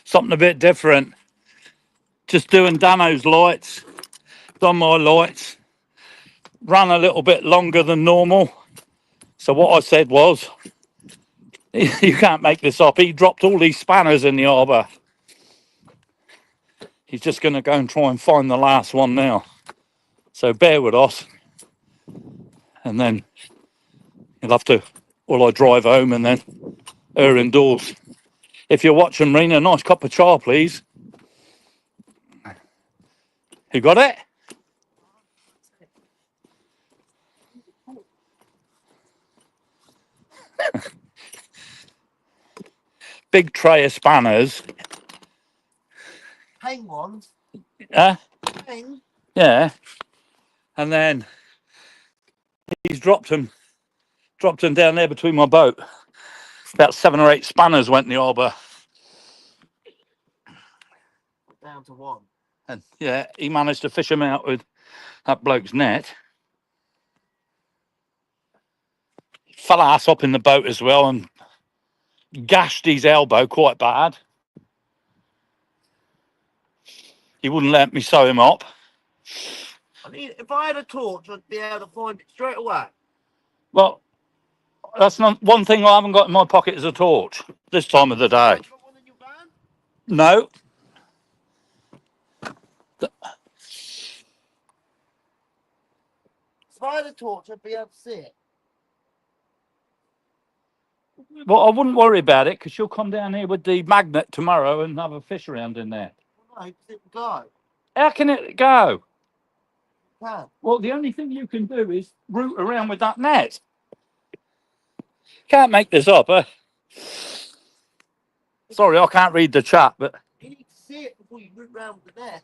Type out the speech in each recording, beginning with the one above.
Something a bit different. Just doing Dano's lights. Done my lights. Run a little bit longer than normal. So what I said was, you can't make this up. He dropped all these spanners in the arbour. He's just going to go and try and find the last one now. So bear with us. And then you'll have to, I drive home and then her indoors. If you're watching, Rena, a nice cup of char, please. You got it? Big tray of spanners. Hang ones. Yeah. Hang. Yeah. And then he's dropped them down there between my boat. About 7 or 8 spanners went in the arbour. Down to one. And yeah, he managed to fish them out with that bloke's net. Fell ass up in the boat as well and gashed his elbow quite bad. He wouldn't let me sew him up. I mean, if I had a torch, I'd be able to find it straight away. Well, that's not one thing I haven't got in my pocket is a torch this time of the day. Have you got one in your van? No. If I had a torch, I'd be able to see it. Well, I wouldn't worry about it because she'll come down here with the magnet tomorrow and have a fish around in there. No, it will go. How can it go? It can. Well, the only thing you can do is root around with that net. Can't make this up, huh? Sorry, I can't read the chat, but... You need to see it before you root round the net.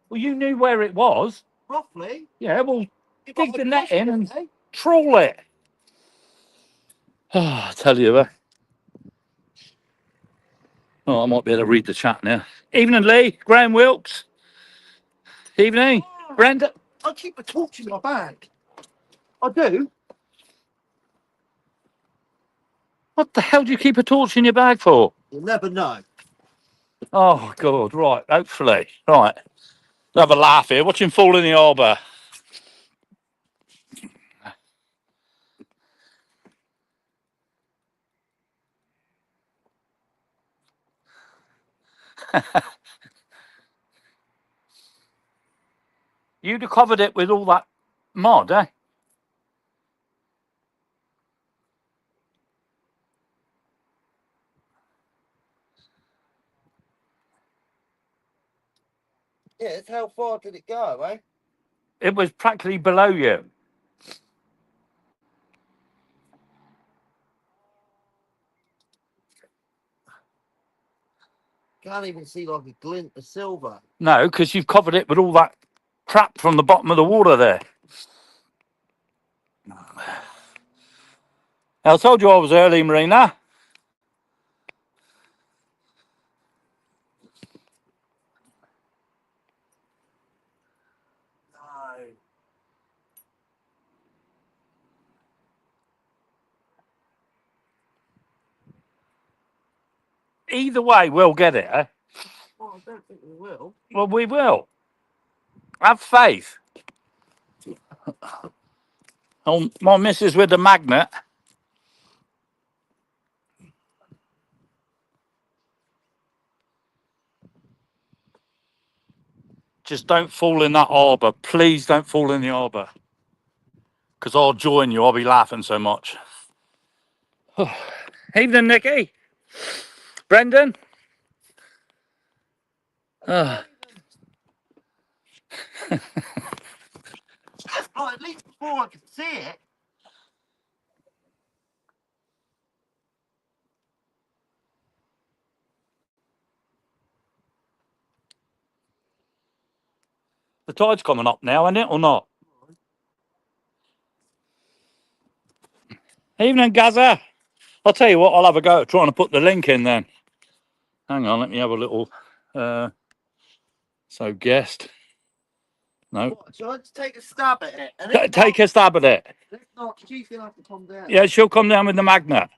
Well, you knew where it was. Roughly. Yeah, well, You've dig got the to net push in it, and eh? trawl it. Oh, I tell you, oh, I might be able to read the chat now. Evening, Lee. Graham Wilkes. Evening. Oh, Brenda. I keep a torch in my bag. I do. What the hell do you keep a torch in your bag for? You'll never know. Oh, God. Right. Hopefully. Right. Have a laugh here. Watch him fall in the arbour. You'd have covered it with all that mud, eh? Yeah, it's how far did it go, eh? It was practically below you. Can't even see like a glint of silver. No, because you've covered it with all that crap from the bottom of the water there. I told you I was early, Marina. No. Either way, we'll get it, eh? Well, I don't think we will. Well, we will. Have faith. Oh, my missus with the magnet. Just don't fall in that arbour. Please don't fall in the arbour. Because I'll join you. I'll be laughing so much. Evening, Nicky. Brendan. Oh, at least before I could see it. The tide's coming up now, isn't it, or not? Evening, Gaza. I'll tell you what, I'll have a go at trying to put the link in then. Hang on, let me have a little... so, guest. No. What, so let's take a stab at it. And if Take a stab at it. not, she's going to have to come down. Yeah, she'll come down with the magnet.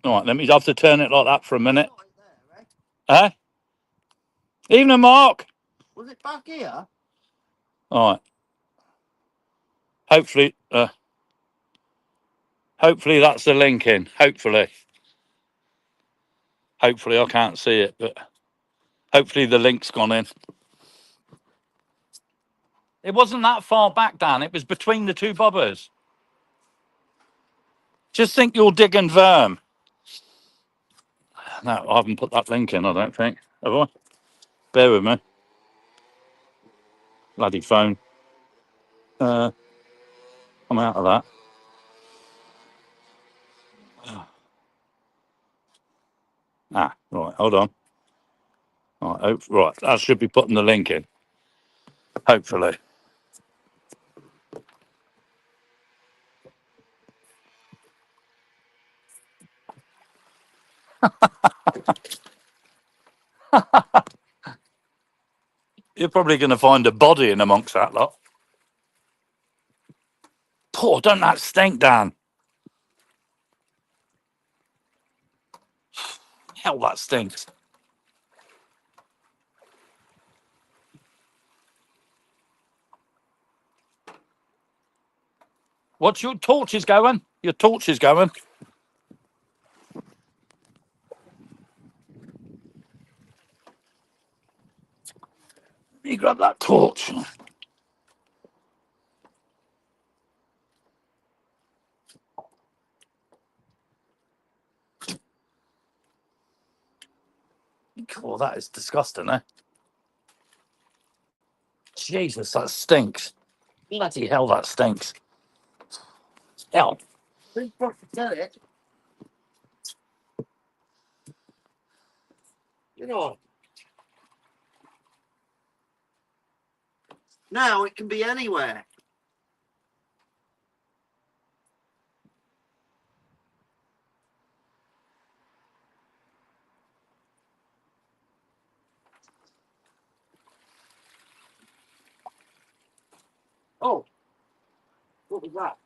All right, let me have to turn it like that for a minute. Not there, eh? Eh? Evening, Mark. Was it back here? All right. Hopefully that's the link in. Hopefully I can't see it, but hopefully the link's gone in. It wasn't that far back, Dan. It was between the two bobbers. Just think you're digging verm. No, I haven't put that link in, I don't think. Have I? Bear with me. Bloody phone. I'm out of that. Ah, right, hold on. Right, that should be putting the link in. Hopefully. You're probably going to find a body in amongst that lot. Poor, don't that stink, Dan? Hell, that stinks. What's your torches going? Your torch is going. You grab that torch. Oh, that is disgusting, eh? Jesus, that stinks. Bloody hell, that stinks. Hell. Who's got to tell it? You know. Now it can be anywhere. Oh, what was that?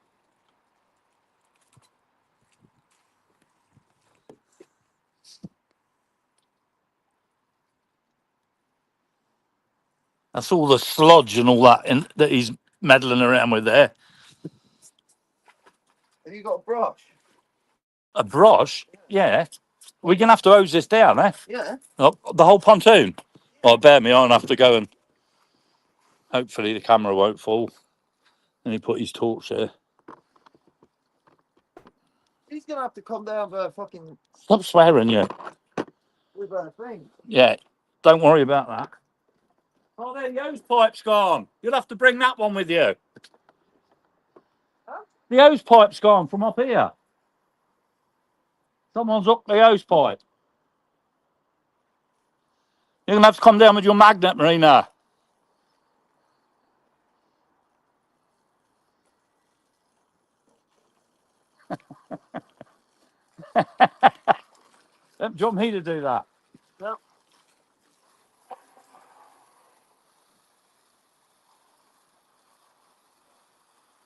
That's all the sludge and all that that he's meddling around with there. Have you got a brush? A brush? Yeah. We're going to have to hose this down, eh? Yeah. Oh, the whole pontoon? Oh, bear me, I'll have to go and hopefully the camera won't fall. And he put his torch there. He's going to have to come down for a fucking... Stop swearing, you. With a thing. Yeah, don't worry about that. Oh, there, the hose pipe's gone. You'll have to bring that one with you. Huh? The hose pipe's gone from up here. Someone's hooked the hose pipe. You're going to have to come down with your magnet, Marina. Do you want me to do that? No.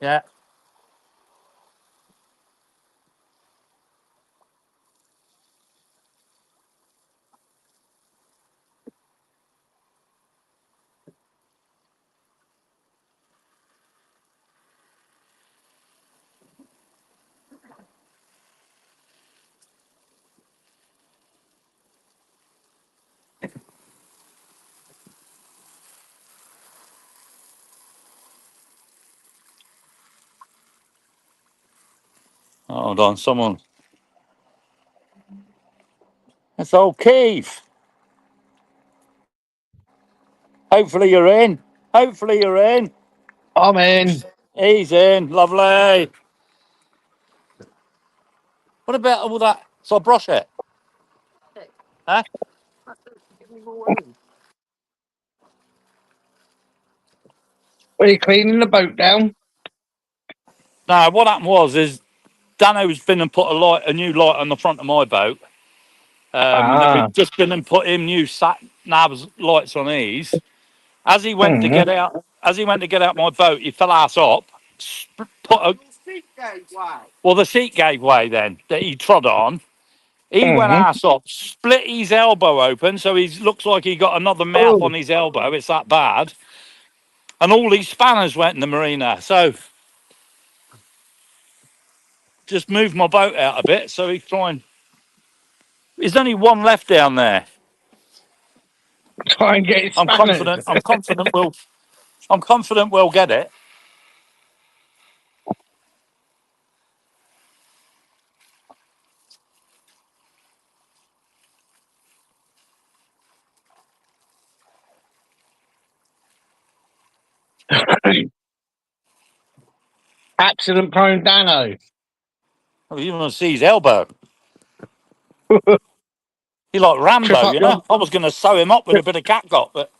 Yeah. Hold on, someone. That's old Keith. Hopefully you're in. Hopefully you're in. I'm in. He's in. Lovely. What about all that? So I brush it. Huh? Give me more in. Are you cleaning the boat down? No, what happened was Dano's been and put a new light on the front of my boat. Then we've just been and put in new sat navs lights on these. As he went to get out my boat, he fell ass up. Put a, Your seat gave way. well, the seat gave way then that he trod on. He went Mhm. ass up, split his elbow open, so he looks like he got another mouth Oh. on his elbow. It's that bad. And all these spanners went in the marina. So just moved my boat out a bit. So he's trying. There's only one left down there. Try and get his I'm spanners. confident. I'm confident we'll. I'm confident we'll get it. Accident prone Dano. Oh, you want to see his elbow? He like Trip Rambo, up you your know. I was going to sew him up with a bit of catgut, but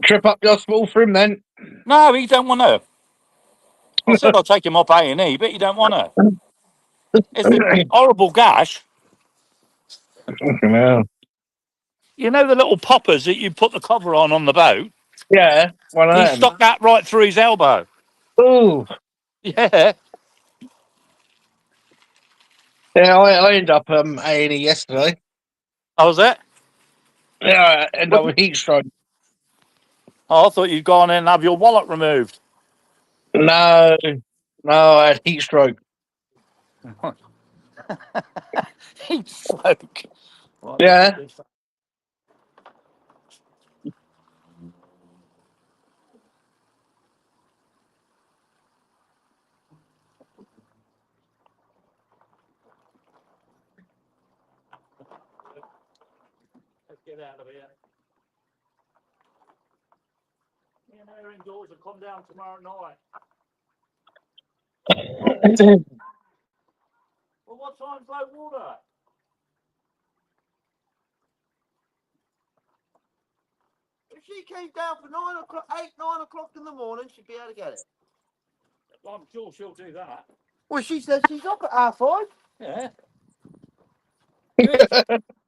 trip up your spool for him then. no, he don't want to. I said I'll take him up A&E, but he don't want to. It's a horrible gash. Yeah. You know the little poppers that you put the cover on the boat? Yeah, one of He them. stuck that right through his elbow. Ooh. Yeah. Yeah, I ended up A&E yesterday. That was it? Yeah, I ended up with heat stroke. Oh, I thought you'd gone in and have your wallet removed. No, I had heat stroke. Heat stroke. Right, Yeah. let's get out of here. Me and Aaron Dawes will come down tomorrow night. Well, what time's low water? If she came down for 9 o'clock, 9 o'clock in the morning, she'd be able to get it. I'm sure she'll do that. Well, she says she's up at 5:30. Yeah.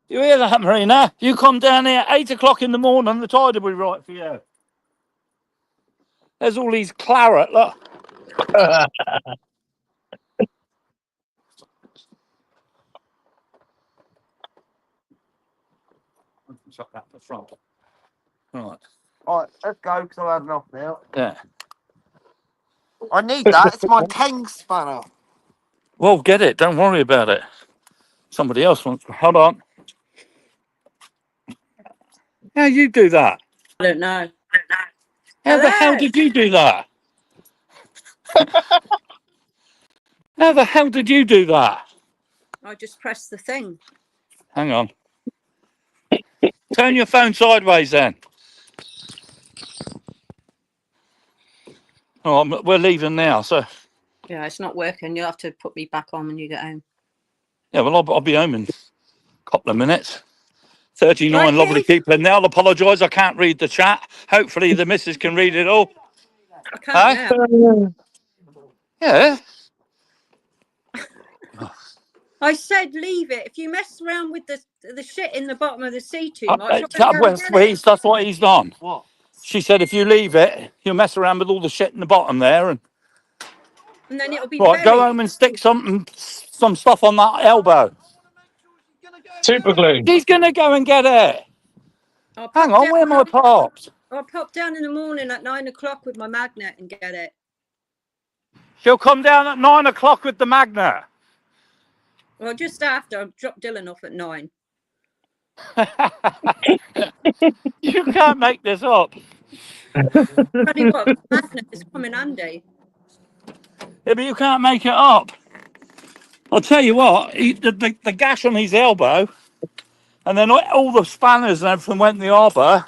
You hear that, Marina? You come down here at 8 o'clock in the morning, the tide will be right for you. There's all these claret, look. Chuck that to the front. Right. All right, let's go because I've had enough now. Yeah. I need that. It's my Tang spanner. Well, get it. Don't worry about it. Somebody else wants. Hold on. How you do that? I don't know. How the hell Hello. did you do that? How the hell did you do that? I just pressed the thing. Hang on. Turn your phone sideways then. Oh, we're leaving now, so Yeah, it's not working. You'll have to put me back on when you get home. yeah. Well, I'll be home in a couple of minutes. 39 Right, lovely Keith? people. And I'll apologise. I can't read the chat. Hopefully, the missus can read it all. I can't Huh? now. Yeah. I said leave it. If you mess around with the shit in the bottom of the sea too much, I'll That's go and get it. that's what he's done. What? She said if you leave it, he'll mess around with all the shit in the bottom there. And And then it'll be right, go buried. home and stick some stuff on that elbow. Super glue. She's gonna go and get it. I'll Hang pop on, where am I parked? I'll pop down in the morning at 9 o'clock with my magnet and get it. She'll come down at 9 o'clock with the magnet. Well, just after. I'll drop Dylan off at 9. You can't make this up. Tell you what, the magnet is coming handy. Yeah, but you can't make it up. I'll tell you what, the gash on his elbow, and then all the spanners and everything went in the harbour.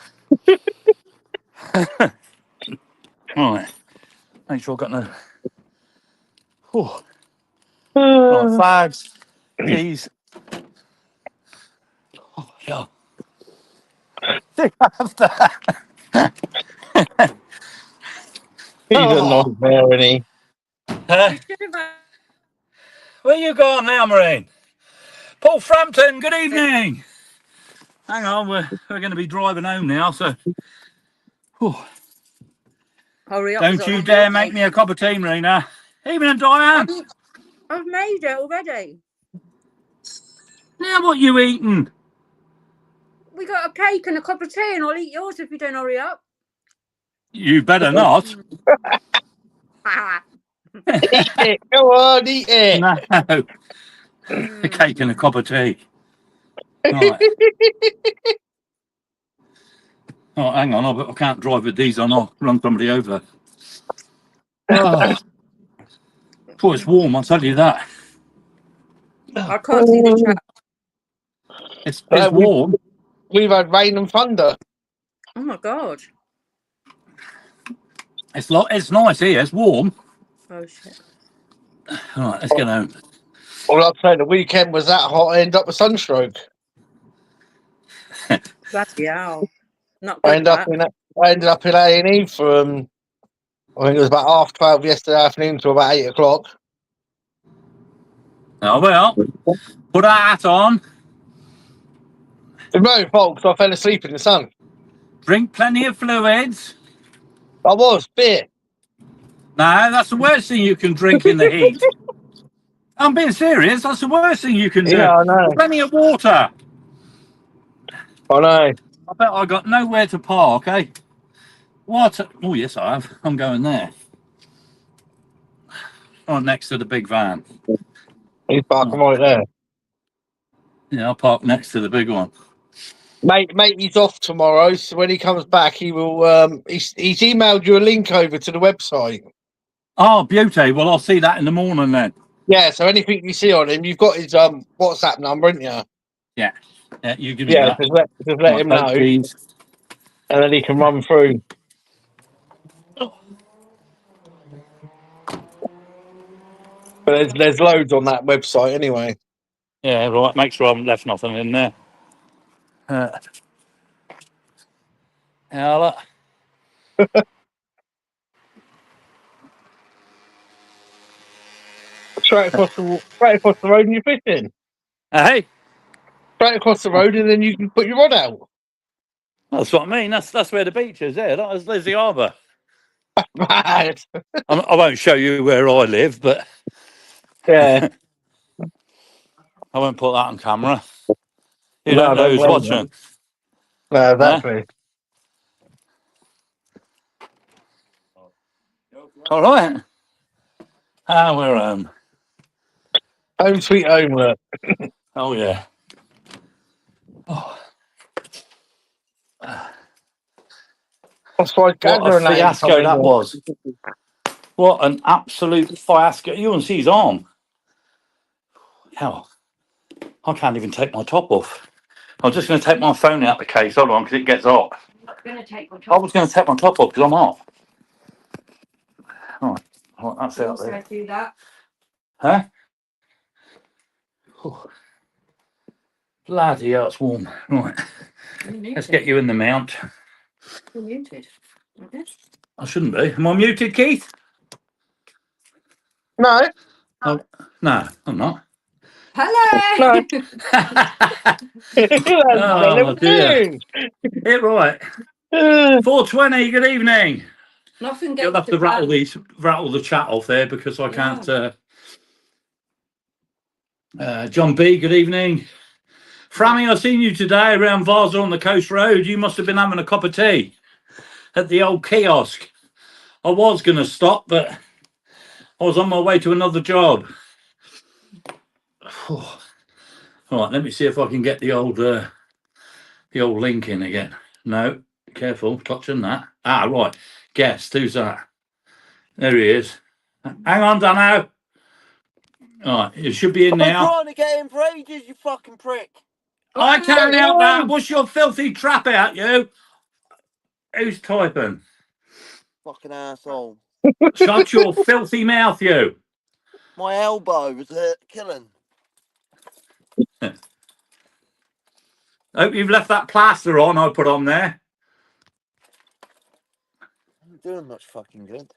Right, make sure I've got no. Whew. Right, fags, keys. Oh, yeah. They have that. He's a nightmare, isn't he? Huh? You should have Where you going now, Marine? Paul Frampton, good evening. Hang on, we're going to be driving home now, so. Whew. hurry up. Don't you dare make me a cup of tea, Marina. Evening, Diane. I've made it already. Now what you eating? We got a cake and a cup of tea, and I'll eat yours if you don't hurry up. You better not. Ah. Eat it. Go on, eat it. No. A Mm. cake and a cup of tea. Right. Oh, hang on. I can't drive with these on. I'll run somebody over. Oh, boy, it's warm. I'll tell you that. I can't see the chat. It's we- warm. We've had rain and thunder. Oh my god. It's nice here. It's warm. Oh shit. All right, let's get home. All I'm saying, the weekend was that hot, I ended up with sunstroke. Bloody hell. Not I good. ended up in A&E from, I think it was about 12:30 yesterday afternoon to about 8 o'clock. Oh well. Put a hat on. It's my own fault 'cause I fell asleep in the sun. Drink plenty of fluids. I was, beer. No, that's the worst thing you can drink in the heat. I'm being serious. That's the worst thing you can do. Yeah, I know. Plenty of water. I know. I bet I got nowhere to park, eh? What? Oh, yes, I have. I'm going there. Right next to the big van. He's parking right there. Yeah, I'll park next to the big one. Mate, he's off tomorrow, so when he comes back, he will. He's emailed you a link over to the website. Oh, beauty. Well, I'll see that in the morning then. Yeah, so anything you see on him, you've got his WhatsApp number, haven't you? Yeah, you give me Yeah, that. just let him know, Please. and then he can run through. But there's loads on that website anyway. Yeah, right. Make sure I haven't left nothing in there. Yeah, Straight across the road, and you're fishing. hey, Straight across the road, and then you can put your rod out. that's what I mean. That's where the beach is. There, there's the harbour. Mad. I won't show you where I live, but Yeah. I won't put that on camera. You No, don't know don't who's blame watching. No, exactly. All right. Ah, we're home. Home sweet home, look. Oh yeah. Oh, That's why what a fiasco that was. What an absolute fiasco. You can see his arm. Hell, I can't even take my top off. I'm just going to take my phone out the case. Hold on, because it gets hot. I'm gonna take my I was going to take my top off because I'm hot. All right, that's out there. do that. Huh? Oh. Bloody hell, it's warm. Right, let's get you in the mount. You're muted. Okay. I shouldn't be. Am I muted, Keith? No. Oh, no, I'm not. Hello. Oh, dear. Yeah, right. 4:20, good evening. Nothing You'll gets have to rattle the chat off there because I can't. John B, good evening. Frammy, I've seen you today around Vaza on the Coast Road. You must have been having a cup of tea at the old kiosk. I was going to stop, but I was on my way to another job. All right, let me see if I can get the old link in again. No, careful, touching that. Ah, right. Guest, who's that? There he is. Hang on, Dano. All right, it should be in I've been now. trying to get in for ages, you fucking prick. I can't help that. What's your filthy trap out, you? Who's typing? Fucking asshole. Shut your filthy mouth, you. My elbow was killing. Hope you've left that plaster on I put on there. I'm doing much fucking good.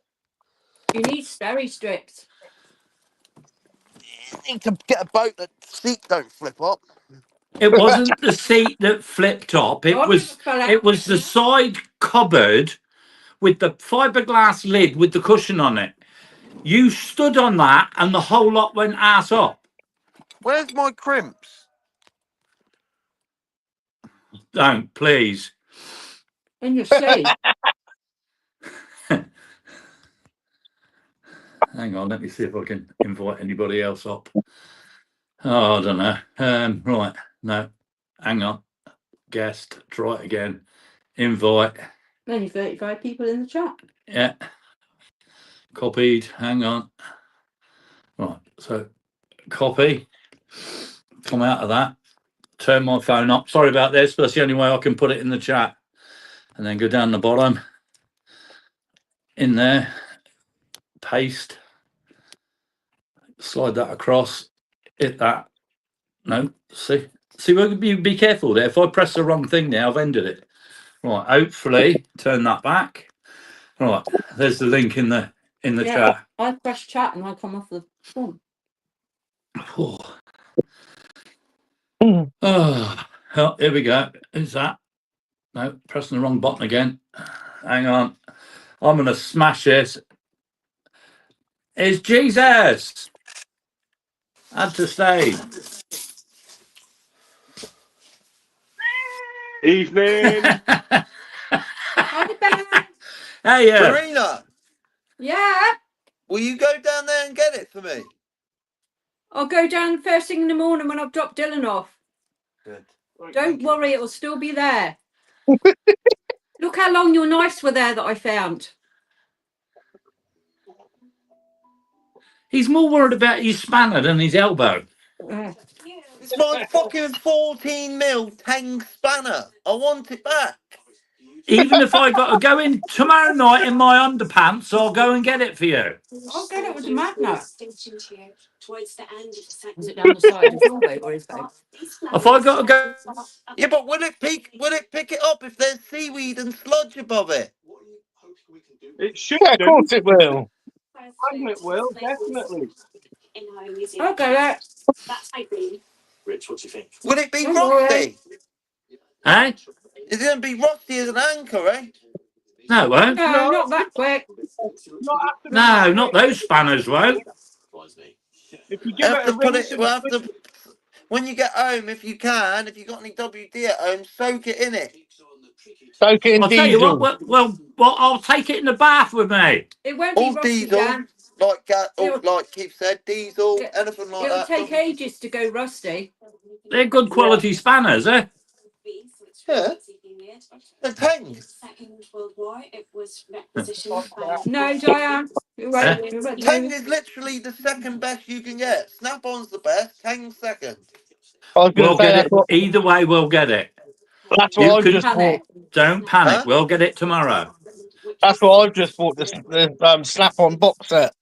You need steri strips. You need to get a boat that seat don't flip up. It wasn't the seat that flipped up. It was the side cupboard with the fiberglass lid with the cushion on it. You stood on that and the whole lot went ass up. Where's my crimps? don't, please. In your sleep. Hang on, let me see if I can invite anybody else up. Oh, I don't know. Right, no, hang on. Guest, try it again. Invite. Only 35 people in the chat. Yeah. Copied. Hang on. Right, so copy. Come out of that. Turn my phone up. Sorry about this, but that's the only way I can put it in the chat. And then go down the bottom. In there. Paste. Slide that across. Hit that. No, see, we'll be careful there. If I press the wrong thing now, I've ended it. Right, hopefully turn that back. Right, there's the link in the chat. I press chat and I come off the phone. Oh. Oh, here we go. Who's that? No, pressing the wrong button again. Hang on. I'm gonna smash this. It's Jesus. Had to stay. Evening. Hi, Ben. Hey, Marina, Yeah. will you go down there and get it for me? I'll go down first thing in the morning when I've dropped Dylan off. Good. Don't worry, it'll still be there. Look how long your knives were there that I found. he's more worried about his spanner than his elbow. It's my fucking 14mm Tang spanner. I want it back. Even if I got to go in tomorrow night in my underpants, I'll go and get it for you. I'll get it with a magnet. Is it down the side of your boat or his boat? If I got to go, Yeah, but will it pick it up if there's seaweed and sludge above it? It should Yeah, of do. course it will. Magnet will, definitely. I'll get it. Will it be Don't worry. rusty? eh? It's going to be rusty as an anchor, eh? No, it won't. No, not that quick. Not after the No, not those spanners won't. If you You give have it a to put rinse it. and We'll have to. When you get home, if you can, if you got any WD at home, soak it in it. Soak it in I'll tell you diesel. what. Well, I'll take it in the bath with me. It won't be All rusty, diesel, Dan. like Keith said, diesel, It- anything like It'll that. take ages to go rusty. They're good quality spanners, eh? Yeah. The Tang. No, Diane. It won't. It won't Tang do. is literally the second best you can get. Snap-on's the best. Tang's second. I was going We'll to say get it. Either way, we'll get it. that's You what I've can- just bought. Don't panic. Huh? We'll get it tomorrow. That's what I've just bought. The Snap-on box set.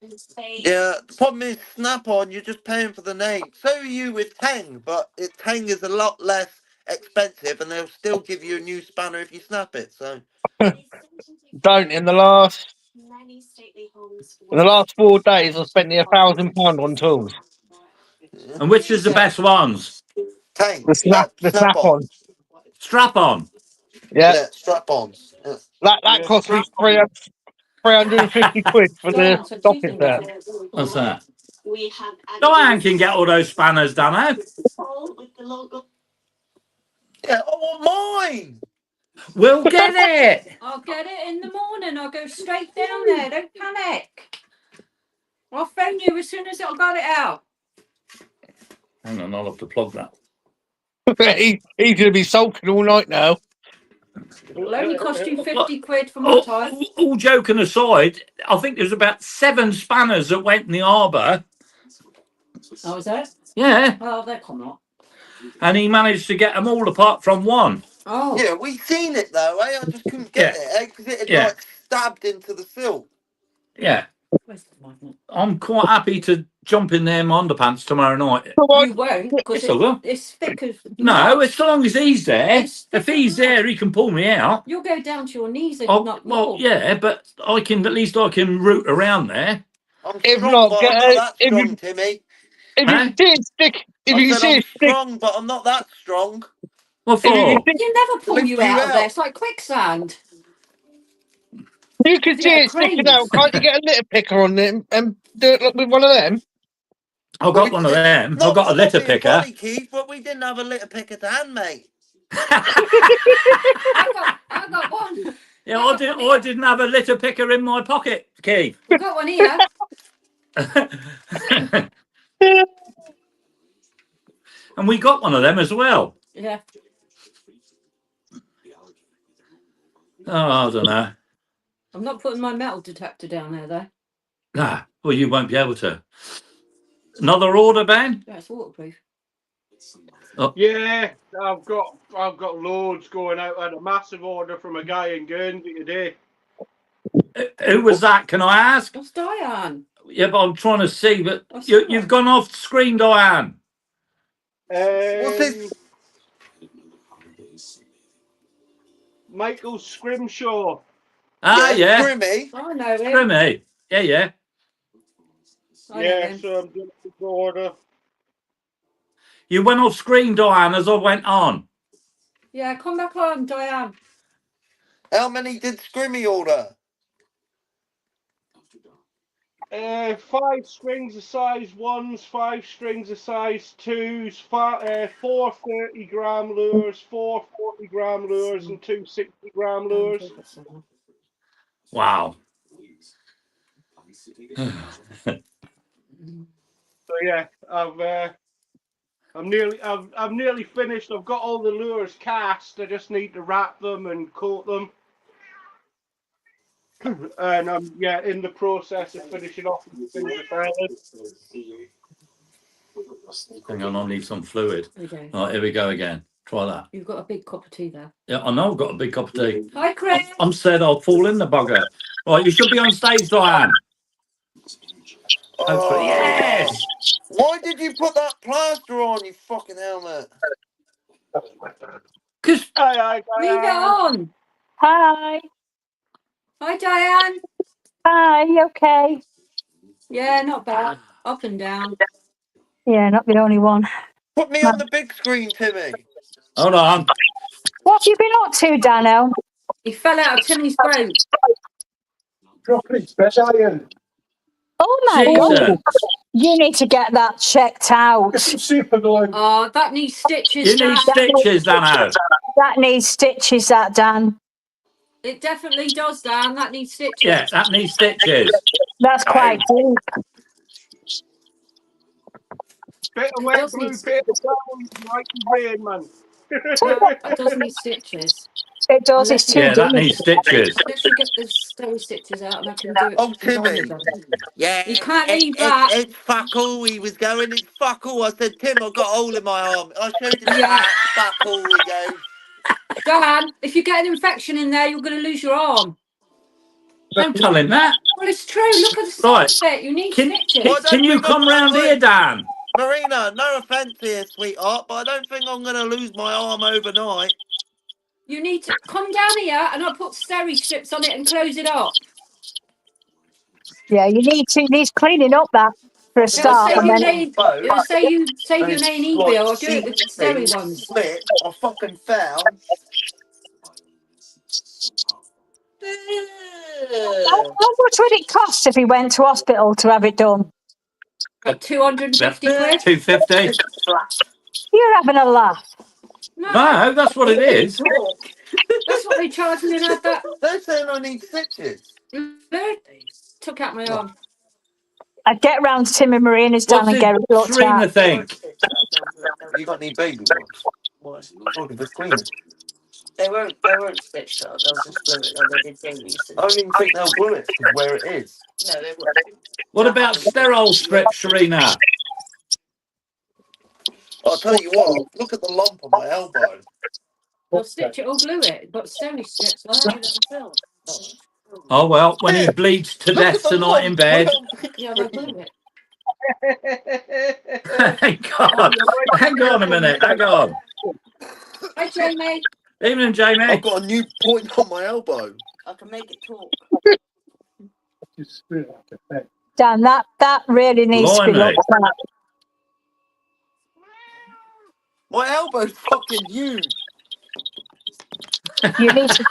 Yeah. The problem is Snap-on. You're just paying for the name. So are you with Tang, but Tang is a lot less expensive, and they'll still give you a new spanner if you snap it. So. Don't. In the last 4 days, I spent near £1,000 on tools. And which is the best ones? Tang. The Snap-on. Strap on. Yeah, Yeah, strap-ons. Yeah. that cost me 350 quid for the Diane said she's stocking gonna set. get it. What's that? Diane can get all those spanners, Dano. Yeah, I want mine. We'll get it. I'll get it in the morning. I'll go straight down there. Don't panic. I'll phone you as soon as I've got it out. Hang on, I'll have to plug that. He's going to be sulking all night now. It'll only cost you 50 quid for my time. All joking aside, I think there's about 7 spanners that went in the harbour. Oh, is that? Yeah, Oh, they'll come up. and he managed to get them all apart from one. Oh. Yeah, we seen it though, eh? I just couldn't get it, because it had Yeah. like stabbed into the silk. Yeah, Where's the magnet? I'm quite happy to jump in them underpants tomorrow night. Come on. You won't, because Yes, I will. it's thick as. No, as long as he's there. It's If he's there, he can pull me out. You'll go down to your knees if Oh, not well, more. yeah, but I can at least root around there. I'm If strong, not, but get I'm a- not that if you- strong, Timmy. If you Huh? can see it stick, if I you can said see I'm it stick, strong, but I'm not that strong. What if you for? can see, You'll never pull Lift you you out of out. there. It's like quicksand. you can see Yeah, it sticking cranes. out, can't you get a litter picker on it and do it with one of them? I've got one of them. Not I've got a for litter not being picker. funny, Keith, but we didn't have a litter picker to hand, mate. I got one. Yeah, I didn't have a litter picker in my pocket, Keith. I've got one here. And we got one of them as well. Yeah. Oh, I don't know. I'm not putting my metal detector down there though. Nah, well, you won't be able to. Another order, Ben? Yeah, it's waterproof. Yeah, I've got loads going out. I had a massive order from a guy in Guernsey today. Who was that, can I ask? That's Diane. Yeah, but I'm trying to see, but That's you've gone off screen, Diane. What's this? Michael Scrimshaw. Ah, yeah. Grimmy. I know him. Grimmy. Yeah, yeah. I know Yeah, him. so I'm doing the order. You went off screen, Diane, as I went on. Yeah, come back on, Diane. How many did Scrimmy order? 5 strings of size 1s, 5 strings of size 2s, 4 30-gram lures, 4 40-gram lures, and 2 60-gram lures. Wow. So yeah, I'm nearly finished. I've got all the lures cast. I just need to wrap them and coat them. And I'm in the process of finishing off the finger feathers. Hang on, I need some fluid. Okay. All right, here we go again. Try that. You've got a big cup of tea there. Yeah, I know I've got a big cup of tea. Hi, Chris. I'm scared I'll fall in the bugger. Right, you should be on stage, Diane. Hopefully. Yes! Why did you put that plaster on, you fucking helmet? Because Aye, Leave it on. Hi. Hi, Diane. Hi, you okay? Yeah, not bad. Up and down. Yeah, not the only one. Put me on the big screen, Timmy. hold on. What have you been up to, Dano? He fell out of Timmy's boat. Oh my Jesus. God. You need to get that checked out. Oh, that needs stitches. You need Dan. stitches, Dano. That needs stitches, that, Dan. It definitely does, Dan. That needs stitches. Yeah, that needs stitches. That's quite deep. bit of wet blue paper towel, like rain, man. That does need stitches. It does, it's too Yeah, that deep. needs stitches. Let's get the stone stitches out and I can do it. Oh, Timmy. Yeah, You can't leave that. It's fuck all. He was going, it's fuck all. I said, Tim, I've got a hole in my arm. I showed him Yeah. that. Fuck all, we go. Dan, if you get an infection in there, you're going to lose your arm. Don't tell him that. Well, it's true. Look at the Right. size of it. You need Can- stitches. Well, Can you come round here, Dan? Marina, no offence here, sweetheart, but I don't think I'm going to lose my arm overnight. You need to come down here and I'll put steri strips on it and close it up. Yeah, you need to, needs cleaning up that for a start. It'll And then, say you save your And name it's eBay or like do it with steri ones. Split, I fucking fell. how much would it cost if he went to hospital to have it done? Got 250 quid. 250. You're having a laugh. No, that's what it is. That's what they charged me to have that. They're saying I need stitches. Took out my arm. I'd get round to Tim and Marina's down What's and get it the looked Serena at. think? You got any baby ones? Fucking the queen. They won't stitch though. They'll just glue it. Like they did Jamie's. I don't even think they'll glue it to where it is. No, they won't. What about sterile strips, Serena? I'll tell you what, look at the lump on my elbow. They'll stitch it or glue it. But steri strips, well, Oh, well, when he bleeds to Look death at the tonight in lump. bed. yeah, they'll glue it. Hang on a minute. Hang on. Hi, Jamie. Evening, Jamie. I've got a new point on my elbow. I can make it talk. Dan, that really needs to be Blimey. looked at. My elbow's fucking huge. You need to,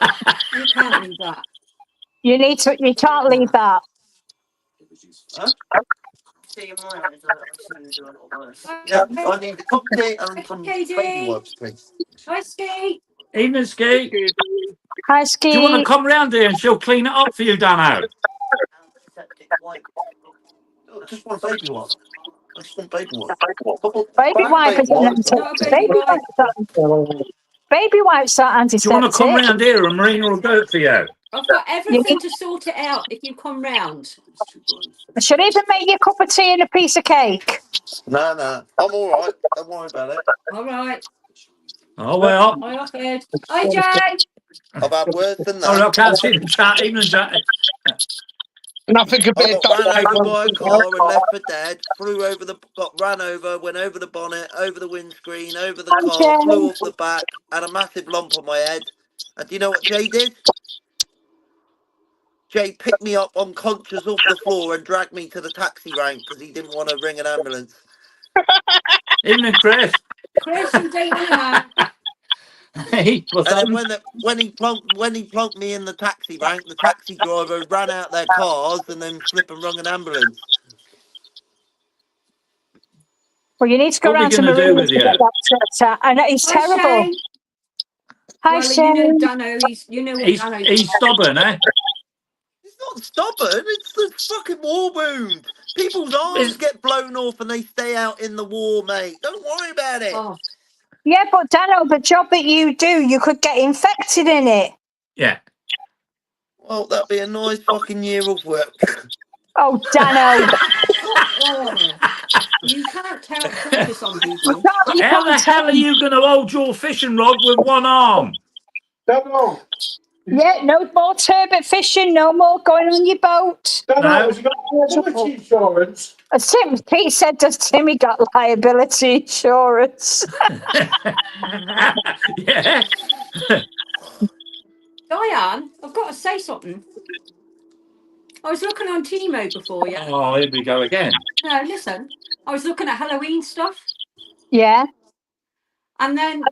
You can't leave that. you can't leave that. See, mine is a little worse. Yeah, I need a cup of tea and some Katie. baby wipes, please. Hi, Ski. Evening, Ski. Hi, Do you want to Ski. come round here and she'll clean it up for you, Dano? Antiseptic wipe. Oh, just one baby wipe. I just want baby wipe. Baby wipes are Not a baby wipe. baby wipes are Do you want to come antiseptic. round here and Marina will do it for you? I've got everything to sort it out if you come round. I should even make you a cup of tea and a piece of cake. No, I'm all right. Don't worry about it. All right. Oh, well. I offered. Hi, Jay. I've had worse than Oh, that. I can't see the chat. Evening, chat. Nothing could I be got ran over by a car and left for dead. Got ran over, went over the bonnet, over the windscreen, over the car, flew off the back, had a massive lump on my head. And do you know what Jay did? Jay picked me up unconscious off the floor and dragged me to the taxi rank because he didn't want to ring an ambulance. Evening, Chris. Chris, you don't want to know. Hey, what's And up? then when he plunked me in the taxi rank, the taxi driver ran out their cars and then flipping rung an ambulance. Well, you need to go What are we round to gonna do Marina with to you? get that chat. And it's Hi, terrible. Shane. Hi, Well, Shane. you know Dano. You know what Dano's He's stubborn, eh? It's not stubborn, it's the fucking war wound. People's arms get blown off and they stay out in the war, mate. Don't worry about it. Oh, Yeah, but Dano, the job that you do, you could get infected in it. Yeah. Well, that'd be a nice fucking year of work. Oh, Dano. you can't tell focus on people. How the hell are you going to hold your fishing rod with one arm? Yeah, no more turbot fishing, no more going on your boat. No. insurance. As Pete said, does Timmy got liability insurance? Yeah. Diane, I've got to say something. I was looking on Timo before, yeah. Oh, here we go again. No, listen. I was looking at Halloween stuff, Yeah. and then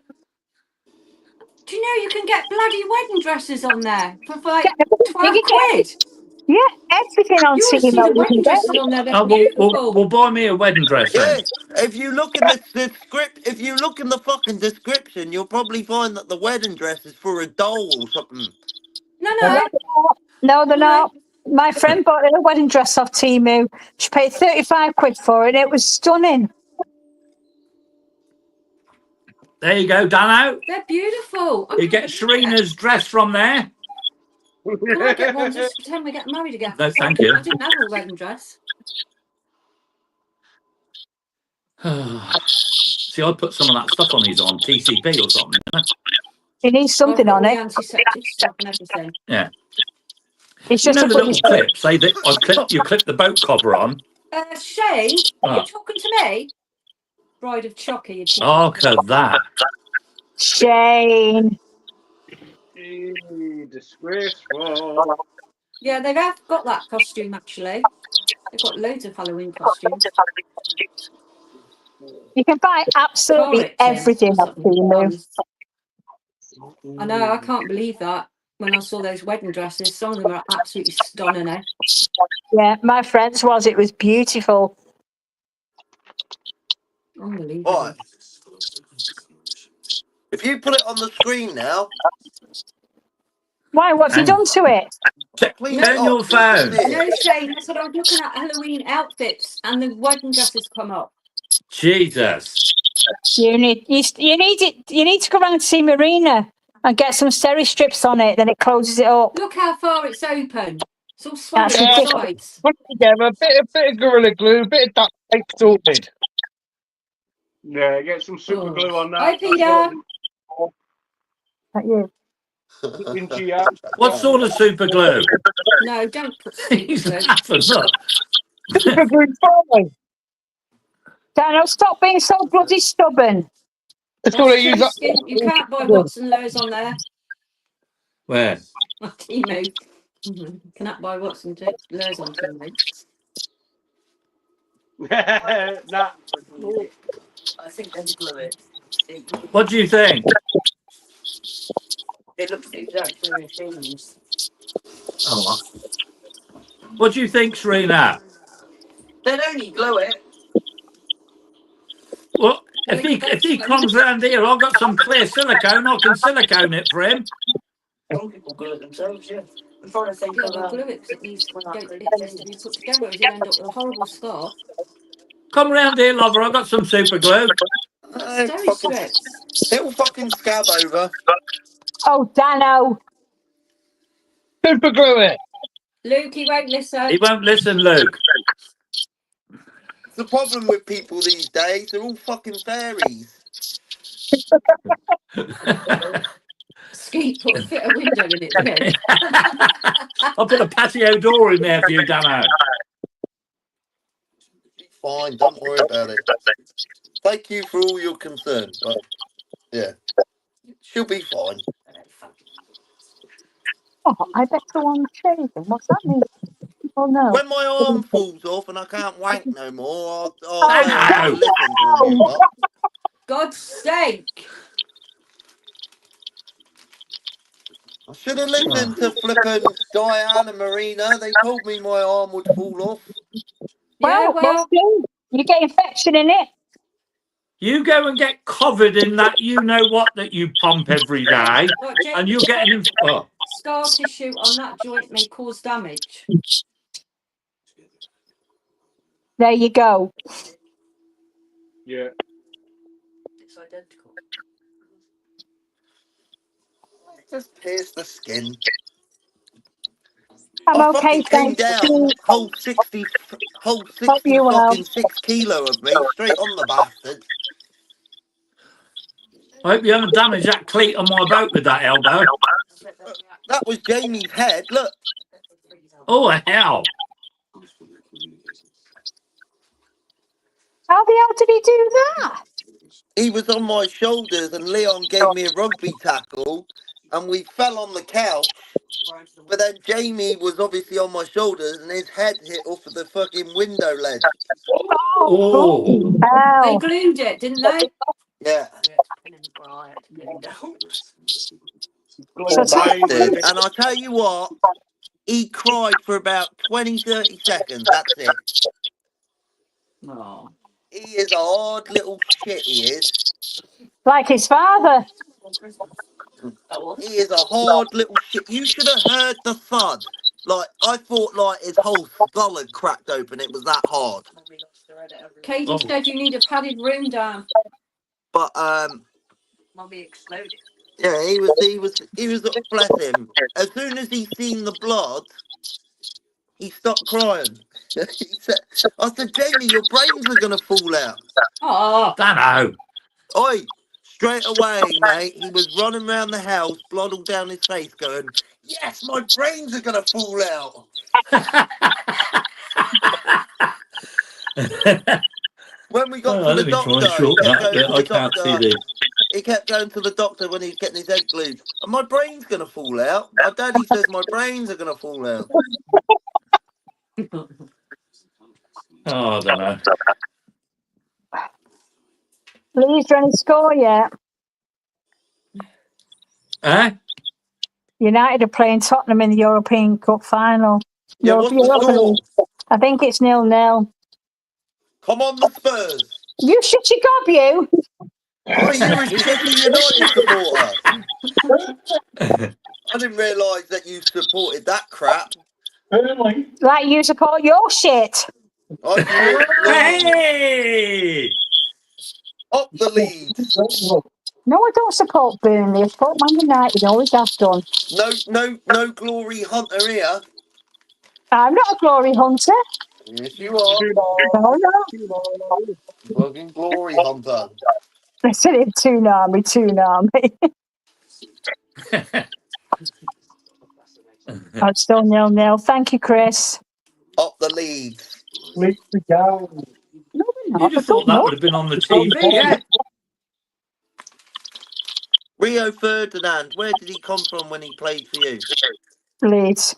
do you know you can get bloody wedding dresses on there for like £12? Yeah, everything on You ought to see the Timo. wedding dresses on there. They're Oh, beautiful. we'll buy me a wedding dress then. Yeah, if you look in the script, if you look in the fucking description, you'll probably find that the wedding dress is for a doll or something. No. No, they're No. not. My friend bought a wedding dress off Temu. She paid 35 quid for it. It was stunning. There you go, Dano. They're beautiful. You get Serena's dress from there. Can I get one just to pretend we get married again? No, thank you. I didn't have a wedding dress. See, I'd put some of that stuff on these on TCP or something. You need something on The it. antiseptic stuff and everything. Yeah. It's You just know a the little clip. Say that you clip the boat cover on. Shane, Ah. you talking to me? Bride of Chucky. Oh, look at that. Shane. Disgraceful. Yeah, they have got that costume actually. They've got loads of Halloween costumes. You can buy absolutely everything off Temu. I know, I can't believe that. When I saw those wedding dresses, some of them are absolutely stunning, eh? Yeah, my friend's was. It was beautiful. Unbelievable. Right. If you put it on the screen now, Why? What have you done to it? please Turn your phone. No, Shane, that's what I was looking at Halloween outfits and the wedding dresses come up. Jesus. You need it. You need to go around to see Marina and get some steri strips on it. Then it closes it up. Look how far it's open. It's all swollen That's on the ridiculous. sides. Put it together, a bit of Gorilla Glue, a bit of duct tape sorted. Yeah, get some super glue on that. Hi, Peter. Not you. In GM. What sort of super glue? No, don't put He's super glue. laughing, look. Super glue fine. Daniel, stop being so bloody stubborn. That's all they use up. You can't buy Watson Lowe's on there. Where? On Temu. Cannot buy Watson Lowe's on Temu. Nah. I think they glue it. What do you think? It looks exactly the same. Oh, what do you think, Serena? They'd only glue it. Well, if he comes round here, I've got some clear silicone. I can silicone it for him. Some people glue it themselves, yeah. I'm trying to think Yeah, of they'll glue it because it needs to be put together, or you'll end up with a horrible scar. Come round here, lover. I've got some super glue. Steri Fucking, strips. it'll fucking scab over. Oh, Dano. Super glue it. Luke, he won't listen. He won't listen, Luke. The problem with people these days, they're all fucking fairies. Skeet put fit a window in it then. I'll put a patio door in there for you, Dano. Fine, don't worry about it. Thank you for all your concern, but yeah, she'll be fine. Oh, I bet the one shaving. What's that mean? Oh, no. When my arm falls off and I can't wank no more, I'll Oh, say I have to listen for you. But God's sake. I should have listened to flippin' Diane and Marina. They told me my arm would fall off. Yeah, well, you get infection in it. You go and get covered in that you know what that you pump every day, look, and you're getting scar tissue on that joint may cause damage. There you go. Yeah. it's identical. Just pierce the skin. I'm I okay, fucking came thanks. down whole 60 Hope you well. fucking 6 kilo of me straight on the bastard. I hope you haven't damaged that cleat on my boat with that elbow. That was Jamie's head. Look, Oh, hell. How the hell did he do that? he was on my shoulders and Leon gave me a rugby tackle and we fell on the couch. But then Jamie was obviously on my shoulders and his head hit off of the fucking window ledge. Oh. They Ow. glued it, didn't they? Yeah. So Bastard. And I tell you what, he cried for about 20-30 seconds. That's it. No. He is a hard little shit, he is. like his father. He is a hard little shit. You should have heard the thud. Like, I thought like his whole skull had cracked open. It was that hard. Katie said you need a padded room down. But Mummy exploded. yeah, he was bless him. As soon as he seen the blood, he stopped crying. I said, Jamie, your brains are gonna fall out. Oh, Dano. Oi, straight away, mate. He was running around the house, blood all down his face, going, "Yes, my brains are gonna fall out." When we got to the doctor, he kept going to the doctor when he was getting his head glued. And my brain's gonna fall out. My daddy says my brains are gonna fall out. Oh, I don't know. Lee's running score yet. Eh? United are playing Tottenham in the European Cup final. Yeah, what's the score? I think it's 0-0. Come on, the Spurs. You shut your gob, you. Oh, you're a shitty United supporter. I didn't realise that you supported that crap. Like you support your shit. Hey! Up the Leeds. No, I don't support Burnley. I support Man United. Always have done. No glory hunter here. I'm not a glory hunter. Yes, you are. No. Fucking glory hunter. I said it, Toonami. It's still 0-0. Thank you, Chris. Up the Leeds. No, we're not. You just thought that would have been on the TV, yeah? Rio Ferdinand, where did he come from when he played for you? Leeds.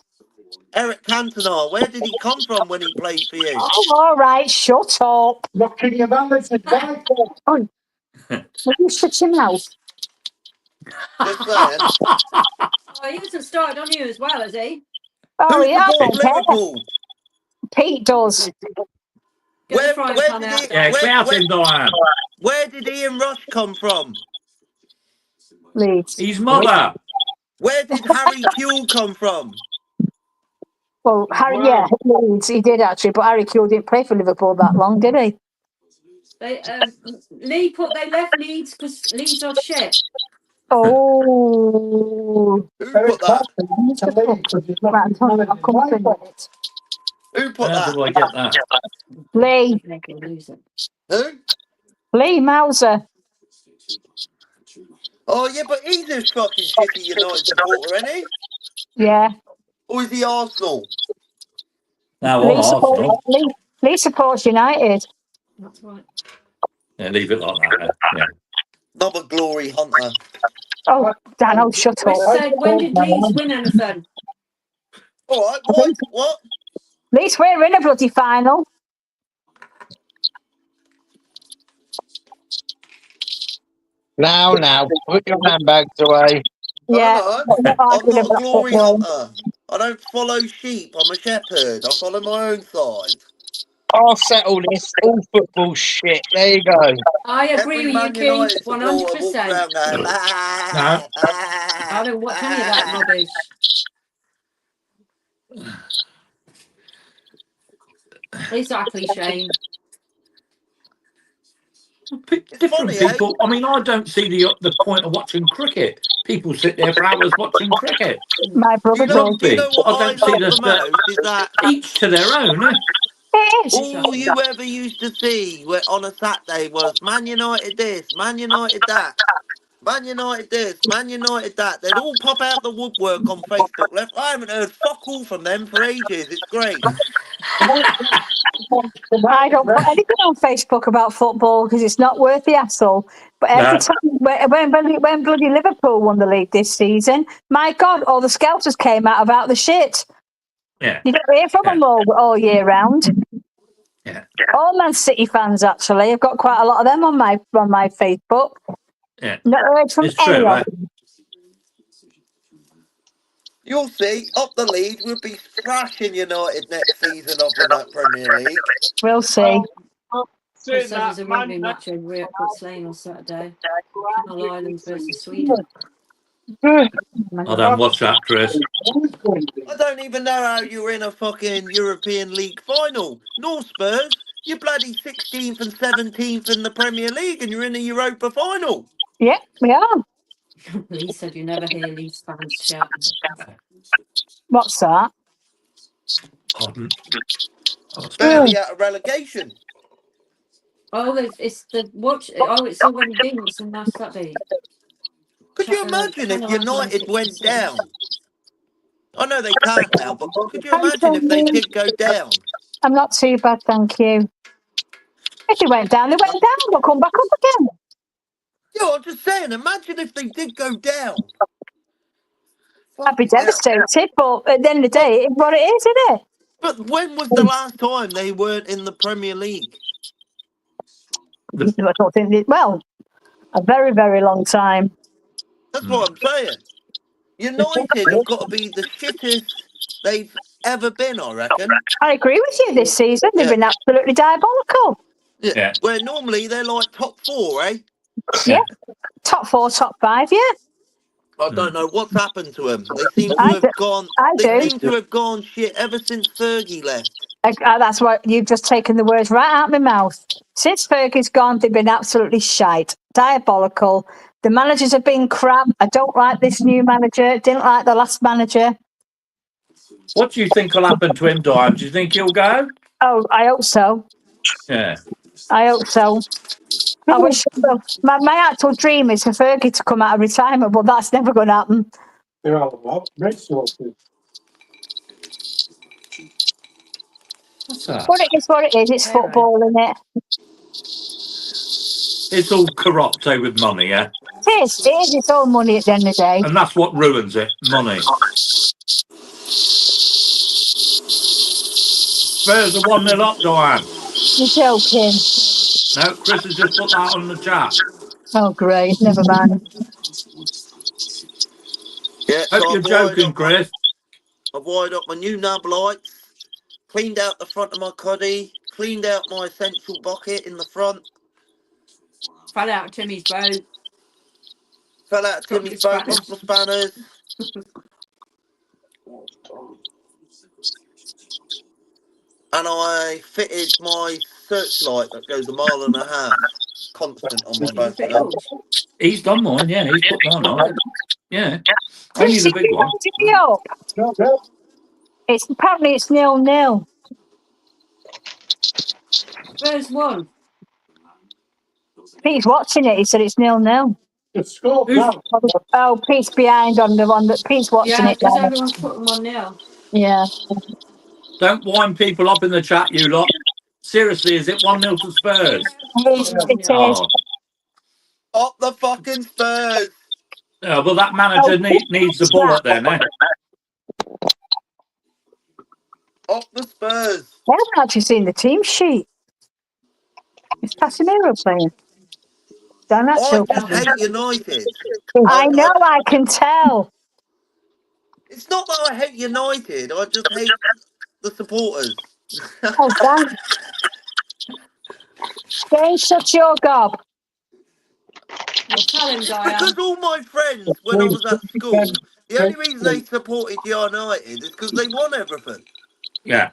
Eric Cantona, where did he come from when he played for you? Oh, all right. Shut up. Oh, will you shut your mouth? Just saying. oh, he hasn't started on you as well, has he? Oh, Who yeah. I supports don't care. Liverpool? Pete does. Get the frying pan out. Yeah, clout him, Diane. Where did Ian Rush come from? Leeds. His mother. Where did Harry Kewell come from? Well, Harry, yeah, Leeds, he did actually, but Harry Kewell didn't play for Liverpool that long, did he? They they left Leeds because Leeds are shit. Oh. Who put that? Right, I'll come up in a minute. Who put How that? do I get that? Lee. Who? Lee Mauser. Oh yeah, but he's a fucking shitty United supporter, isn't he? Yeah. Or is he Arsenal? Now on Arsenal. Lee supports United. That's right. Yeah, leave it like that. Yeah. Another glory hunter. Oh, Dan, oh, shut Chris up. said, when did Leeds win anything? All right, what? What? Leeds, we're in a bloody final. Now, put your handbags away. Yeah. No, I'm arguing not a about glory football. hunter. I don't follow sheep. I'm a shepherd. I follow my own side. I'll settle this. All football shit. There you go. I agree Every with you, Man Keith, United supporter walks 100%. around going, I don't watch any of that rubbish. Exactly, Shane. Different funny, eh? people. I mean, I don't see the point of watching cricket. People sit there for hours watching cricket. My brother Do you Rugby. know what I I don't see love the most is that each to their own. Eh? It is. all you ever used to see on a Saturday was Man United this, Man United that, Man United this, Man United that. They'd all pop out the woodwork on Facebook. I haven't heard fuck all from them for ages. It's great. I don't put anything on Facebook about football because it's not worth the hassle. But every time when bloody Liverpool won the league this season, my God, all the scouters came out about the shit. Yeah. You don't hear from them all year round. Yeah. All Man City fans, actually. I've got quite a lot of them on my Facebook. Yeah. Not heard from It's true, anyone. eh? You'll see, up the lead, we'll be thrashing United next season up in that Premier League. We'll see. Chris said there's a rugby match over here at Brooks Lane on Saturday. Channel Islands versus Sweden. I don't watch that, Chris. I don't even know how you're in a fucking European League final. Nor Spurs. You're bloody 16th and 17th in the Premier League and you're in a Europa final. Yeah, we are. Lee said you never hear Leeds fans shout. What's that? Pardon. Better be out of relegation. Oh, it's the watch. Oh, it's already been. It's on last Saturday. Could you imagine if United went down? I know they can't now, but could you imagine if they did go down? I'm not too bad, thank you. If they went down, they'll come back up again. Yeah, I'm just saying, imagine if they did go down. I'd be devastated, but at the end of the day, it's what it is, isn't it? But when was the last time they weren't in the Premier League? I don't think well, a very, very long time. That's what I'm saying. United have got to be the shittest they've ever been, I reckon. I agree with you this season. They've been absolutely diabolical. Yeah. Where normally they're like top four, eh? Yeah. Top 4, top 5, yeah. I don't know what's happened to them. They seem to have gone. They seem to have gone shit ever since Fergie left. That's what you've just taken the words right out of my mouth. Since Fergie's gone, they've been absolutely shite, diabolical. The managers have been crap. I don't like this new manager. Didn't like the last manager. What do you think will happen to him, Diane? Do you think he'll go? Oh, I hope so. Yeah. I hope so. I wish my actual dream is for Fergie to come out of retirement, but that's never going to happen. What's that? What it is, what it is. It's football, isn't it? It's all corrupt, eh, with money, yeah? It is. It is. It's all money at the end of the day. And that's what ruins it, money. Spurs are 1-0 up, Diane. You're joking. No, Chris has just put that on the chat. Oh, great. Never mind. Yeah, Hope you're joking, Chris. I've wired up my new nub lights, cleaned out the front of my cuddy, cleaned out my essential bucket in the front. Fell out of Timmy's boat. Fell out of Dropped Timmy's your boat, lost my spanners. And I fitted my searchlight that goes 1.5 miles constant on my Did you boat fit now. yours? He's done mine, yeah. He's put mine on. Good. Yeah. Only Chris, the big one. it up. It's apparently it's 0-0. Where's one? Pete's watching it. He said it's 0-0. Who's- Oh, Pete's behind on the one that Pete's watching Yeah, it because now. everyone's putting one nil. Yeah. Don't wind people up in the chat, you lot. Seriously, is it 1-0 to Spurs? It is. Oh. Up the fucking Spurs! Yeah, well, that manager needs a bullet then, eh? Up the Spurs! I haven't actually seen the team sheet. It's Casemiro playing. Don't I actually. just hate United. I know, I can tell. It's not that I hate United, I just hate the supporters. Oh, damn. Don't shut your gob. Well, tell him, Diane. Because all my friends, when I was at school, the only reason they supported United is because they won everything. Yeah.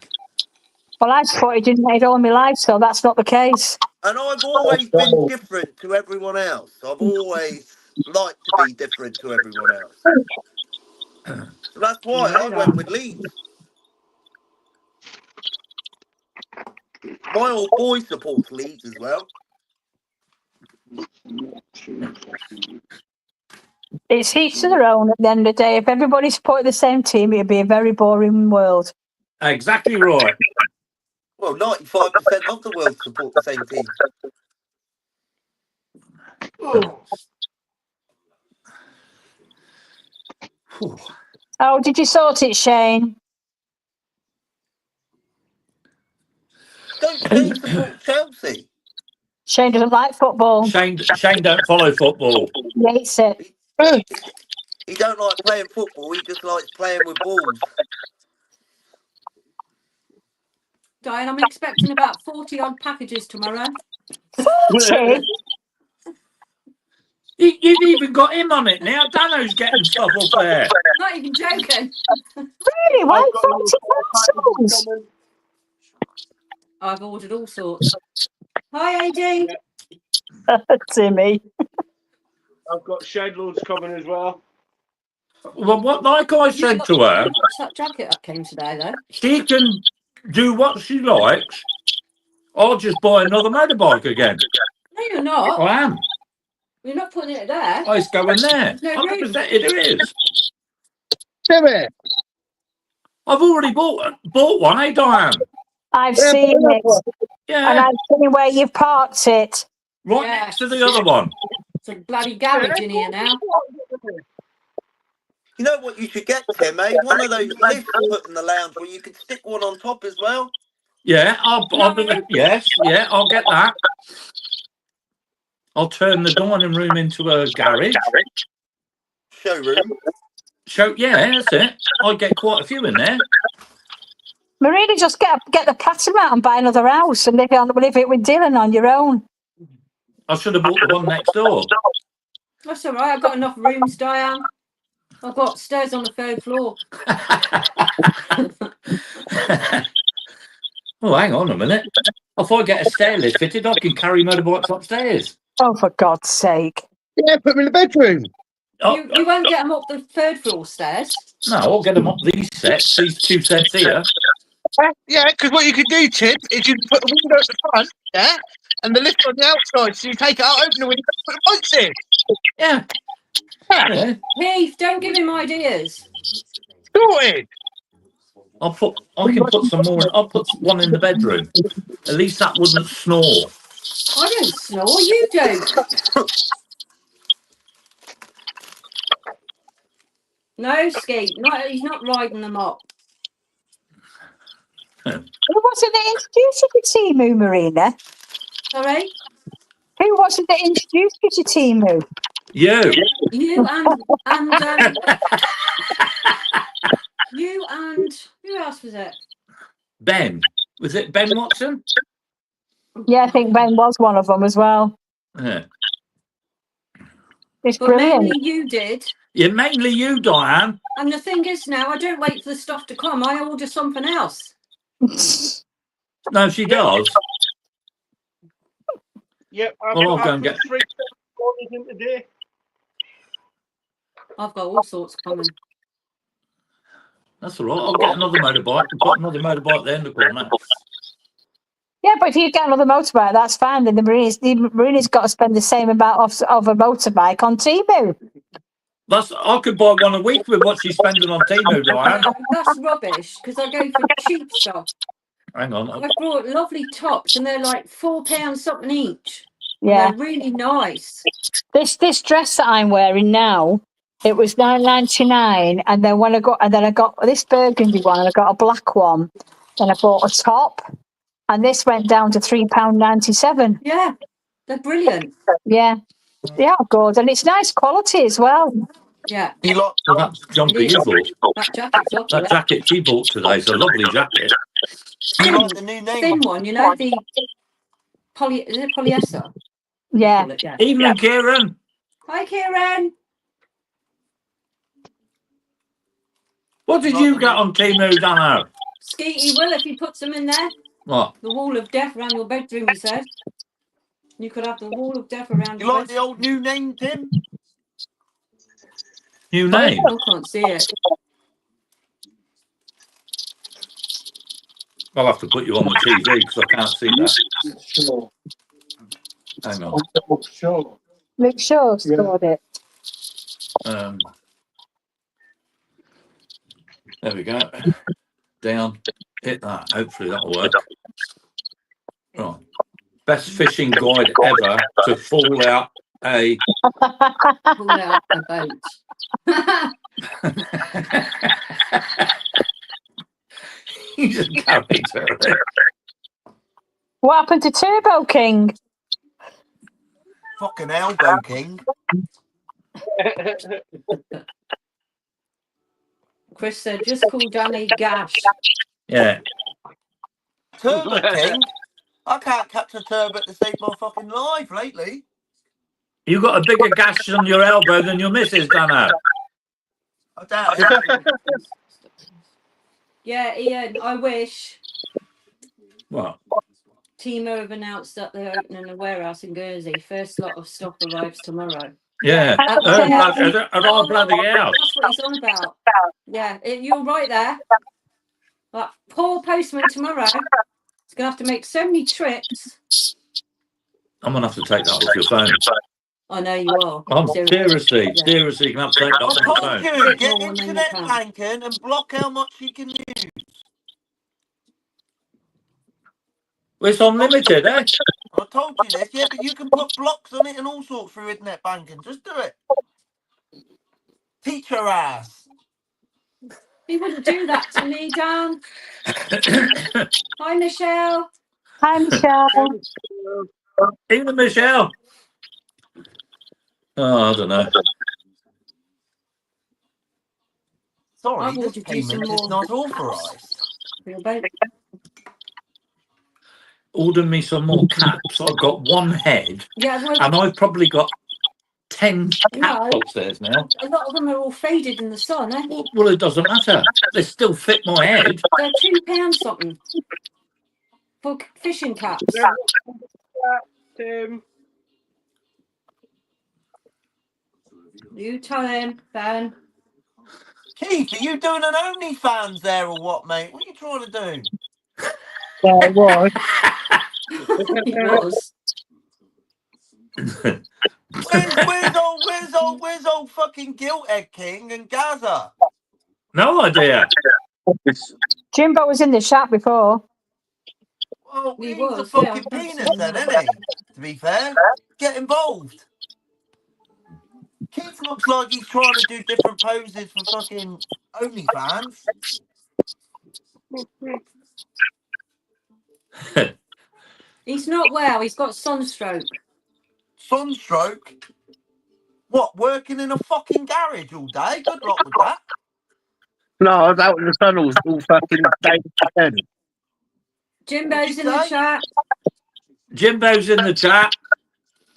Well, I supported United all my life, so that's not the case. And I've always been different to everyone else. I've always liked to be different to everyone else. So that's why I went with Leeds. My old boy supports Leeds as well. It's each to their own at the end of the day. If everybody supported the same team, it'd be a very boring world. Exactly right. Well, 95% of the world support the same team. Oh, did you sort it, Shane? Don't Shane support Chelsea? Shane doesn't like football. Shane don't follow football. He hates it. He don't like playing football, he just likes playing with balls. Diane, I'm expecting about 40 odd packages tomorrow. 40? You've even got him on it now. Dano's getting stuff up there. Not even joking. Really? Why 40 parcels? I've ordered all sorts. Hi, AD. Timmy. I've got shed loads coming as well. Well, what like I said to her, That jacket up came today, though. she can do what she likes. I'll just buy another motorbike again. No, you're not. I am. You're not putting it there. It's going there. No room. 100% it is. Timmy, I've already bought one, eh, Diane? I've seen it. And Yeah, I've seen where you've parked it. right Yeah. next to the other one. It's a bloody garage in here now. You know what you should get, Tim, eh? One of those lifts put in the lounge where you can stick one on top as well. Yeah, I'll yes, yeah, I'll get that. I'll turn the dining room into a garage. Showroom. Yeah, that's it. I'll get quite a few in there. Marina, just get the platinum out and buy another house and live it with Dylan on your own. I should have bought the one next door. That's all right. I've got enough rooms, Diane. I've got stairs on the 3rd floor. Oh, hang on a minute. If I get a stair lift fitted, I can carry motorbikes upstairs. Oh, for God's sake. yeah, put me in the bedroom. Oh, You won't get them up the 3rd floor stairs. no, I'll get them up these two sets here. Yeah, because what you could do, Tim, is you put the window at the front, yeah, and the lift on the outside. So you take it out, open the window, put the bikes in. Yeah. Yeah. Heath, don't give him ideas. Sorted. I can put some more. I'll put one in the bedroom. At least that wouldn't snore. I don't snore, you do. No, Skeet. He's not riding them up. Who was it that introduced you to Timu, Marina? Sorry? Who was it that introduced you to Timu? You. You and who else was it? Ben. Was it Ben Watson? Yeah, I think Ben was one of them as well. Yeah. It's But brilliant. mainly you did. Yeah, mainly you, Diane. And the thing is now, I don't wait for the stuff to come. I order something else. No, she does. Yep, Well, I'll go and put get. 3 orders in today. I've got all sorts coming. That's all right. I'll get another motorbike and put another motorbike there in the corner. Yeah, but if you get another motorbike, that's fine. Then the Marina's got to spend the same amount of a motorbike on Temu. I could buy one a week with what she's spending on Temu, Diane. No, that's rubbish because I go for cheap stuff. Hang on. I brought lovely tops and they're like £4 something each. Yeah. And they're really nice. This dress that I'm wearing now, it was $9.99, and then I got this burgundy one, and I got a black one. Then I bought a top, and this went down to £3.97. Yeah, they're brilliant. Yeah, they are good, and it's nice quality as well. Yeah. You lot, Well, that jumper you bought, That jacket's lovely. that jacket she bought today is a lovely jacket. you like the new name? Thin one, you know, the is it polyester? Yeah. Yeah. Evening, Kieran. Hi, Kieran. What did you get on Temu, Dano? Skeety will if you put some in there. What? The wall of death around your bedroom, he said. You could have the wall of death around You your like the old new name, Tim? New name? I can't see it. I'll have to put you on the TV because I can't see that. Hang on. Luke Shaw scored it. There we go. Down. Hit that. Hopefully that'll work. Right. Best fishing guide ever to fall out a. Pull out a boat. He's a character. What happened to Turbo King? Fucking Elbow King. Chris said, just call Danny Gash. Yeah. Turbo King? I can't catch a turbo to save my fucking life lately. You got a bigger gash on your elbow than your missus, Dano. I doubt it. Yeah, Ian, I wish. What? Timo have announced that they're opening a warehouse in Guernsey. First lot of stock arrives tomorrow. Yeah. At Oh, bloody hell. That's what he's on about. Yeah, you're right there. But poor postman tomorrow is going to have to make so many trips. I'm going to have to take that off your phone. I know you are. I'm seriously going to have to take that I off your told phone. you, get more than internet you can. banking and block how much you can use. Well, it's unlimited, eh? I told you this, yeah, but you can put blocks on it and all sorts through internet banking. Just do it. Teach your ass. He wouldn't do that to me, Dan. Hi, Michelle. Hi, Michelle. Even Michelle. Oh, I don't know. Sorry, I've this ordered you some payment is more not authorised. for your boat. Order me some more caps. I've got one head, Yeah, well, and I've probably got 10 No. caps upstairs now. a lot of them are all faded in the sun, eh? Well, it doesn't matter. They still fit my head. They're £2 something for fishing caps. Tim. You tell him, Ben. Keith, are you doing an OnlyFans there or what, mate? What are you trying to do? Well, what? He was. Where's old fucking Guilthead King and Gaza? No idea. Jimbo was in the shop before. Well, He he's was, a fucking yeah. penis then, isn't he? To be fair, get involved. Keith looks like he's trying to do different poses for fucking OnlyFans. He's not well. He's got sunstroke. Sunstroke? What, working in a fucking garage all day? Good luck with that. No, I was out in the sun all fucking day. Jimbo's in the chat. Jimbo's in the chat.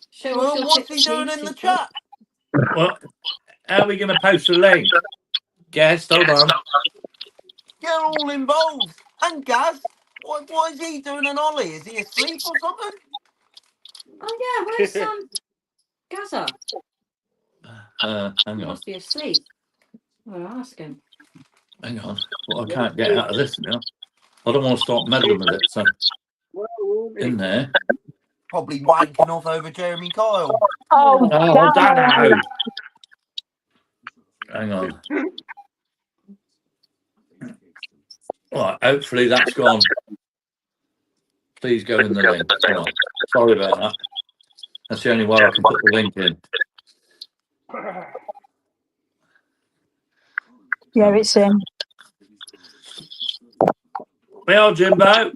Show us Well, your what's he pictures, doing in the please. chat? What? How are we going to post the link? Guest, hold on. Get all involved. And Gaz, what is he doing an ollie? Is he asleep or something? Oh yeah, where's Gaza? Hang He on, must be asleep. We'll ask him. hang on. Well, I can't get out of this now. I don't want to start meddling with it. So in there. Probably wanking off over Jeremy Kyle. Oh, Oh, Dano. Dano. Hang on. Right, hopefully that's gone. Please go in the link. Right. Sorry about that. That's the only way I can put the link in. Yeah, it's him. Well, Jimbo.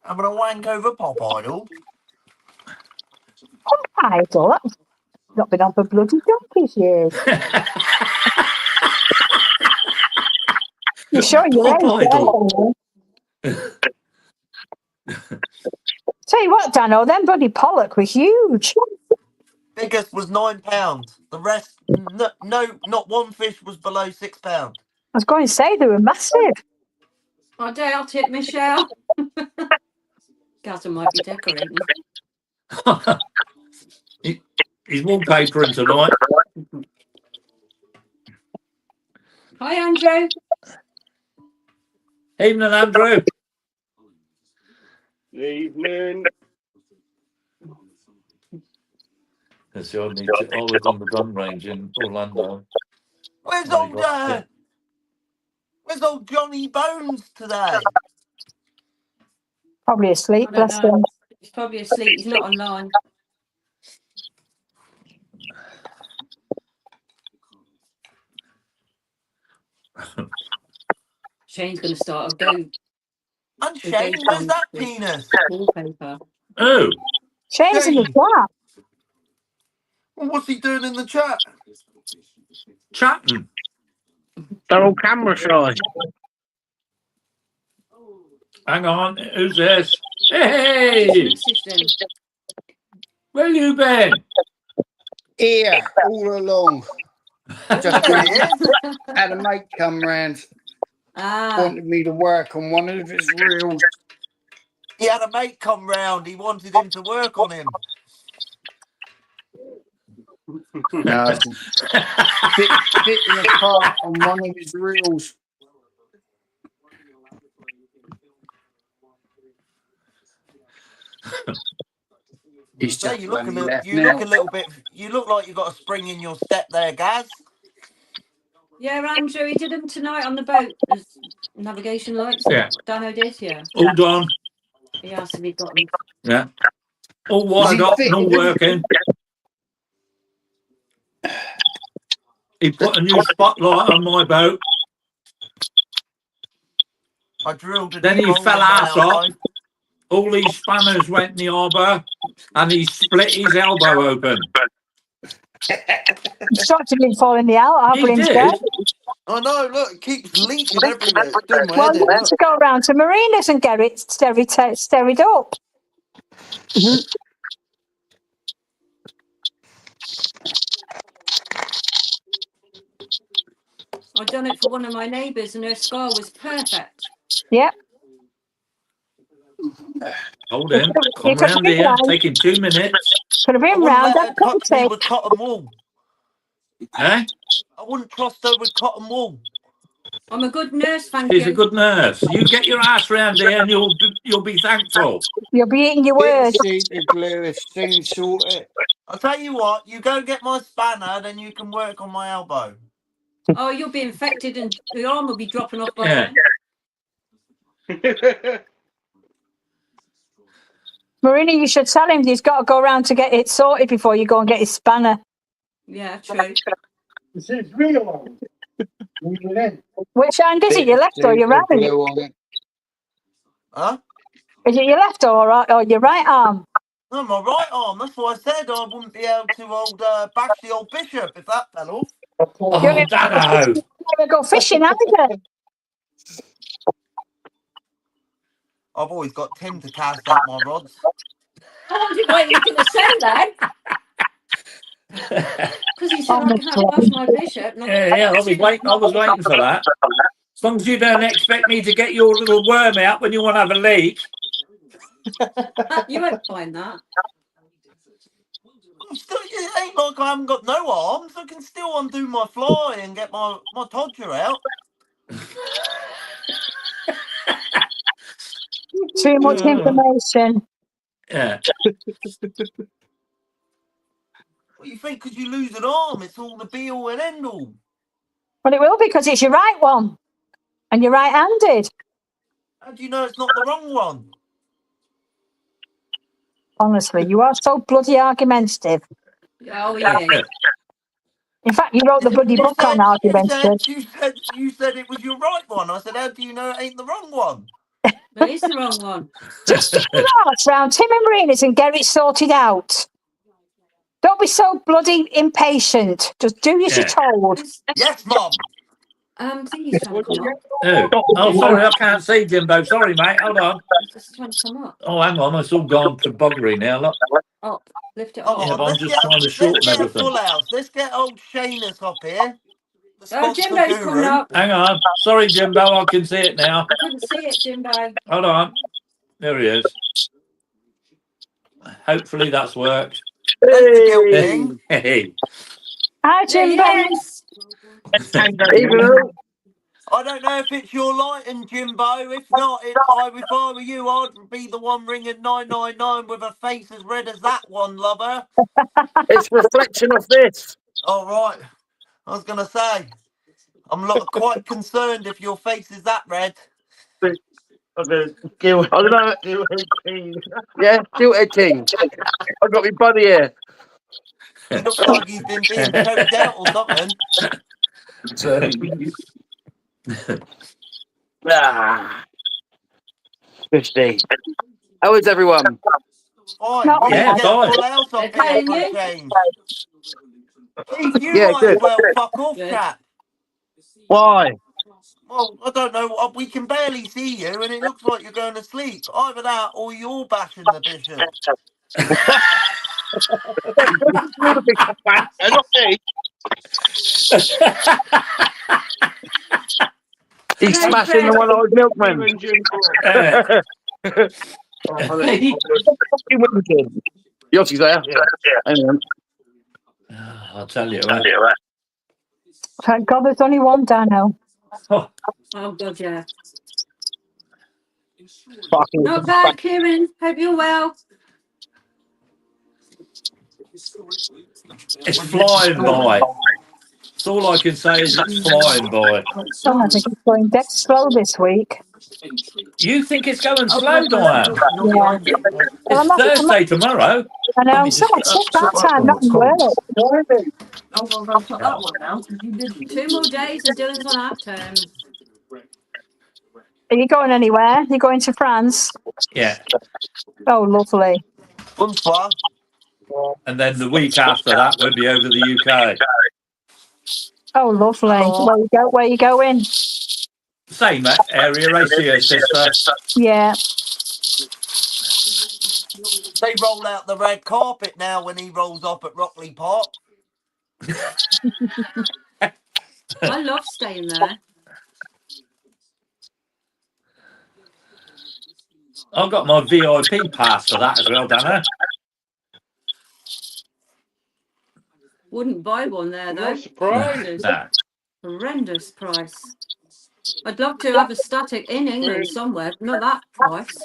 Having a wank over Pop Idol. Idol. That's not been on for bloody donkey's years. You're sure you're Pop right? Idol. Tell you what, Dano, them bloody pollock were huge. Biggest was £9. The rest, no, not one fish was below £6. I was going to say they were massive. I doubt it, Michelle. Gaza might be decorating. He's wallpapering tonight. Hi, Andrew. Evening, Andrew. Evening. Yes, I need to. I was on the gun range in Orlando. Where's There you old, go. where's old Johnny Bones today? Probably asleep, I don't bless know. him. He's probably asleep. He's not online. Shane's going to start a go And Shane, where's that penis? wallpaper. Oh, Shane's in the flat. Well, what's he doing in the chat? chatting. They're all camera shy. Hang on. Who's this? Hey, Messaged him. where you been? Here, all along. Just There he is. had a mate come round, Ah, wanted me to work on one of his reels. He had a mate come round. He wanted him to work on him. No, fitting a part on one of his reels. He's So just you look a running little, left you now. look a little bit. You look like you got a spring in your step there, Gaz. yeah, Andrew. He did them tonight on the boat. There's navigation lights. Yeah. Dano did, yeah. All done. He asked if he got them. Yeah. All Was he wired up and all fitting? working. He put a new spotlight on my boat. I drilled a Then new he hole fell in my ass up. elbow. All these spanners went in the harbour and he split his elbow open. He started him falling the out. He did. I know. Look, it keeps leaking everywhere. It's doing my Well, head you in. need Look. to go round to Marinas and get it steried up. I done it for one of my neighbours, and her scar was perfect. Yep. Hold him. You Come could round have been here. round. Take him 2 minutes. Could have I been wouldn't round. let her That touch me take. with cotton wool. Eh? I wouldn't trust her with cotton wool. I'm a good nurse, thank He's a you. good nurse. You get your ass round here and you'll be thankful. You'll be eating your Bit of words. super glue if things sort it. I'll tell you what. You go get my spanner, then you can work on my elbow. Oh, you'll be infected, and the arm will be dropping off by Yeah. then. Marina, you should tell him he's got to go round to get it sorted before you go and get his spanner. Yeah, true. Which hand is it? Your left or your Super right? glue on it. Huh? Is it your left or your right arm? No, my right arm. That's what I said. I wouldn't be able to bash the old bishop if that fell off. Oh, You're Dano. gonna go fishing, aren't you? I've always got Tim to cast out my rods. I wondered what you were going to say then. Because he said I can have wash my bishop. And Yeah, I was waiting for that. As long as you don't expect me to get your little worm out when you want to have a leak. You won't find that. It ain't like I haven't got no arms. I can still undo my fly and get my todger out. Too much information. Yeah. What do you think? Because you lose an arm, it's all the be all and end all. Well, it will because it's your right one. And you're right-handed. How do you know it's not the wrong one? Honestly, you are so bloody argumentative. Oh, yeah. In fact, you wrote the bloody book on argumentative. You said it was your right one. I said, how do you know it ain't the wrong one? That is the wrong one. Just turn your hearts round Tim and Marina's and get it sorted out. Don't be so bloody impatient. Just do as you're told. Yes, Mum. Thingy's trying to come up. Oh, sorry, I can't see, Jimbo. Sorry, mate. Hold on. It's just trying to come up. Oh, hang on. It's all gone to buggery now. Look. Up. Lift it Oh, up. Yeah, but I'm just trying to shorten let's get a everything. full house. Let's get old Shanus up here. The Oh, sponsor Jimbo's coming guru. up. Hang on. Sorry, Jimbo. I can see it now. I couldn't see it, Jimbo. Hold on. There he is. Hopefully that's worked. That's the guilt king. Hey. Hi, Jimbo. Yes. I don't know if it's your lighting, Jimbo. If not, if I were you, I'd be the one ringing 999 with a face as red as that one, lover. It's reflection of this. All right. I was going to say, I'm quite concerned if your face is that red. I don't know. Yeah, guilty king. I've got my buddy here. He looks like he's been being choked out or something. Ah. 50. How is everyone? Fine. No, We yeah, can get a fine. full house up They're here paying for a you. change. Keith, you Yeah, might good. as well fuck off, Good. chap. Why? Well, I don't know. We can barely see you, and it looks like you're going to sleep. Either that, or you're bashing the bishop. Not me. He's smashing the one-eyed milkman. Yossi's there. Hang on. I'll tell you. Thank God there's only one Dano. Oh, Oh, God, yeah. Fucking Not bad, Kieran. Hope you're well. it's flying by. That's all I can say is it's flying by. Oh, I think it's going dead slow this week. You think it's going slow, Diane? Yeah. Well, It's Thursday tomorrow. I know. So I took that time, not in work. That one now. 2 more days and Dylan's on half term. Are you going anywhere? You going to France? Yeah. Oh, lovely. Bonsoir. And then the week after that, we'll be over the UK. Oh, lovely. Where you going? Same area, Ratio, sister. Yeah. They roll out the red carpet now when he rolls up at Rockley Park. I love staying there. I've got my VIP pass for that as well, Dana. Wouldn't buy one there, though. No surprise. Nah. Horrendous price. I'd love to have a static in England somewhere, but not that price.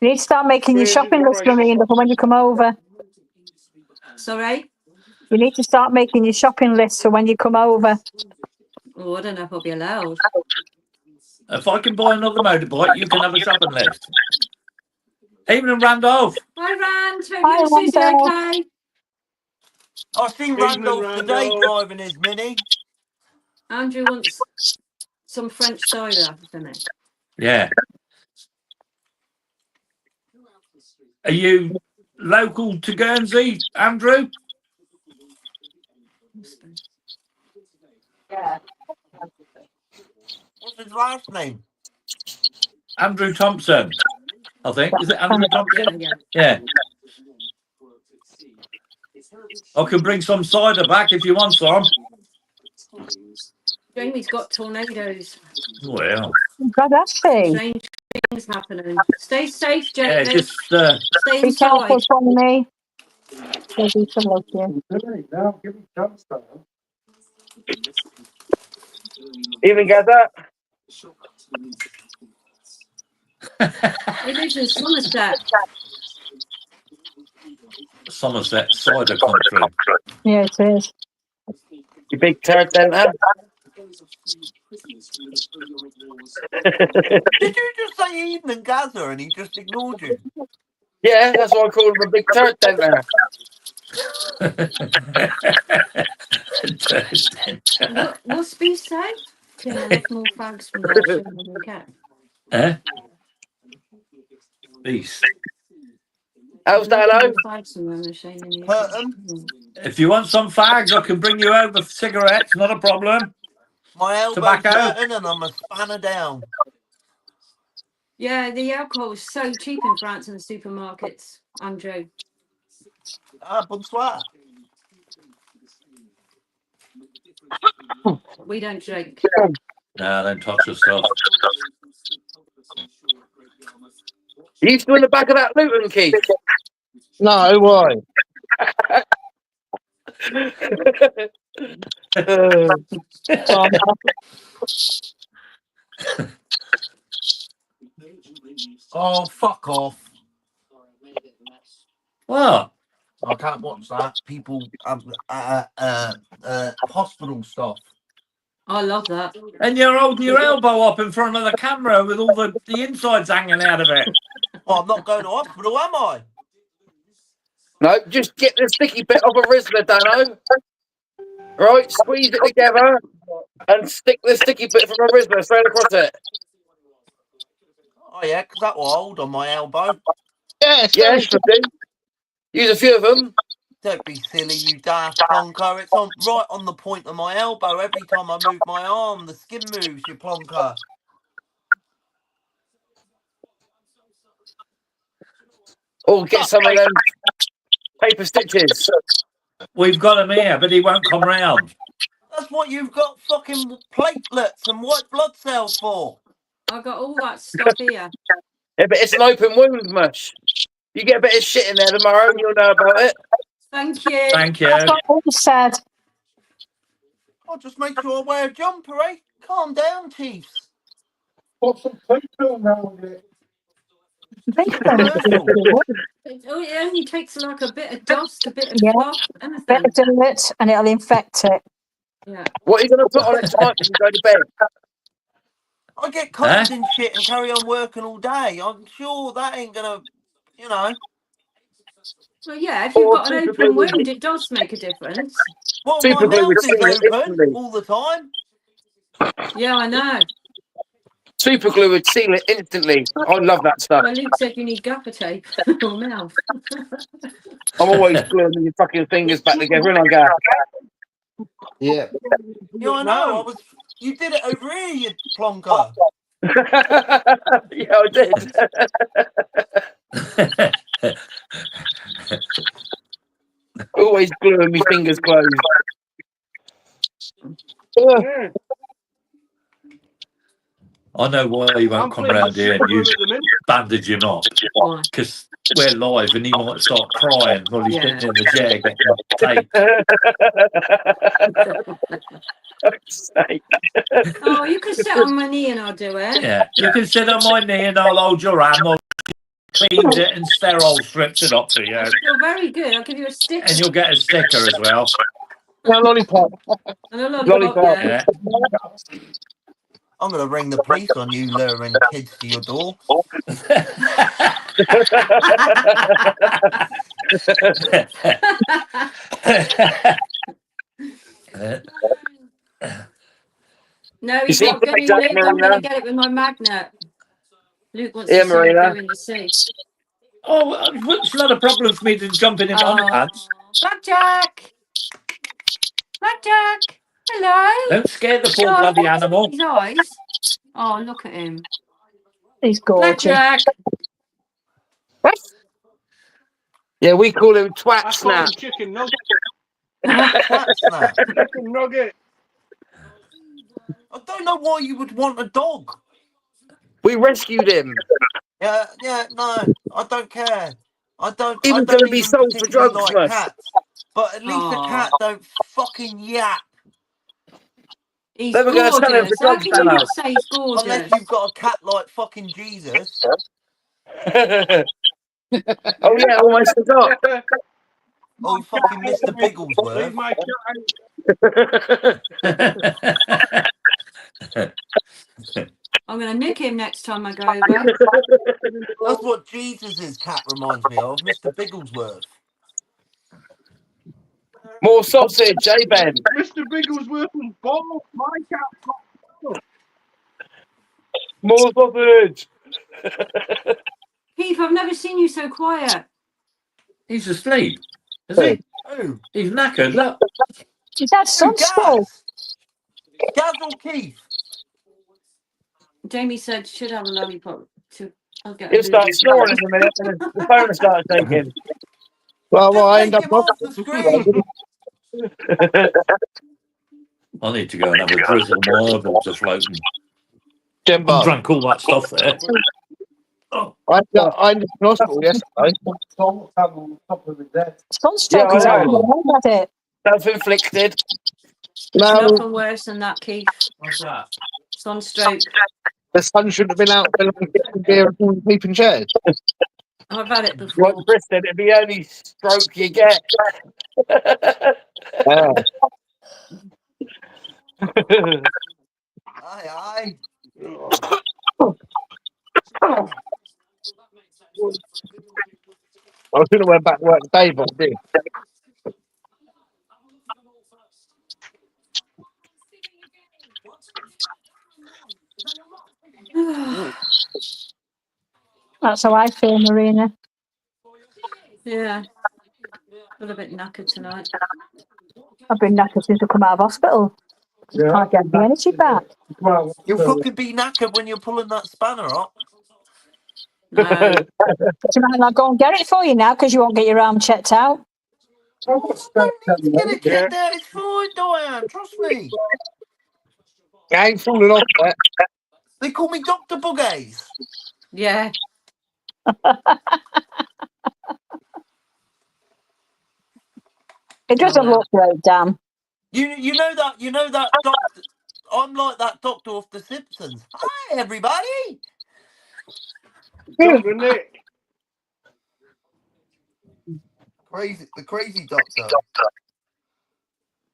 You need to start making your shopping list for me for when you come over. Sorry? You need to start making your shopping list for when you come over. Oh, I don't know if I'll be allowed. If I can buy another motorbike, you can have a shopping list. Even Randolph. Hi, Rand. Hope Hi, you and Susie Randolph. okay? I've seen Randolph today driving his Mini. Andrew wants some French cider, doesn't he? Yeah. Are you local to Guernsey, Andrew? Yeah. What's his last name? Andrew Thompson, I think. Is it Andrew Thompson? Yeah. Yeah. I can bring some cider back if you want some. Jamie's got tornadoes. Well, God, that's big. Strange things happening. Stay safe, yeah, Jamie. just Stay Be inside. careful from me. Maybe to look you. Even get that? He lives in Somerset. Somerset cider country. Yeah, it is. You big turd then, huh? Did you just say evening gather and he just ignored you? Yeah, that's why I call him a big turd then there. What's be safe? Tim, I left more fags from last year than we kept. Peace. How's that, hello? If you want some fags, I can bring you over for cigarettes. Not a problem. My elbow's Tobacco. hurting and I'm a spanner down. Yeah, the alcohol is so cheap in France in the supermarkets, Andrew. Ah, bonsoir. We don't drink. No, don't touch the stuff. Are you still in the back of that Luton, Keith? No, why? Oh, fuck off. What? I can't watch that. People, hospital stuff. I love that. And you're holding your elbow up in front of the camera with all the insides hanging out of it. Well, I'm not going to hospital, am I? No, just get the sticky bit off a Rizzler, Dano. Right, squeeze it together and stick the sticky bit from a Rizzler straight across it. Oh, yeah, because that will hold on my elbow. Yeah, Yeah, should do. Use a few of them. Don't be silly, you daft plonker. It's on right on the point of my elbow. Every time I move my arm, the skin moves, you plonker. Or get some of them paper stitches. We've got him here, but he won't come round. That's what you've got fucking platelets and white blood cells for. I've got all that stuff here. Yeah, but it's an open wound, mush. You get a bit of shit in there tomorrow and you'll know about it. Thank you. Thank you. That's what I said. I'll just make sure I wear a jumper, eh? Calm down, Chiefs. Put some paper around it. It only takes like a bit of dust, a bit of Yeah. fluff, anything. Better do it, and it'll infect it. Yeah. What are you going to put on it tonight when you go to bed? I get covered in shit and carry on working all day. I'm sure that ain't gonna, you know. Well, yeah, if you've got an open wound, it does make a difference. Well, Super my glue mouth would is seal it open instantly. all the time. Yeah, I know. Super glue would seal it instantly. I love that stuff. Well, Luke said you need gaffer tape on your mouth. I'm always gluing your fucking fingers back together and I go, Yeah. Yeah, I know. You did it over here, you plonker. yeah, I did. Always gluing my fingers closed. I know why he won't come round here and you bandage him up. Why? Because we're live and he might start crying while he's sitting in the chair getting tape. Oh, you can sit on my knee and I'll do it. Yeah, you can sit on my knee and I'll hold your arm. I'll clean it and sterile strips it up for you. You're very good. I'll give you a stick. And you'll get a sticker as well. Yeah, lollipop. And a lollipop. Lollipop. Yeah. Yeah. I'm gonna ring the police on you luring kids to your door. No, You he's see, not going Jack to. I'm going Marina? to get it with my magnet. Luke wants Yeah, to see it Marina. go in the sea. Oh, it's not a problem for me to jump in on Oh, pants. Blackjack! Blackjack! Hello? Don't scare the poor Oh, bloody animal. his eyes. Oh, look at him. He's gorgeous. Blackjack! Yeah, we call him I Twat call Snap. him Chicken Nugget. Cat snap. Chicken Nugget. I don't know why you would want a dog. We rescued him. Yeah, no, I don't care. I don't. He I was don't going to be even sold for particularly drugs like for us. cats, but at least a cat don't fucking yap He's They were going to sell him for gorgeous. How drugs, can you Dano. not say he's gorgeous? unless you've got a cat like fucking Jesus. Oh, yeah, almost forgot. Oh, fucking Mr. Bigglesworth. Leave my cat I'm going to nick him next time I go over. That's what Jesus' cat reminds me of, Mr. Bigglesworth. More sausage, eh, Ben? Mr. Bigglesworth was bald. My cat got bald. More sausage. Keith, I've never seen you so quiet. He's asleep. Is he? Who? He's knackered. Look. Is that Who? sunspool? Gaz or Keith? Jamie said should have a lollipop. I'll get He'll a start booby. snoring in a minute and the phone will start taking. Well, Just I end take up him off the screen. I need to go and have a drizzle. My eyeballs are floating. Jimbo. Drank all that stuff there. I ended up in hospital yesterday. Sunstroke Yeah, is I happening. know. Look at it. Self-inflicted. No, Nothing worse than that, Keith. What's that? the Sunstroke. sun shouldn't have been out when I was getting beer and sleeping chairs. I've had it Like before. Chris said, it'd be the only stroke you get. Yeah. Aye. I should have went back to work today, but I did. That's how I feel, Marina. Yeah. Feel a bit knackered tonight. I've been knackered since I come out of hospital. Can't get the energy back. You'll fucking be knackered when you're pulling that spanner up. No. Tonight I'll go and get it for you now because you won't get your arm checked out. Don't need to get it checked out. It's fine, Diane. Trust me. I ain't falling off yet. They call me Dr. Buggays. Yeah. It doesn't look great, Dan. You know that doctor. I'm like that doctor off The Simpsons. Hi, everybody. Dr. Nick. The crazy doctor.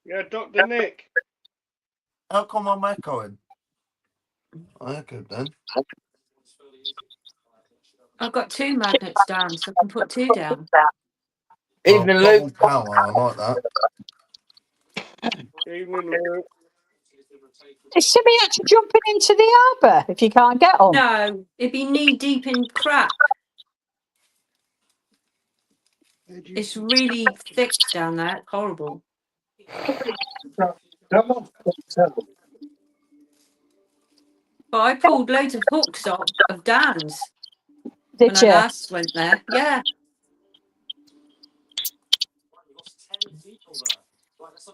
Yeah, Dr. Nick. How come I'm echoing? I echoed then. I've got 2 magnets down, so I can put 2 down. Evening, double Luke. power. I like that. Evening, Luke. Is Simi actually jumping into the harbour if you can't get on? No, it'd be knee deep in crap. It's really thick down there. It's horrible. But I pulled loads of hooks off of Dan's when Did I you? last went there. Yeah.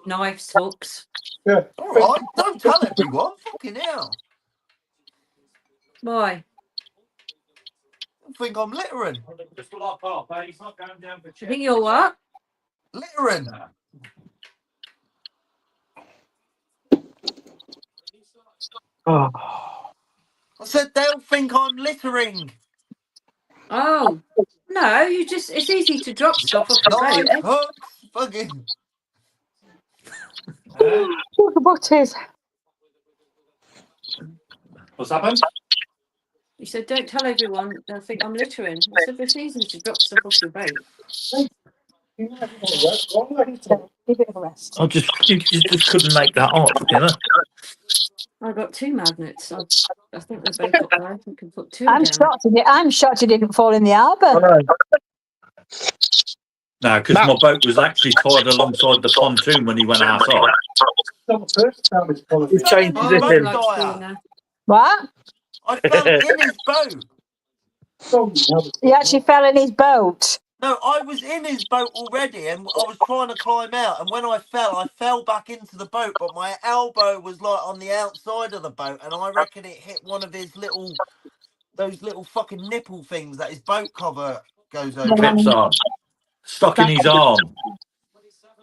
Knives, hooks. All right, don't tell everyone. Fucking hell. Why? I think I'm littering. Just lock off, eh? He's not going down for I think you're what? Littering. Oh. I said they'll think I'm littering. Oh. No, it's easy to drop stuff off the boat. Knives, hooks, fucking. Look at what it is. What's happened? You said, don't tell everyone. They'll think I'm littering. I said, it's easy to drop stuff off your boat. Give it a rest. You just couldn't make that up, you know. I got 2 magnets. I think they're both up there. You can put 2 I'm down. shocked it didn't fall in the harbour. I know. No, because my boat was actually tied alongside the pontoon when he went outside. He's changed Oh, position. right. Like doing What? I fell in his boat. He actually fell in his boat. No, I was in his boat already, and I was trying to climb out. And when I fell back into the boat, but my elbow was like on the outside of the boat, and I reckon it hit one of his those little fucking nipple things that his boat cover goes over. Clips on. Stuck in his arm.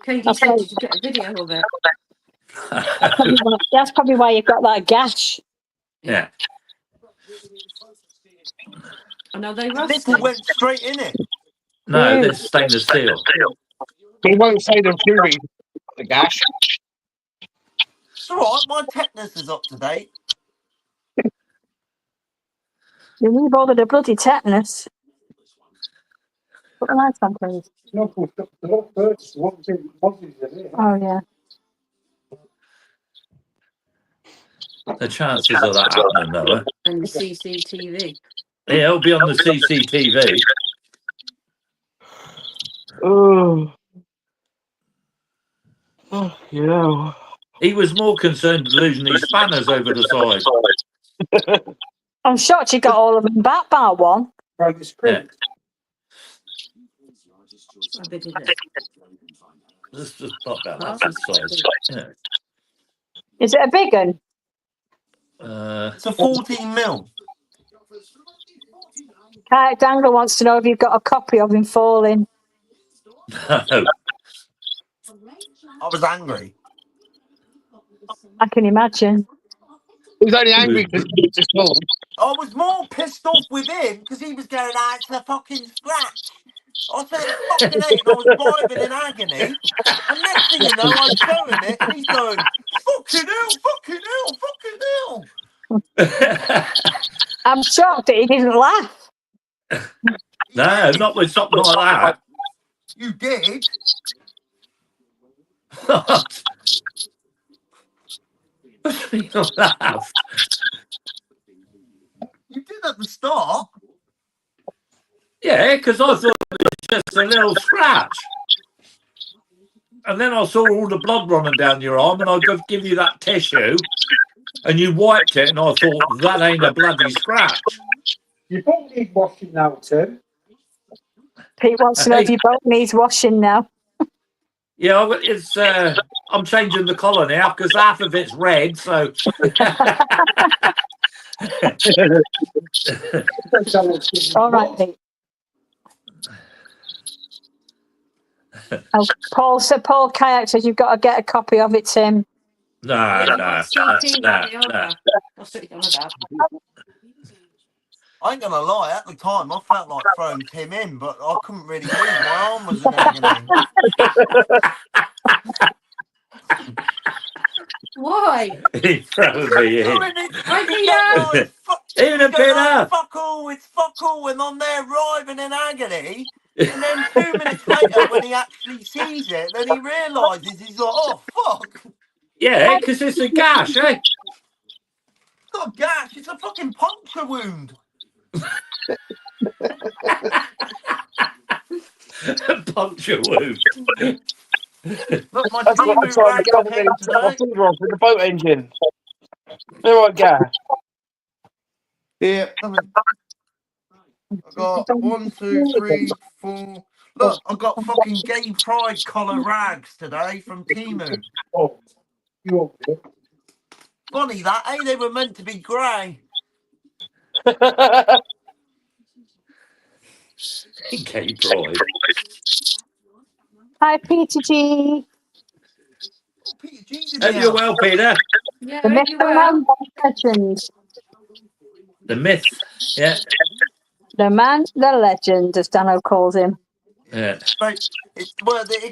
Katie said you should get a video of it. That's probably why you've got that gash. Yeah. I know they The rusty. nipple went straight in it. No, this is stainless steel. He won't say them theory, the gash. It's all right. My tetanus is up to date. You leave all of the bloody tetanus. Put the lights on, please. Oh, yeah. The chances of that happening, though. And the CCTV. Yeah, it'll be on the CCTV. Oh. Oh, yeah. He was more concerned with losing his spanners over the side. I'm shocked you got all of them back, bar one. Yeah. How big is it? Let's just talk about that size. Yeah. Is it a big one? It's a 14 mil. Kayak Dangler wants to know if you've got a copy of him falling. No. I was angry. I can imagine. He's only angry because he's just gone. I was more pissed off with him because he was going out to fucking scratch. I said, fucking hate, and I was writhing in agony. And next thing you know, I show him it, and he's going, fucking hell. I'm shocked that he didn't laugh. No, not with something like that. You did. What? You laughed. You did at the start. Yeah, because I thought it was just a little scratch. And then I saw all the blood running down your arm, and I give you that tissue, and you wiped it, and I thought, that ain't a bloody scratch. You both need washing now, Tim. Pete wants to know if your boat needs washing now. Yeah, it's. I'm changing the colour now because half of it's red. So. All right, Pete. Oh, Paul Kayak says you've got to get a copy of it, Tim. No. That's what you're on about. I ain't gonna lie, at the time I felt like throwing Tim in, but I couldn't really move. My arm was in agony. Why? He's probably in. Even a bit up. Fuck all, it's fuck all, and I'm there writhing in agony. And then 2 minutes later, when he actually sees it, then he realises he's like, oh fuck. Yeah, because it's a gash, eh? It's not a gash, it's a fucking puncture wound. Puncture wound. Look, my That's team what I'm trying to moved get back today. with the boat engine. There I go. Yeah. I got 1, 2, 3, 4. Look, I got fucking gay pride collar rags today from Temu. Oh, you're good. Funny that, eh? They were meant to be grey. Gay pride. Hi, Peter G. Oh, Peter G's in Hope the you're house. well, Peter. Yeah, The myth, you the will. man, the legend. The myth. Yeah. The man, the legend, as Dano calls him. Yeah. Right. It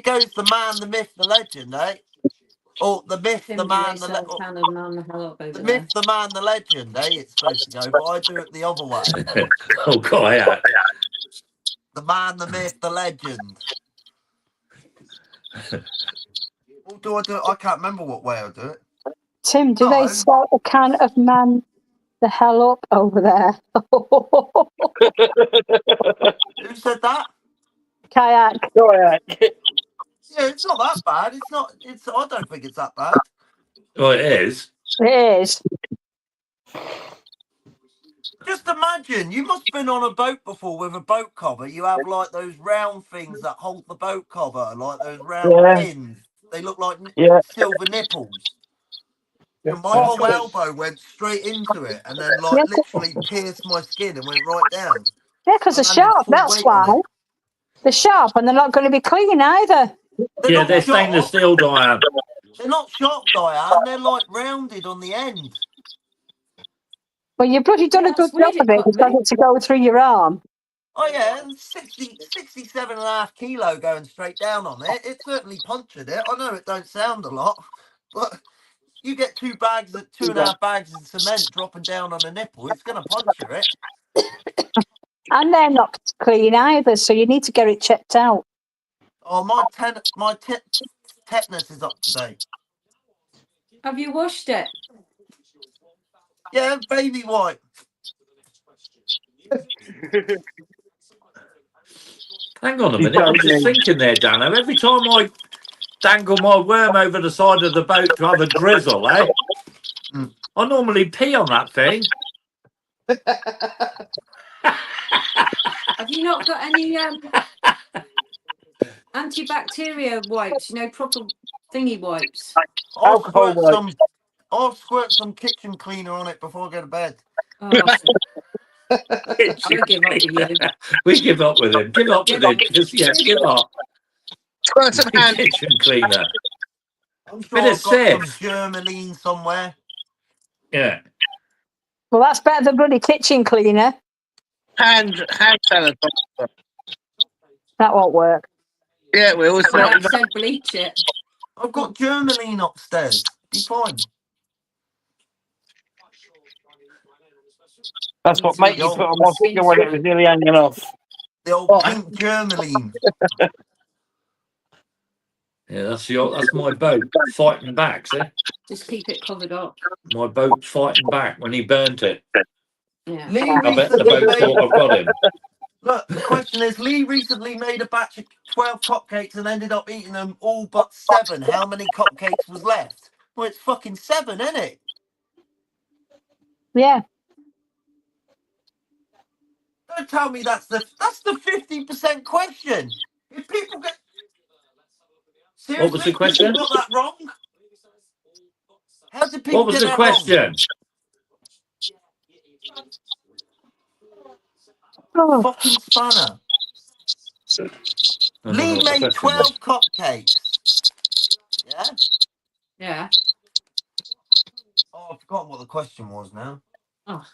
goes the man, the myth, the legend, eh? Or the myth, the man, the legend. The myth, the man, the legend, eh? It's supposed to go, but I do it the other way. Oh, God, The man, the myth, the legend. What do I do? I can't remember what way I do it. Tim, do No. they sell a can of man the hell up over there? Who said that? Kayak. Yeah, it's not that bad. It's not. It's. I don't think it's that bad. Oh, it is. It is. Just imagine, you must have been on a boat before with a boat cover. You have like those round things that hold the boat cover, like those round Yeah. pins. They look like Yeah. silver nipples. And my That's whole 'cause- elbow went straight into it and then like Yeah, literally pierced my skin and went right down. yeah, because I they're landed sharp. full That's weight on why. it. They're sharp and they're not going to be clean either. They're Yeah, not they're sharp. stainless steel, Diane. They're not sharp, Diane. They're like rounded on the end. Well, you've bloody done Yeah, a good that's job weird, of it it because cut me. it's to go through your arm. Oh yeah, and 67.5 kilo going straight down on it. It certainly punctured it. I know it don't sound a lot, but you get 2.5 bags of cement dropping down on a nipple, it's going to puncture it. And they're not clean either, so you need to get it checked out. Oh, my tetanus is up to date. Have you washed it? Yeah, baby white. Hang on a minute, I'm just thinking there, Dano. Every time I dangle my worm over the side of the boat to have a drizzle, I normally pee on that thing. Have you not got any antibacterial wipes? You know, proper thingy wipes. I'll squirt some kitchen cleaner on it before I go to bed. Oh, I give up with you. We give up with him. Give up with him. Just, yeah, give up. Squirt some hand. Kitchen cleaner. I'm sure Bit I've of got some Sif. Germaline somewhere. Yeah. Well, that's better than bloody kitchen cleaner. Hand sanitizer. That won't work. Yeah, we always I said bleach it. I've got Germaline upstairs. Be fine. That's what mate you put on my finger when it was nearly hanging off. The old pink Germaline. Yeah, that's my boat fighting back, see? Just keep it covered up. My boat's fighting back when he burnt it. Yeah. Lee I bet the recently boat thought I've got him. Look, the question is, Lee recently made a batch of 12 cupcakes and ended up eating them all but 7. How many cupcakes was left? Well, it's fucking 7, isn't it? Yeah. Don't tell me that's the 50% question. If people get seriously, What was the question? people got that wrong? How did people What was get the that question? wrong? Fucking spanner. I don't know Lee what the made question was. 12 cupcakes. Yeah? Yeah. Oh, I've forgotten what the question was now. Oh.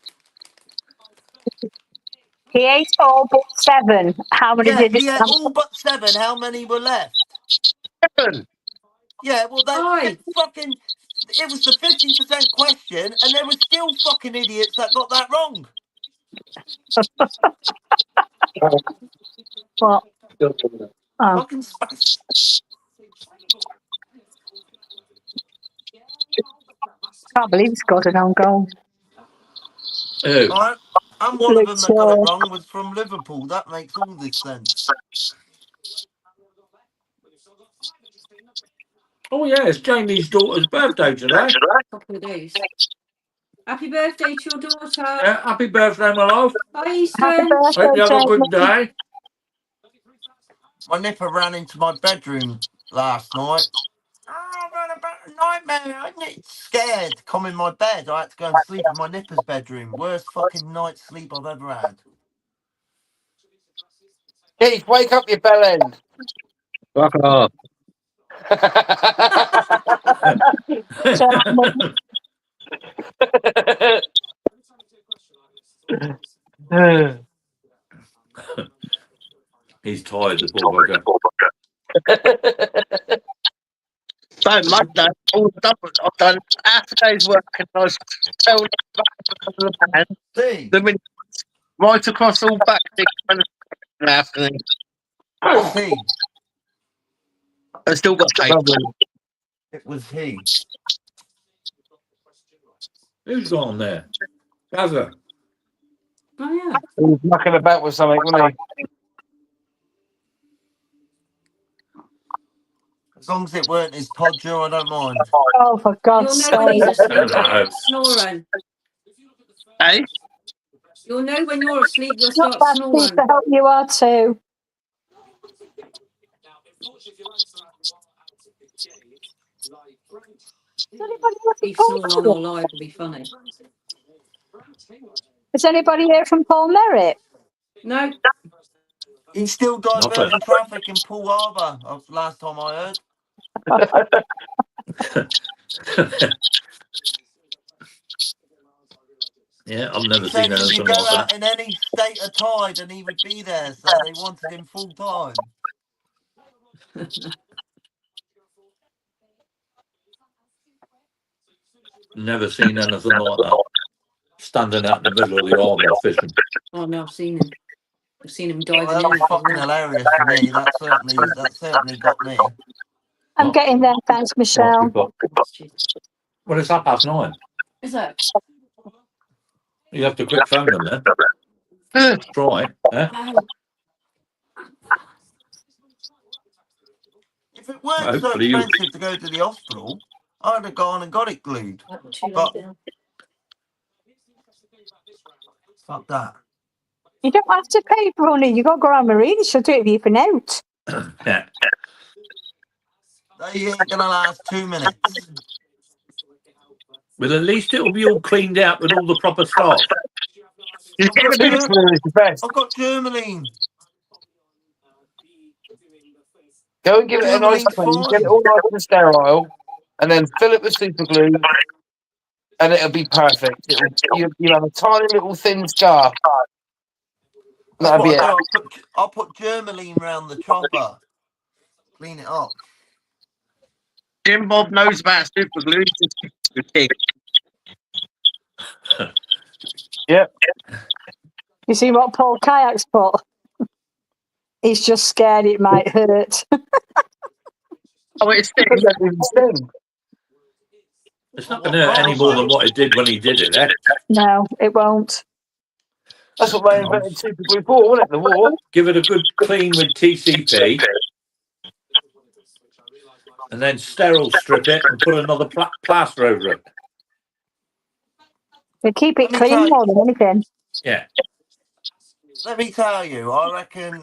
He ate all but 7. How many Yeah, did he it had have? all but 7. How many were left? 7. Yeah, well, Oi. fucking. It was the 50% question, and there were still fucking idiots that got that wrong. What? Oh. Fucking space. Can't believe he scored an own goal. Who? Right? And one of them that got it wrong was from Liverpool. That makes all this sense. Oh, yeah, it's Jamie's daughter's birthday today. Couple of days. Happy birthday to your daughter. Yeah, happy birthday, my love. Bye, Happy Easton. birthday, Hope you have a good Jamie. day. My nipper ran into my bedroom last night. Oh, I've had a nightmare. I'm scared to come in my bed. I had to go and sleep in my nipper's bedroom. Worst fucking night's sleep I've ever had. Keith, wake up, your bell end. Fuck off. He's tired, the poor bugger. Don't mind that. All done. I've done half a day's work and I was telling the man. See? The minute right across all back in the afternoon. He. I still got paid. It was he. Who's gone there? Gaza. Oh, yeah. He was mucking about with something, wasn't he? As long as it weren't his Podger, I don't mind. Oh, for God's You'll know when sake. he's asleep. Hello. Snoring. Hey? You'll know when you're asleep. You'll Not start bad, Steve. snoring. I hope you are too. Is anybody here from If Paul snoring on Merritt? our live would be funny. Is anybody here from Paul No, He's still Nothing. diverting traffic in Poole Harbour. Last time I heard. Yeah, I've never He seen said he anything could go like out that. in any state of tide and he would be there. So they wanted him full time. Never seen anything like that. Standing out in the middle of the harbour fishing. oh no, I've seen him. I've seen him Well, diving that in. was fucking hilarious for me. That certainly got me. I'm What? getting there, thanks, Michelle. Well, it's 9:30. Is that? You have to quick phone them then. Try. Eh? Oh, If it weren't so Hopefully you. expensive to go to the hospital, I'd have gone and got it glued. But fuck that. You don't have to pay, Brony. You got Grandma Marina. She'll do it for you for note. Yeah. They ain't gonna last 2 minutes. Well, at least it'll be all cleaned out with all the proper staff. You get a bit of Super is the best. I've got Germaline. Go and give it a nice Germaline's clean, fine. get it all nice and sterile, and then fill it with super glue, and it'll be perfect. You'll have a tiny little thin scar. That's That'll be what it. I do. I'll put Germaline round the chopper. Clean it up. Jim Bob knows about super glue. He's just a pig. You see what Paul Kayak's put? He's just scared it might hurt. Oh, it's It doesn't even sting. It's not going to hurt any more than what it did when he did it, eh? No, it won't. That's what they invented super glue for, wasn't it? The war. Give it a good clean with TCP. And then sterile strip it and put another plaster over it. They keep it Let me clean tell you- more than anything. Yeah. Let me tell you, I reckon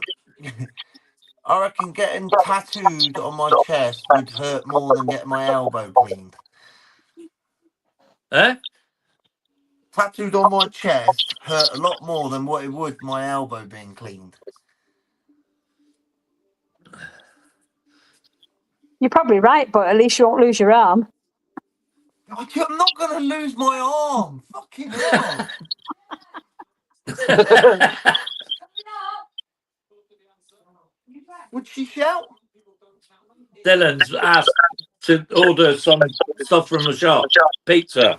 getting tattooed on my chest would hurt more than getting my elbow cleaned. Eh? Tattooed on my chest hurt a lot more than what it would my elbow being cleaned. You're probably right, but at least you won't lose your arm. I'm not going to lose my arm. Fucking hell. Would she shout? Dylan's asked to order some stuff from the shop. Pizza.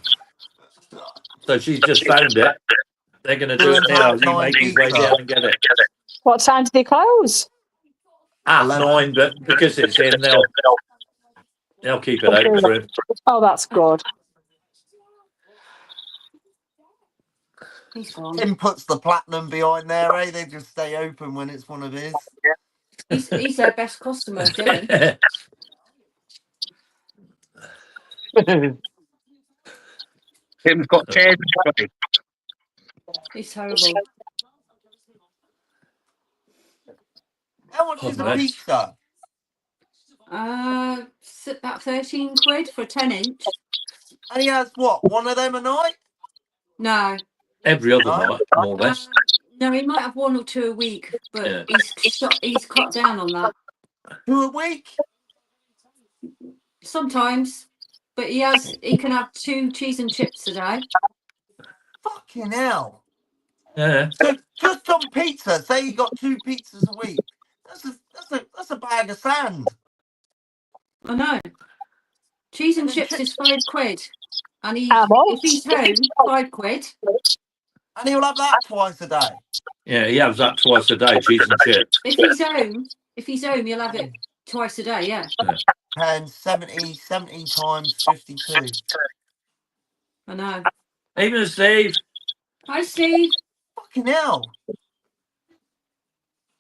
So she's just found it. They're going to do it now. He make his way down and get it. What time do they close? At 9, but because it's in, they'll keep it open for him. Oh, that's good. he's gone. Tim puts the platinum behind there, eh? They just stay open when it's one of his. He's their best customer, Dylan. Tim's got chairs. He's terrible. How much is a nice. pizza? About 13 quid for a 10-inch. And he has what? One of them a night? No. Every other night, more or less. No, he might have 1 or 2 a week, but Yeah. he's cut down on that. 2 a week? Sometimes. But he can have 2 cheese and chips a day. Fucking hell. Yeah. So just on pizza, say you got 2 pizzas a week. That's a bag of sand. I know. Cheese and chips is 5 quid. And if he's home, 5 quid. And he'll have that twice a day. Yeah, he has that twice a day, cheese and chips. If he's home, he'll have it twice a day, yeah. And 70 times 52. I know. Even Steve. Hi, Steve. Fucking hell.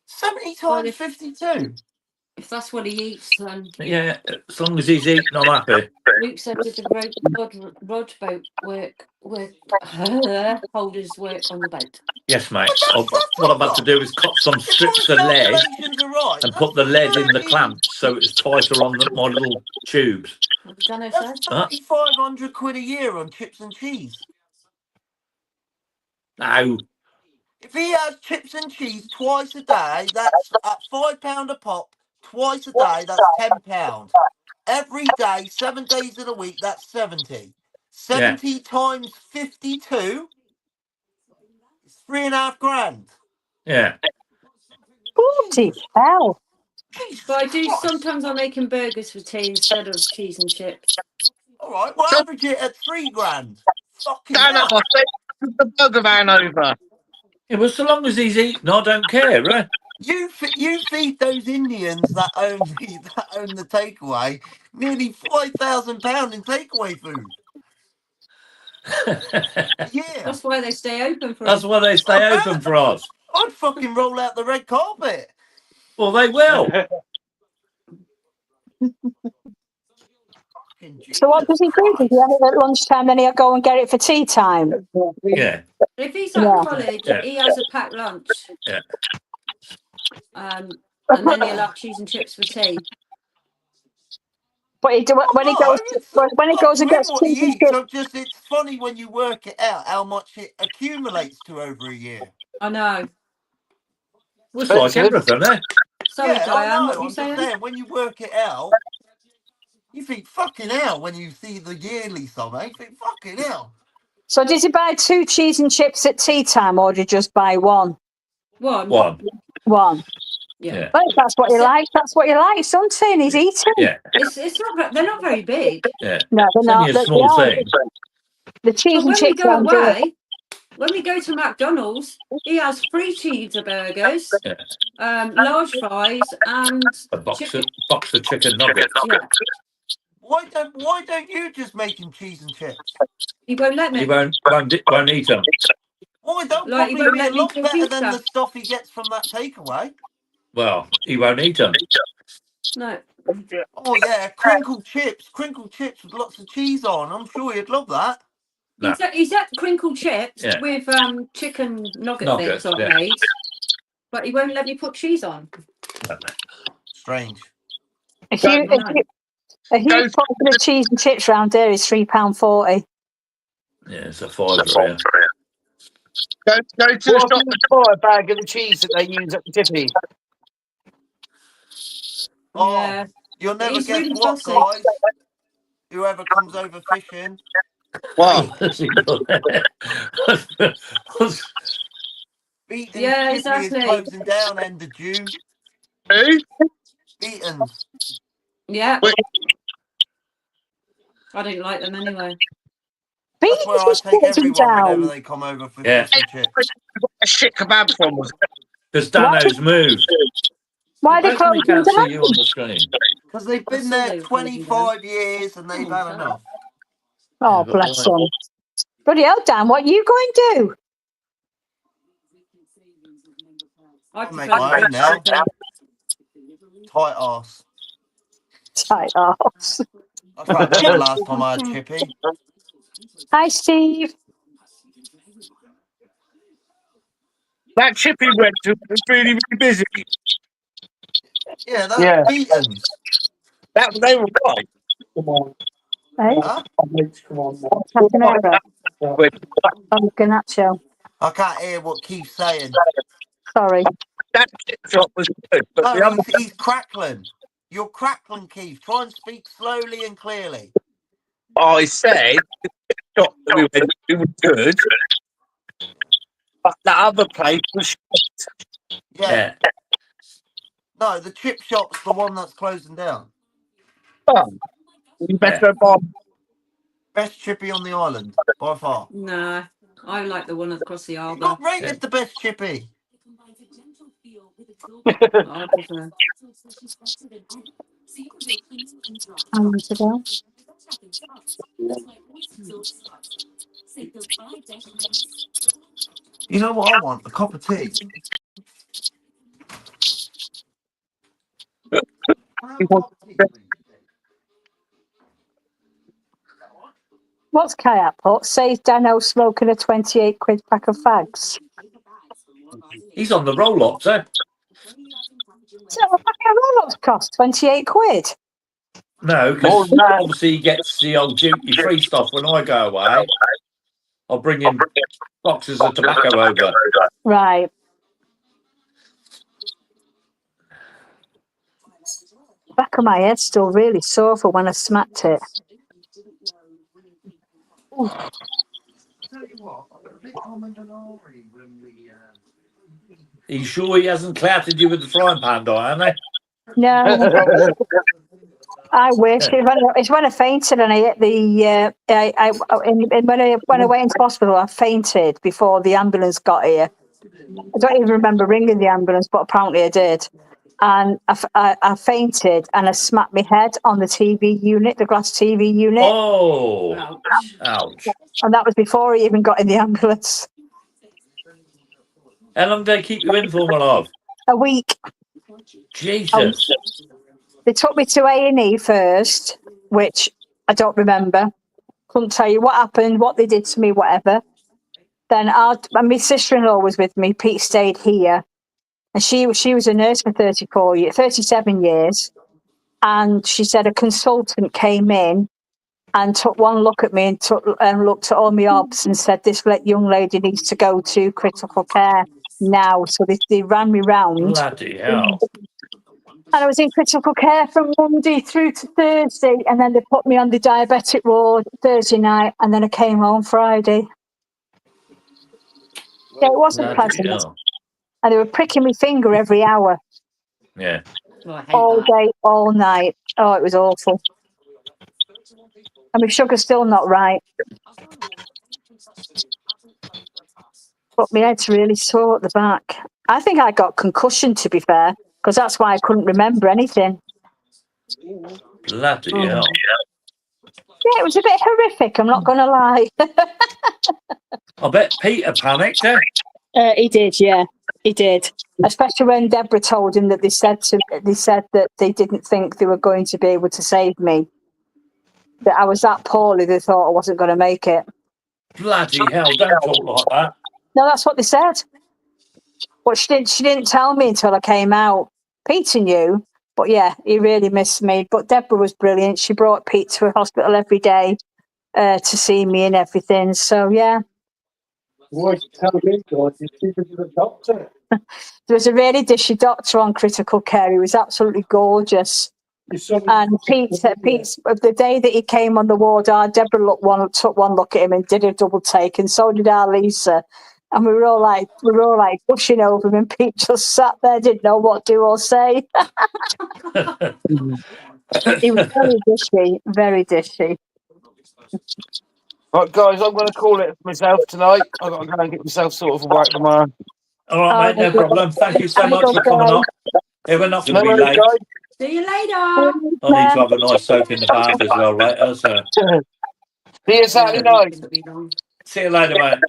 70 times 52. If that's what he eats, then Yeah, as long as he's eating, I'm happy. Luke said did the rod boat work holders work on the boat. Yes, mate. But that's What I'm all about to right. do is cut some If strips my of lead calculations are right, and put the that's lead in the 30 clamps so it's tighter on my little tubes. What did Dano That's say? Huh? 3,500 quid a year on chips and cheese. No. If he has chips and cheese twice a day, that's at £5 a pop. Twice a day, that's £10. Every day, 7 days of the week, that's 70. 70 times 52 is 3.5 grand. Yeah. Bloody hell. Jesus But I do Christ. sometimes I'm making burgers for tea instead of cheese and chips. All right, well, average it at 3 grand. Fucking Dano, hell. I think the burger van over. Yeah, well, so long as he's eating, I don't care, right? You feed those Indians that own the takeaway nearly £5,000 in takeaway food. Yeah, That's why they stay open for That's us. why they stay open for us. I'd fucking roll out the red carpet. Well, they will. Fucking So what does he Jesus do? Does he Christ. have it at lunchtime, then he'll go and get it for tea time? Yeah. If he's at Yeah. college, Yeah. he has a packed lunch. Yeah. And then he'll have cheese and chips for tea. But when he No, goes it's when he not goes and with gets what he cheese and eats. chips, It's funny when you work it out how much it accumulates to over a year. I know. Well, it's like everything, eh? Sorry, Yeah, Diane, I what know. were you I'm just saying? saying when you work it out, you think fucking hell when you see the yearly sum. You think fucking hell. so did he buy 2 cheese and chips at tea time, or did he just buy one? One. One. Yeah. Yeah. Well, if that's what he likes. That's what he likes, isn't he? And he's eating. Yeah. It's not. They're not very big. Yeah. No, they're It's not. only a small thing. The cheese But and when we chips go won't do it. away, when we go to McDonald's, he has 3 cheeseburgers, Yeah. large fries, and A box chicken. of chicken nuggets. Yeah. Why don't you just make him cheese and chips? He won't let me. He won't eat them. Well, they'll Like, he probably won't be a let me lot do better than pizza. the stuff he gets from that takeaway. Well, he won't eat them. No. Oh yeah, crinkled chips with lots of cheese on. I'm sure you'd love that. No. He's at crinkled chips Yeah. with chicken nugget Nuggets, things I've yeah. made, but he won't let me put cheese on. Strange. A huge portion of cheese and chips round here is £3.40. Yeah, it's a $5 here. Go to the shop. Buy a bag of the cheese that they use at the tippy. Oh, Yeah. you'll never He's guess really what, fussy. guys. Whoever comes over fishing. Wow. Beaton's Yeah, Chippy exactly. is closing down end of June. Who? Beaton's. Yeah. Wait. I didn't like them anyway. That's where I Beaton's take is closing everyone whenever down. they come over for Yeah. fish and chips. A shit kebab from was it? Because Dano's moved. Why are they How come he closing can't see down? you on the screen? Because they've I been saw there they were closing down. 25 years and they've had enough. Oh, Yeah, but bless why? them. Bloody hell, Dan, what are you going to do? I I'll make prefer my own now. chicken. Tight arse. Tight arse. I can't remember the last time I had Chippy. Hi, Steve. That chippy went to was really, really busy. Yeah, that's Yeah. Beaton's. They were right. Come on. Hey, Huh? Come on, man. Catanera. Wait, Oh, Ganacho. I can't hear what Keith's saying. Sorry. that chip shop was good, but the No, other he's crackling. You're crackling, Keith. Try and speak slowly and clearly. I said the chip shop that we went to was good, but the other place was shit. Yeah. Yeah. No, the chip shop's the one that's closing down. fun. You better buy. Best chippy on the island, by far. Nah, I like the one across the You harbour. got rated the best chippy. I prefer. How long to go? You know what I want? A cup of tea. What's Kayak put? Says Dano smoking a 28 quid pack of fags. He's on the roll-ups, eh? So a pack of roll-ups cost 28 quid. No, More because than that. obviously he gets the old duty-free stuff when I go away. I'll bring him boxes of tobacco over. Right. Back of my head's still really sore for when I smacked it. Are you sure he hasn't clouted you with the frying pan, Diane? No, I wish. It's when I fainted and I hit the. When I went into hospital, I fainted before the ambulance got here. I don't even remember ringing the ambulance, but apparently I did. And I fainted and I smacked my head on the TV unit, the glass TV unit. Oh, ouch. And that was before I even got in the ambulance. How long did they keep you in for, my love? A week. Jesus. They took me to A&E first, which I don't remember. Couldn't tell you what happened, what they did to me, whatever. Then my sister-in-law was with me. Pete stayed here. And she was a nurse for 37 years. And she said a consultant came in and took one look at me and looked at all my obs and said, this young lady needs to go to critical care now. So they ran me round. Bloody hell. And I was in critical care from Monday through to Thursday. And then they put me on the diabetic ward Thursday night. And then I came home Friday. Yeah, it wasn't Bloody pleasant. hell. And they were pricking my finger every hour. Yeah. Oh, I hate All that. day, all night. Oh, it was awful. And my sugar's still not right. But my head's really sore at the back. I think I got concussion, to be fair, because that's why I couldn't remember anything. Bloody hell. Yeah, it was a bit horrific, I'm not going to lie. I bet Peter panicked, eh? He did, yeah. He did. Especially when Deborah told him that they said that they didn't think they were going to be able to save me. That I was that poorly, they thought I wasn't going to make it. Bloody hell, don't talk like that. No, that's what they said. But she didn't tell me until I came out. Peter knew, but yeah, he really missed me. But Deborah was brilliant. She brought Pete to a hospital every day to see me and everything. So yeah. Why tell me, God, you see the doctor? There was a really dishy doctor on critical care. He was absolutely gorgeous. And Pete, the day that he came on the ward, Deborah took one look at him and did a double take, and so did our Lisa. And we were all like pushing over him, and Pete just sat there, didn't know what to do or say. He was very dishy, very dishy. Right, guys, I'm going to call it myself tonight. I've got to go and get myself sorted for work tomorrow. All right, mate, no problem. Thank you so much for coming on. Yeah, we're not going to be late. See you later. I need to have a nice soak in the bath as well later. So. See you Saturday night. See you later, mate.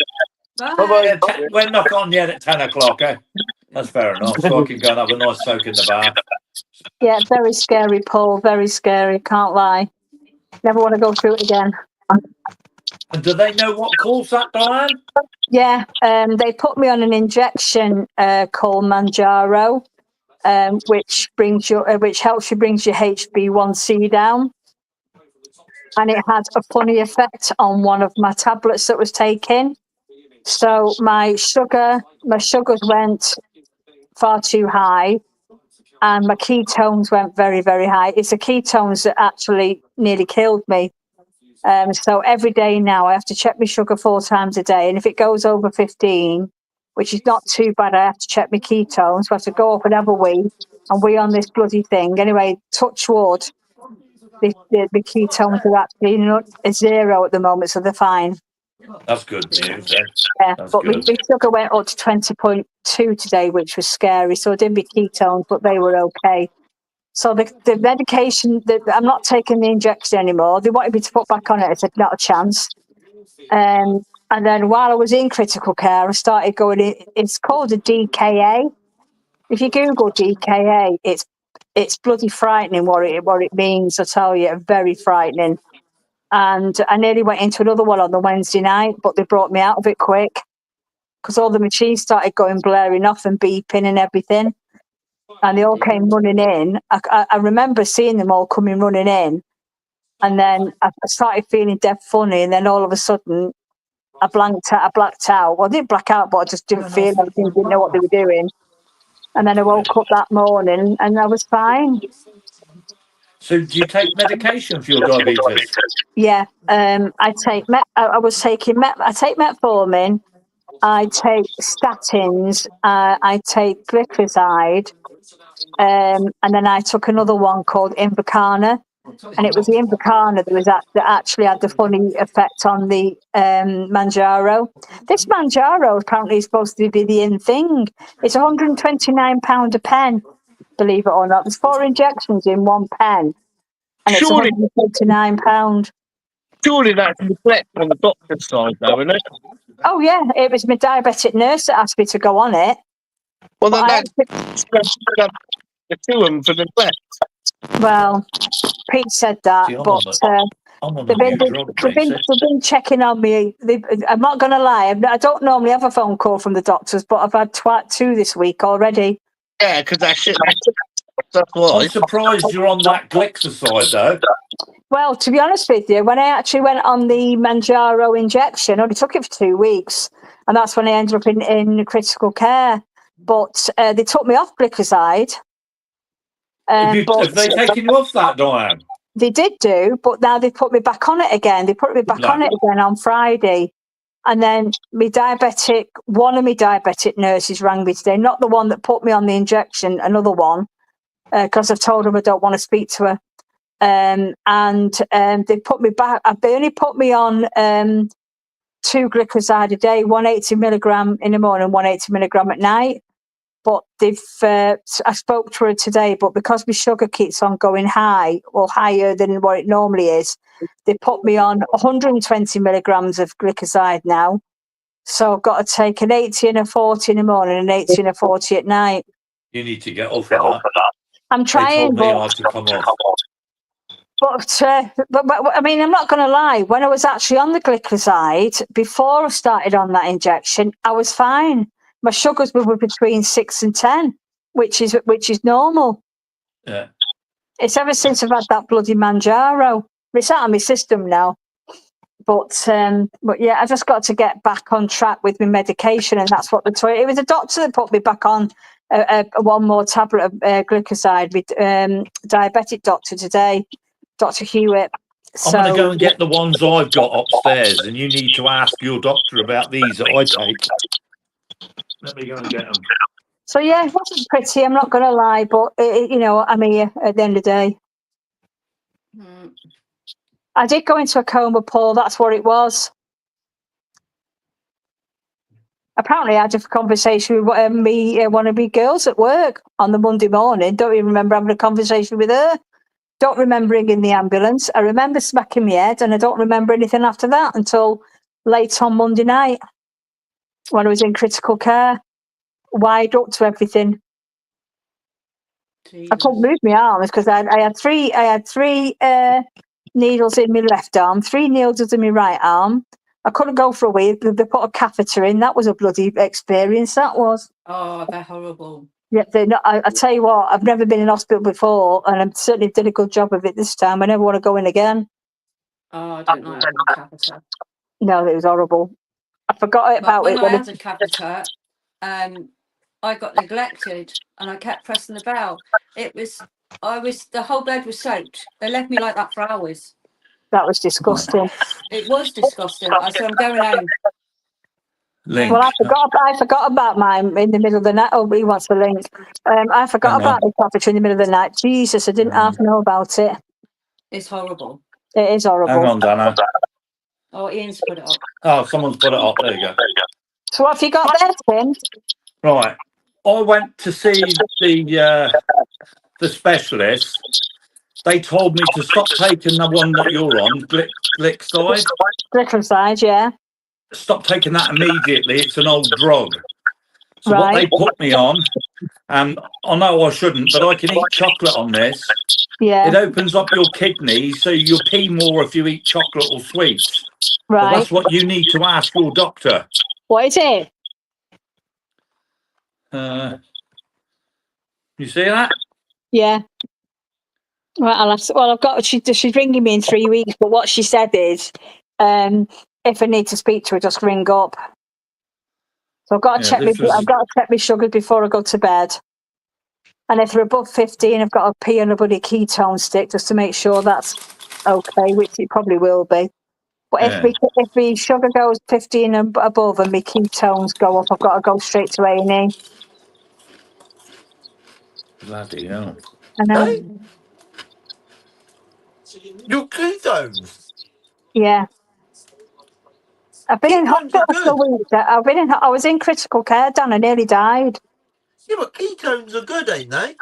Bye. We're not on yet at 10 o'clock, eh? That's fair enough. So I can go and have a nice soak in the bath. Yeah, very scary, Paul. Very scary. Can't lie. Never want to go through it again. And do they know what caused that, Diane? Yeah, they put me on an injection called Manjaro, which helps you brings your HB1C down, and it had a funny effect on one of my tablets that was taken. So my sugars went far too high, and my ketones went very, very high. It's the ketones that actually nearly killed me. So every day now I have to check my sugar 4 times a day. And if it goes over 15, which is not too bad, I have to check my ketones. So I have to go up and have a wee and wee on this bloody thing. Anyway, touch wood, the ketones are actually not a 0 at the moment, so they're fine. That's good news, then. Yeah, That's but my good. sugar went up to 20.2 today, which was scary. So I did my ketones, but they were okay. So the medication, I'm not taking the injection anymore. They wanted me to put back on it. I said, not a chance. And then while I was in critical care, I started going in. It's called a DKA. If you Google DKA, it's it's bloody frightening what it means. I tell you, very frightening. And I nearly went into another one on the Wednesday night, but they brought me out of it quick because all the machines started going blaring off and beeping and everything. And they all came running in. I remember seeing them all coming running in. And then I started feeling dead funny. And then all of a sudden, I blacked out. Well, I didn't black out, but I just didn't feel anything, didn't know what they were doing. And then I woke up that morning and I was fine. So do you take medication for your diabetes? Yeah, I take I take metformin, I take statins, I take glycoside, and then I took another one called Invocana, and it was the Invocana that actually had the funny effect on the Manjaro. This Manjaro apparently is supposed to be the in thing. It's £129 a pen, believe it or not. There's 4 injections in 1 pen. And it's Surely, £129. surely that's neglect on the doctor's side, though, isn't it? Oh, yeah. It was my diabetic nurse that asked me to go on it. Well, But then that's the two of them for neglect. well, Pete said that, See, I'm but on a they've new drug, Tracy. been checking on me. I'm not going to lie. I don't normally have a phone call from the doctors, but I've had 2 this week already. Yeah, because that shit. That's why. I'm surprised you're on that glycoside, though. Well, to be honest with you, when I actually went on the Manjaro injection, I only took it for 2 weeks, and that's when I ended up in critical care. But they took me off glycoside. Have they taken you off that, Diane? They did do, but now they put me back on it again. They put me back on it again on Friday. And then one of my diabetic nurses rang me today, not the one that put me on the injection, another one, because I've told her I don't want to speak to her. They put me back. They only put me on 2 glycoside a day, 180 milligram in the morning, 180 milligram at night. But I spoke to her today, but because my sugar keeps on going high, or higher than what it normally is, they put me on 120 milligrams of glycoside now. So I've got to take an 80 and a 40 in the morning and an 80 and a 40 at night. You need to get off of that. I'm They trying, told me I had to come off. but I mean, I'm not going to lie. When I was actually on the glycoside, before I started on that injection, I was fine. My sugars were between 6 and 10, which is normal. Yeah. It's ever since I've had that bloody Manjaro. It's out of my system now. But yeah, I just got to get back on track with my medication, and that's what it was a doctor that put me back on one more tablet of glycoside with diabetic doctor today, Dr. Hewitt. I'm going to go and get the ones I've got upstairs, and you need to ask your doctor about these that I take. Let me go and get them. So yeah, it wasn't pretty, I'm not going to lie, but I'm here at the end of the day. I did go into a coma, Paul. That's what it was. Apparently, I had a conversation with one of my girls at work on the Monday morning. Don't even remember having a conversation with her. Don't remember ringing the ambulance. I remember smacking my head, and I don't remember anything after that until late on Monday night when I was in critical care, wide up to everything. I couldn't move my arms because I had three needles in my left arm, 3 needles in my right arm. I couldn't go for a wee. They put a catheter in. That was a bloody experience. That was. Oh, they're horrible. Yeah, I tell you what, I've never been in hospital before, and I certainly did a good job of it this time. I never want to go in again. Oh, I don't like having a catheter. No, it was horrible. I forgot about when it. I had a catheter, I got neglected, and I kept pressing the bell. The whole bed was soaked. They left me like that for hours. That was disgusting. It was disgusting. I said, I'm going home. Link. Well, I forgot about mine in the middle of the night. Oh, he wants the link. I forgot about the catheter in the middle of the night. Jesus, I didn't half know about it. It's horrible. It is horrible. Hang on, Dana. Oh, Ian's put it up. Oh, someone's put it up. There you go. So what have you got there, Tim? Right. I went to see the specialist. They told me to stop taking the one that you're on, Glycoside. Glycoside, yeah. Stop taking that immediately. It's an old drug. So Right. what they put me on, I know I shouldn't, but I can eat chocolate on this. Yeah, It opens up your kidneys, so you'll pee more if you eat chocolate or sweets. But right. that's what you need to ask your doctor. What is it? You see that? Yeah. Right, I've got. She's ringing me in 3 weeks, but what she said is, if I need to speak to her, just ring up. So I've got to Yeah, check. this was- I've got to check my sugar before I go to bed. And if they're above 15, I've got to pee on a bloody ketone stick just to make sure that's okay, which it probably will be. But Yeah. if my sugar goes 15 and above and my ketones go up, I've got to go straight to A&E. Bloody hell. I know. Hey? Your ketones. Yeah. I've been in Ketones are hospital for good. weeks. I was in critical care, Dan. I nearly died. Yeah, but ketones are good, ain't they?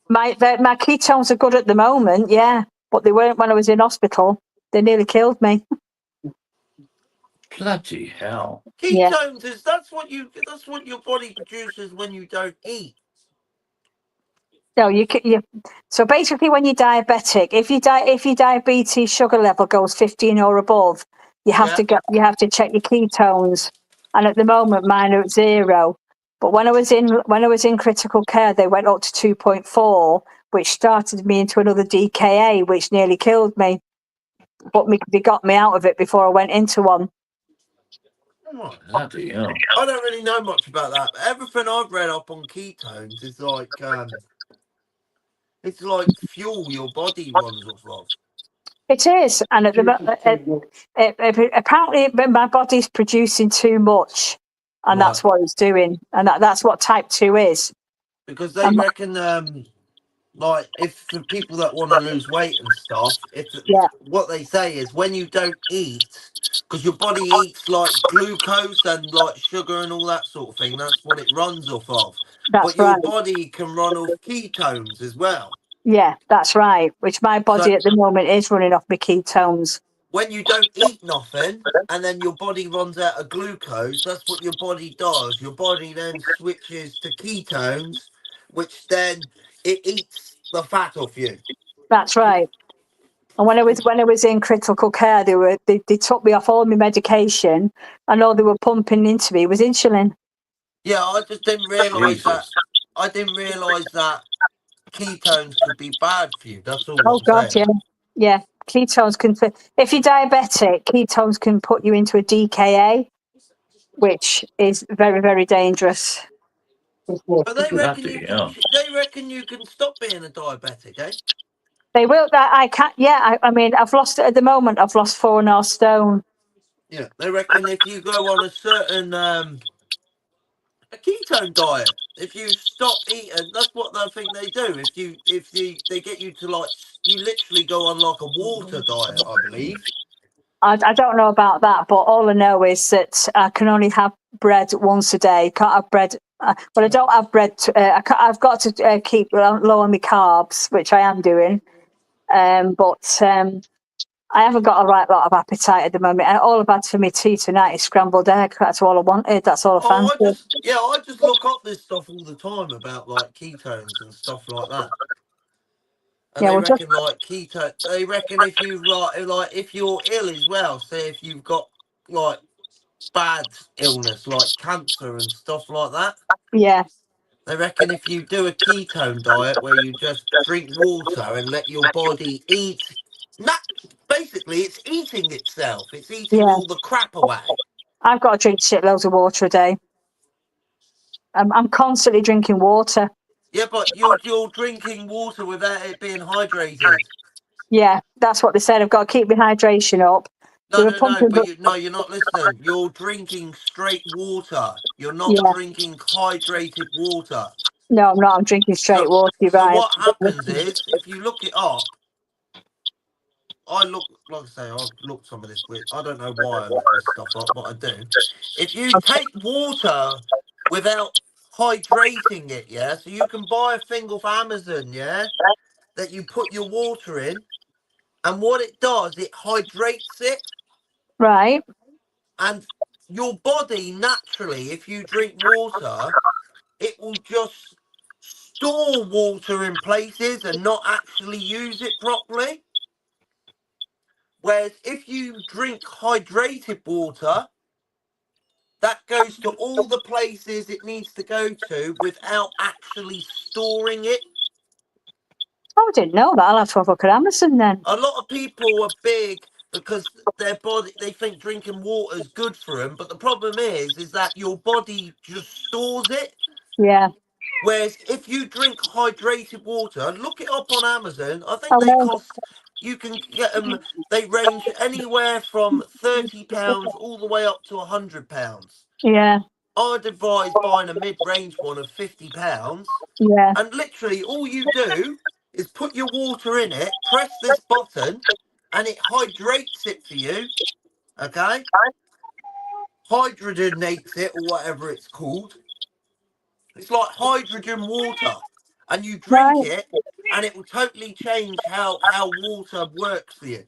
My ketones are good at the moment, yeah, but they weren't when I was in hospital. They nearly killed me. Bloody hell. Yeah. Ketones is that's what your body produces when you don't eat. No, you. So basically, when you're diabetic, if your diabetes sugar level goes 15 or above, you have to check your ketones. And at the moment, mine are at 0. But when I was in critical care, they went up to 2.4, which started me into another DKA, which nearly killed me. But they got me out of it before I went into one. Oh, Bloody hell. I don't really know much about that. But everything I've read up on ketones is like it's like fuel your body runs off of. It is, and at the apparently my body's producing too much, and that's what it's doing, and that's what type 2 is. Because they reckon, like, if for people that want to lose weight and stuff, what they say is when you don't eat, because your body eats like glucose and like sugar and all that sort of thing, that's what it runs off of. That's but your right. body can run off ketones as well. Yeah, that's right. Which my body at the moment is running off my ketones. When you don't eat nothing and then your body runs out of glucose, that's what your body does. Your body then switches to ketones, which then it eats the fat off you. That's right. And when I was in critical care, they took me off all my medication, and all they were pumping into me was insulin. Yeah, I just didn't realise that. I didn't realise that ketones could be bad for you. That's all I'm God, saying. yeah. Ketones can, if you're diabetic, ketones can put you into a DKA, which is very, very dangerous. But they reckon you can stop being a diabetic, eh? They will. That I can't. Yeah, I mean, I've lost at the moment. I've lost 4.5 stone. Yeah, they reckon if you go on a certain a ketone diet, if you stop eating, that's what they think they do. If they get you to like, you literally go on like a water diet, I believe. I don't know about that, but all I know is that I can only have bread once a day. Can't have bread. Well, I don't have bread. I've got to keep low on my carbs, which I am doing. But I haven't got a right lot of appetite at the moment. And all I've had for me tea tonight is scrambled egg. That's all I wanted. That's all I fancied. I just look up this stuff all the time about like ketones and stuff like that. And they reckon like keto. They reckon if you like if you're ill as well, say if you've got like bad illness like cancer and stuff like that. Yeah. They reckon if you do a ketone diet where you just drink water and let your body eat, basically it's eating itself. It's eating all the crap away. I've got to drink shitloads of water a day. I'm constantly drinking water. Yeah, but you're drinking water without it being hydrated. Yeah, that's what they said. I've got to keep my hydration up. No, but you're not listening. You're drinking straight water. You're not drinking hydrated water. No, I'm not. I'm drinking straight water. So what happens is, if you look it up, like I say, I've looked some of this with. I don't know why I look this stuff up, but I do. If you take water without hydrating it, yeah, so you can buy a thing off Amazon, yeah, that you put your water in, and what it does, it hydrates it. Right. And your body naturally, if you drink water, it will just store water in places and not actually use it properly. Whereas if you drink hydrated water, that goes to all the places it needs to go to without actually storing it. Oh, I didn't know that. I'll have to have a look at Amazon then. A lot of people are big because their body, they think drinking water is good for them, but the problem is that your body just stores it. Yeah. Whereas if you drink hydrated water, look it up on Amazon. I think Oh, they no. cost, you can get them, they range anywhere from £30 all the way up to £100. Yeah. I'd advise buying a mid-range one of £50. Yeah. And literally all you do is put your water in it, press this button, and it hydrates it for you. Okay? Hydrogenates it, or whatever it's called. It's like hydrogen water. And you drink Right. it, and it will totally change how water works for you.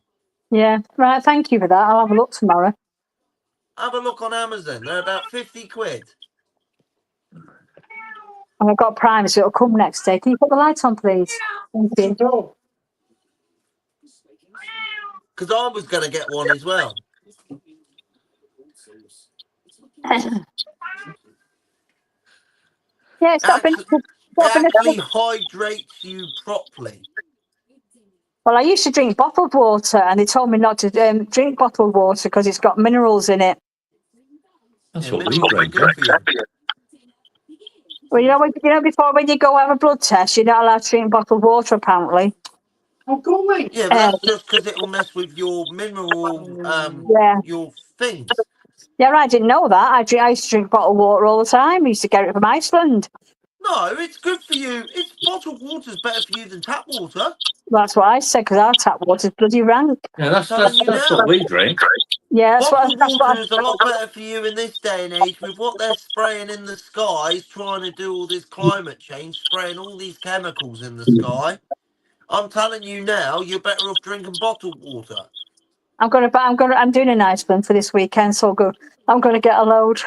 Yeah. Right. Thank you for that. I'll have a look tomorrow. Have a look on Amazon. They're about 50 quid. And I've got Prime, so it'll come next day. Can you put the light on, please? Thank you. Because I was going to get one as well. Yeah, it's not been. Actually, it actually hydrates you properly. Well, I used to drink bottled water, and they told me not to drink bottled water because it's got minerals in it. That's Yeah, what we minerals are drink. good for you. Well, before when you go have a blood test, you're not allowed to drink bottled water, apparently. Yeah, but that's just because it will mess with your mineral, Yeah. your things. Yeah, I didn't know that. I used to drink bottled water all the time. I used to get it from Iceland. No, it's good for you. It's bottled water's better for you than tap water. That's what I said, because our tap water's bloody rank. Yeah, that's Telling you now. what we drink. Yeah, that's Bottled what water is a lot better for you in this day and age with what they're spraying in the skies, trying to do all this climate change, spraying all these chemicals in the sky. I'm telling you now, you're better off drinking bottled water. I'm doing an Iceland for this weekend, so good. I'm gonna get a load.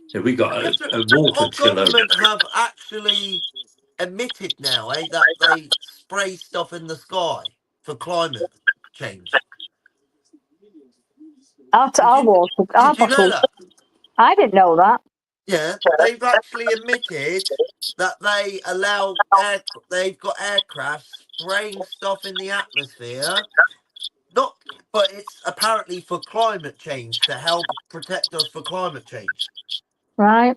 So we got a Our water chiller. government have actually admitted now, that they spray stuff in the sky for climate change. Our water. Our Did you know bottle. that? I didn't know that. Yeah, they've actually admitted that they allow they've got aircraft spraying stuff in the atmosphere. But it's apparently for climate change, to help protect us for climate change. Right.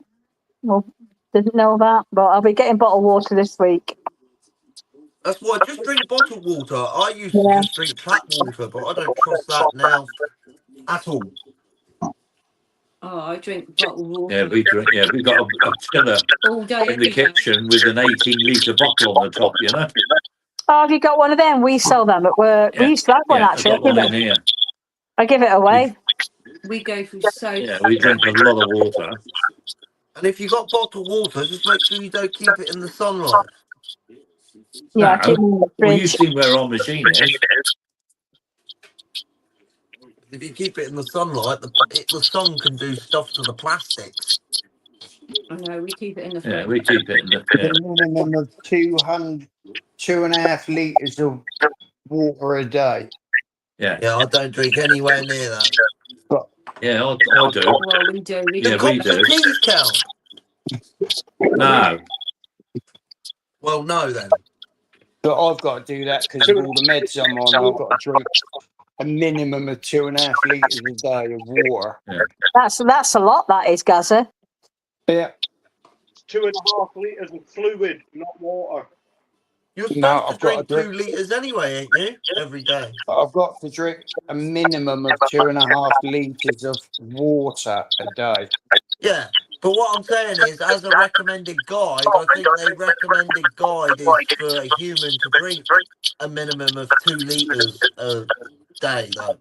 Well, didn't know that, but I'll be getting bottled water this week. That's why just drink bottled water. I used to just drink tap water, but I don't trust that now at all. Oh, I drink bottled water. Yeah, we drink. Yeah, we got a chiller all day in the every day. kitchen with an 18-litre bottle on the top. You know. Oh, have you got one of them? We sell them at work. Yeah. We used to have one Yeah, actually. I've got one in here. I give it away. We go through so. Yeah, we drink a lot of water. And if you got bottled water, just make sure you don't keep it in the sunlight. Yeah, No. keep it in the Well, you fridge. see where our machine is. If you keep it in the sunlight, the sun can do stuff to the plastics. I know, we keep it in the fridge. Yeah, we keep it in the. Yeah. The minimum of 2.5 litres of water a day. Yeah, Yeah, I don't drink anywhere near that. yeah, I do. Well, we do. We The Yeah, do. we cups of do. teas count. No, Well, no then. But I've got to do that because of all the meds I'm on. I've got to drink a minimum of 2.5 litres a day of water. That's a lot. That is, Gaza. Yeah. It's 2.5 litres of fluid, not water. You're supposed No, to I've got drink to 2 drink. litres anyway, ain't you? Every day. I've got to drink a minimum of 2.5 litres of water a day. Yeah. But what I'm saying is, as a recommended guide, I think the recommended guide is for a human to drink a minimum of 2 litres a day, though.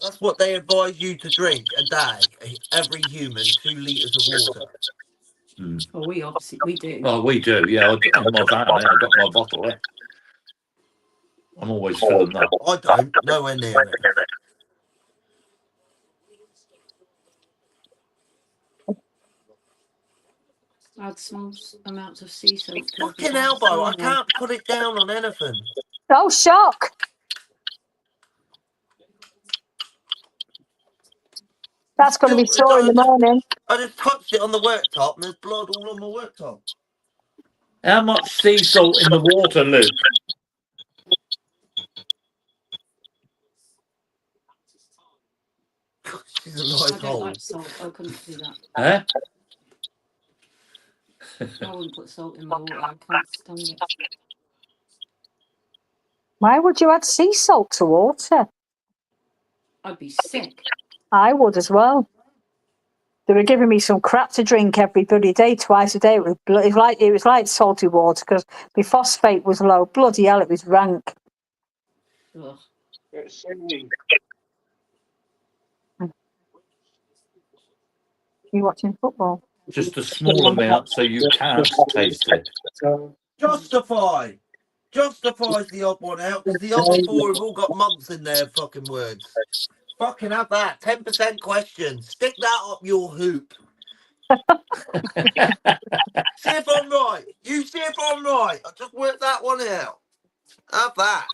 That's what they advise you to drink a day. Every human, 2 litres of water. Well, we obviously we do. well, we do. Yeah, in my van, I've got my bottle there. I'm always filling up. I don't. Nowhere near it. Add small amounts of sea salt. to every Fucking ounce. elbow, I Yeah. can't put it down on anything. Oh, shock. That's going to be sore in the morning. I just touched it on the worktop and there's blood all on my worktop. How much sea salt in the water, Luke? She's a I nice don't hole. like salt. I couldn't do that. Huh? I wouldn't put salt in my water. I can't stand it. Why would you add sea salt to water? I'd be sick. I would as well. They were giving me some crap to drink every bloody day, twice a day. It was like salty water because my phosphate was low. Bloody hell, it was rank. Ugh. It's singing. You watching football? Just a small amount so you can't taste it. Justify! Justify's the odd one out because the other four have all got months in their fucking words. Fucking have that. 10% question. Stick that up your hoop. See if I'm right. You see if I'm right. I just worked that one out. Have that.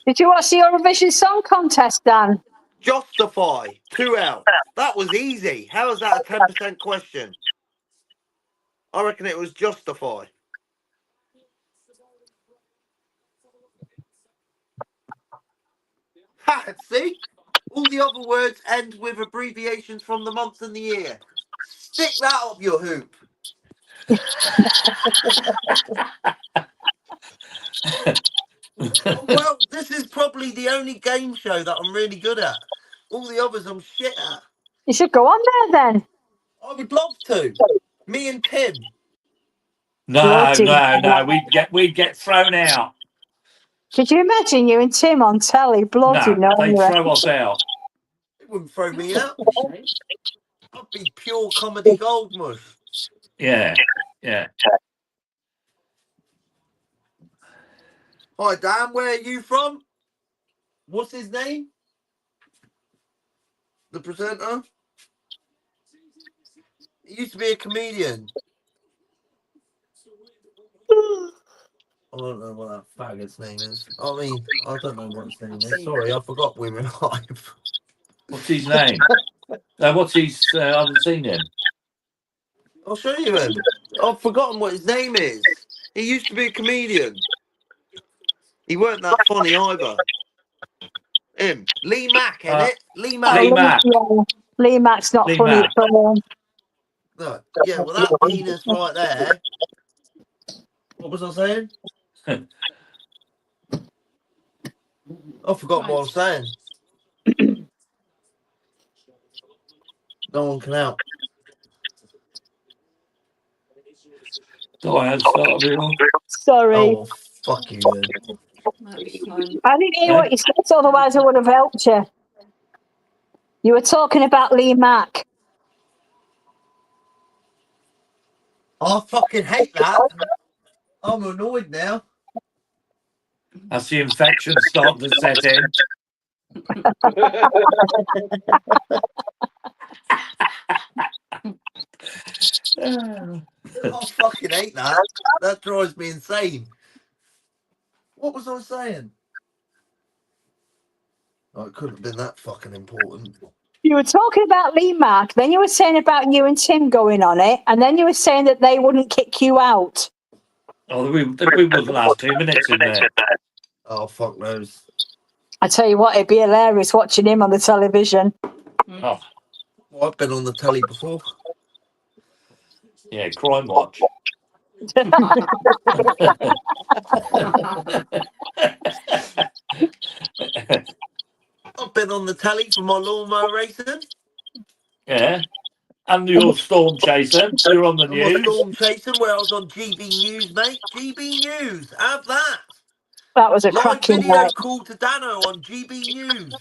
Did you watch the Eurovision Song Contest, Dan? Justify. 2 out. That was easy. How is that a 10% question? I reckon it was justify. Ha! See? All the other words end with abbreviations from the month and the year. Stick that up your hoop. Well, this is probably the only game show that I'm really good at. All the others I'm shit at. You should go on there then. I would love to. Me and Tim. No, Bloody no. We'd get thrown out. Could you imagine you and Tim on telly? Bloody No, they'd no. throw us out. It wouldn't throw me out. Okay. I'd be pure comedy gold mush. Yeah. Hi, Dan. Where are you from? What's his name? The presenter? He used to be a comedian. I don't know what that faggot's name is. I mean, I don't know what his name is. Sorry, I forgot we were live. What's his name? What's his? I haven't seen him. I'll show you him. I've forgotten what his name is. He used to be a comedian. He weren't that funny either. Him. Lee Mack, innit? Lee Mack. Lee Mack. Yeah. Lee Mack's not Lee funny Mack. at all. No. Yeah, well, that penis right there. What was I saying? I forgot what I was saying. No one can help. Diane started it on. Sorry. Oh, fuck you then. That's fine. I didn't hear what you said, otherwise I would have helped you. You were talking about Lee Mack. I fucking hate that. I'm annoyed now. That's the infection starting to set in. I fucking hate that. That drives me insane. What was I saying? Oh, it couldn't have been that fucking important. You were talking about Lee Mack, then you were saying about you and Tim going on it, and then you were saying that they wouldn't kick you out. Oh, we wasn't last 2 minutes in there. Oh, fuck knows. I tell you what, it'd be hilarious watching him on the television. Oh, Well, I've been on the telly before. yeah, Crime Watch. I've been on the telly for my lawnmower racing. Yeah. And your Storm Chaser. You're on the And my news. storm chasing where I was on GB News, mate. GB News. Have that. That was a Live cracking video night. call to Dano on GB News.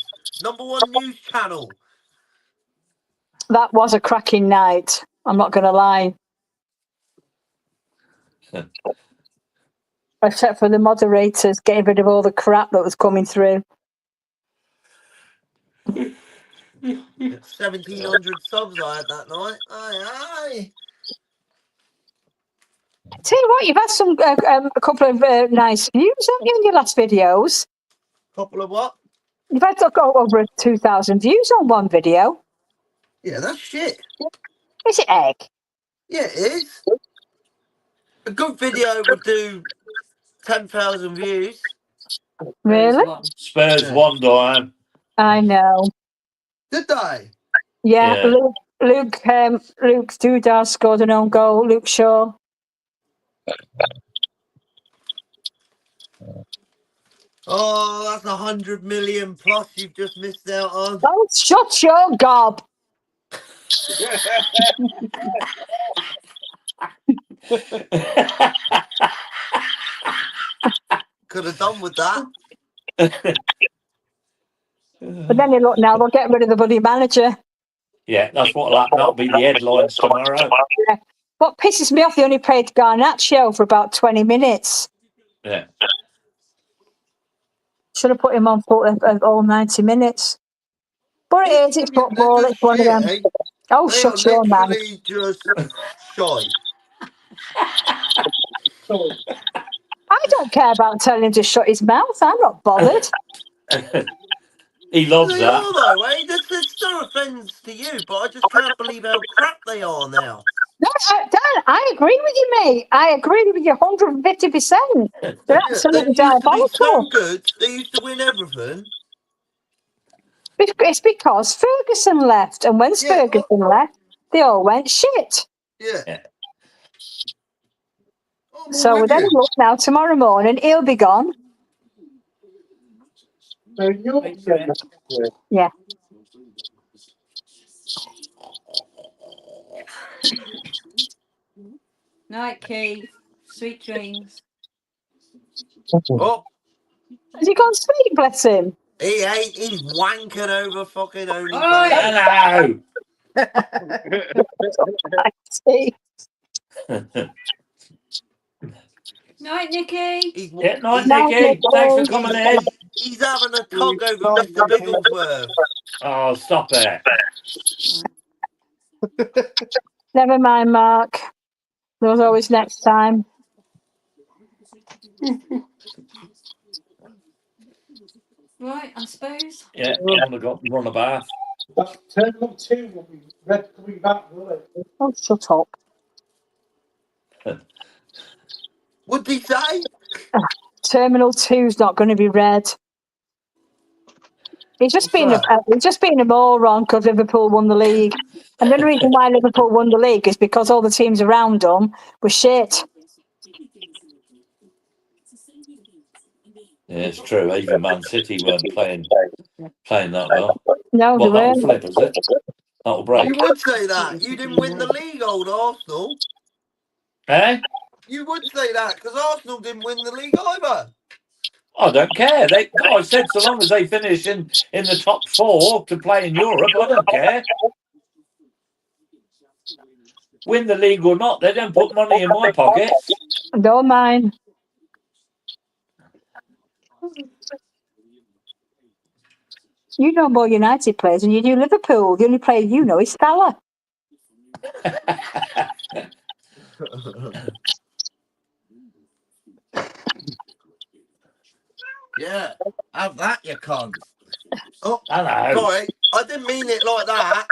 #1 news channel. That was a cracking night. I'm not going to lie. Except for the moderators getting rid of all the crap that was coming through. 1,700 subs I had that night. Aye, aye. Tell you what, you've had some a couple of nice views, haven't you, in your last videos? Couple of what? You've had over 2,000 views on one video. Yeah, that's shit. Is it egg? Yeah, it is. A good video would do 10,000 views. Really? Spurs Yeah. won, Diane. I know. Did they? Yeah, Yeah. Luke Dudar scored an own goal. Luke Shaw. Oh, that's 100 million plus you've just missed out on. Oh, shut your gob. Could have done with that. But then you look now, they'll get rid of the bloody manager. Yeah, that's what'll happen. That'll be the headlines tomorrow. Yeah. What pisses me off, they only played Garnacho for about 20 minutes. Yeah. Should have put him on for all 90 minutes. But it is, it's They're football, just it's one of them. shit, eh? Oh, They are shut your mouth. literally just shy. I don't care about telling him to shut his mouth. I'm not bothered. He loves They that. are though, eh? That's no offence to you, but I just can't believe how crap they are now. No, Dan, I agree with you, mate. I agree with you 150%. They're Yeah, absolutely they used to be so diabolical. good. They used to win everything. It's because Ferguson left, and when Yeah, Ferguson left, they all went shit. Yeah. Yeah. I'm So all with with any you. luck now, tomorrow morning, he'll be gone. Yeah. Night, Keith. Sweet dreams. Oh, Has he gone sleep, bless him? he ain't. He's wanking over fucking Oi! OnlyFans. Hello. I see. Night, Nikki. He's, Yeah, night, Night, Nicky. Thanks for Nicky. coming in. he's having a tug over Mr. Bigglesworth. Oh, stop it. Never mind, Mark. There's always next time. Right, I suppose. Yeah, I'm gonna go run a bath. Terminal 2 will be red coming back, will it? Oh, shut up. What'd he say? Terminal 2's not going to be red. He's just What's been a moron because Liverpool won the league. And the only reason why Liverpool won the league is because all the teams around them were shit. Yeah, it's true. Even Man City weren't playing that well. No, Well, they that'll weren't. flip, is it? That'll break. You would say that. You didn't win the league, old Arsenal. Eh? You would say that because Arsenal didn't win the league either. I don't care. I said so long as they finish in the top 4 to play in Europe, I don't care. Win the league or not, they don't put money in my pocket. Don't mind. You know more United players than you do Liverpool. The only player you know is Salah. Yeah, have that, you cunt. Oh, I know. sorry, I didn't mean it like that.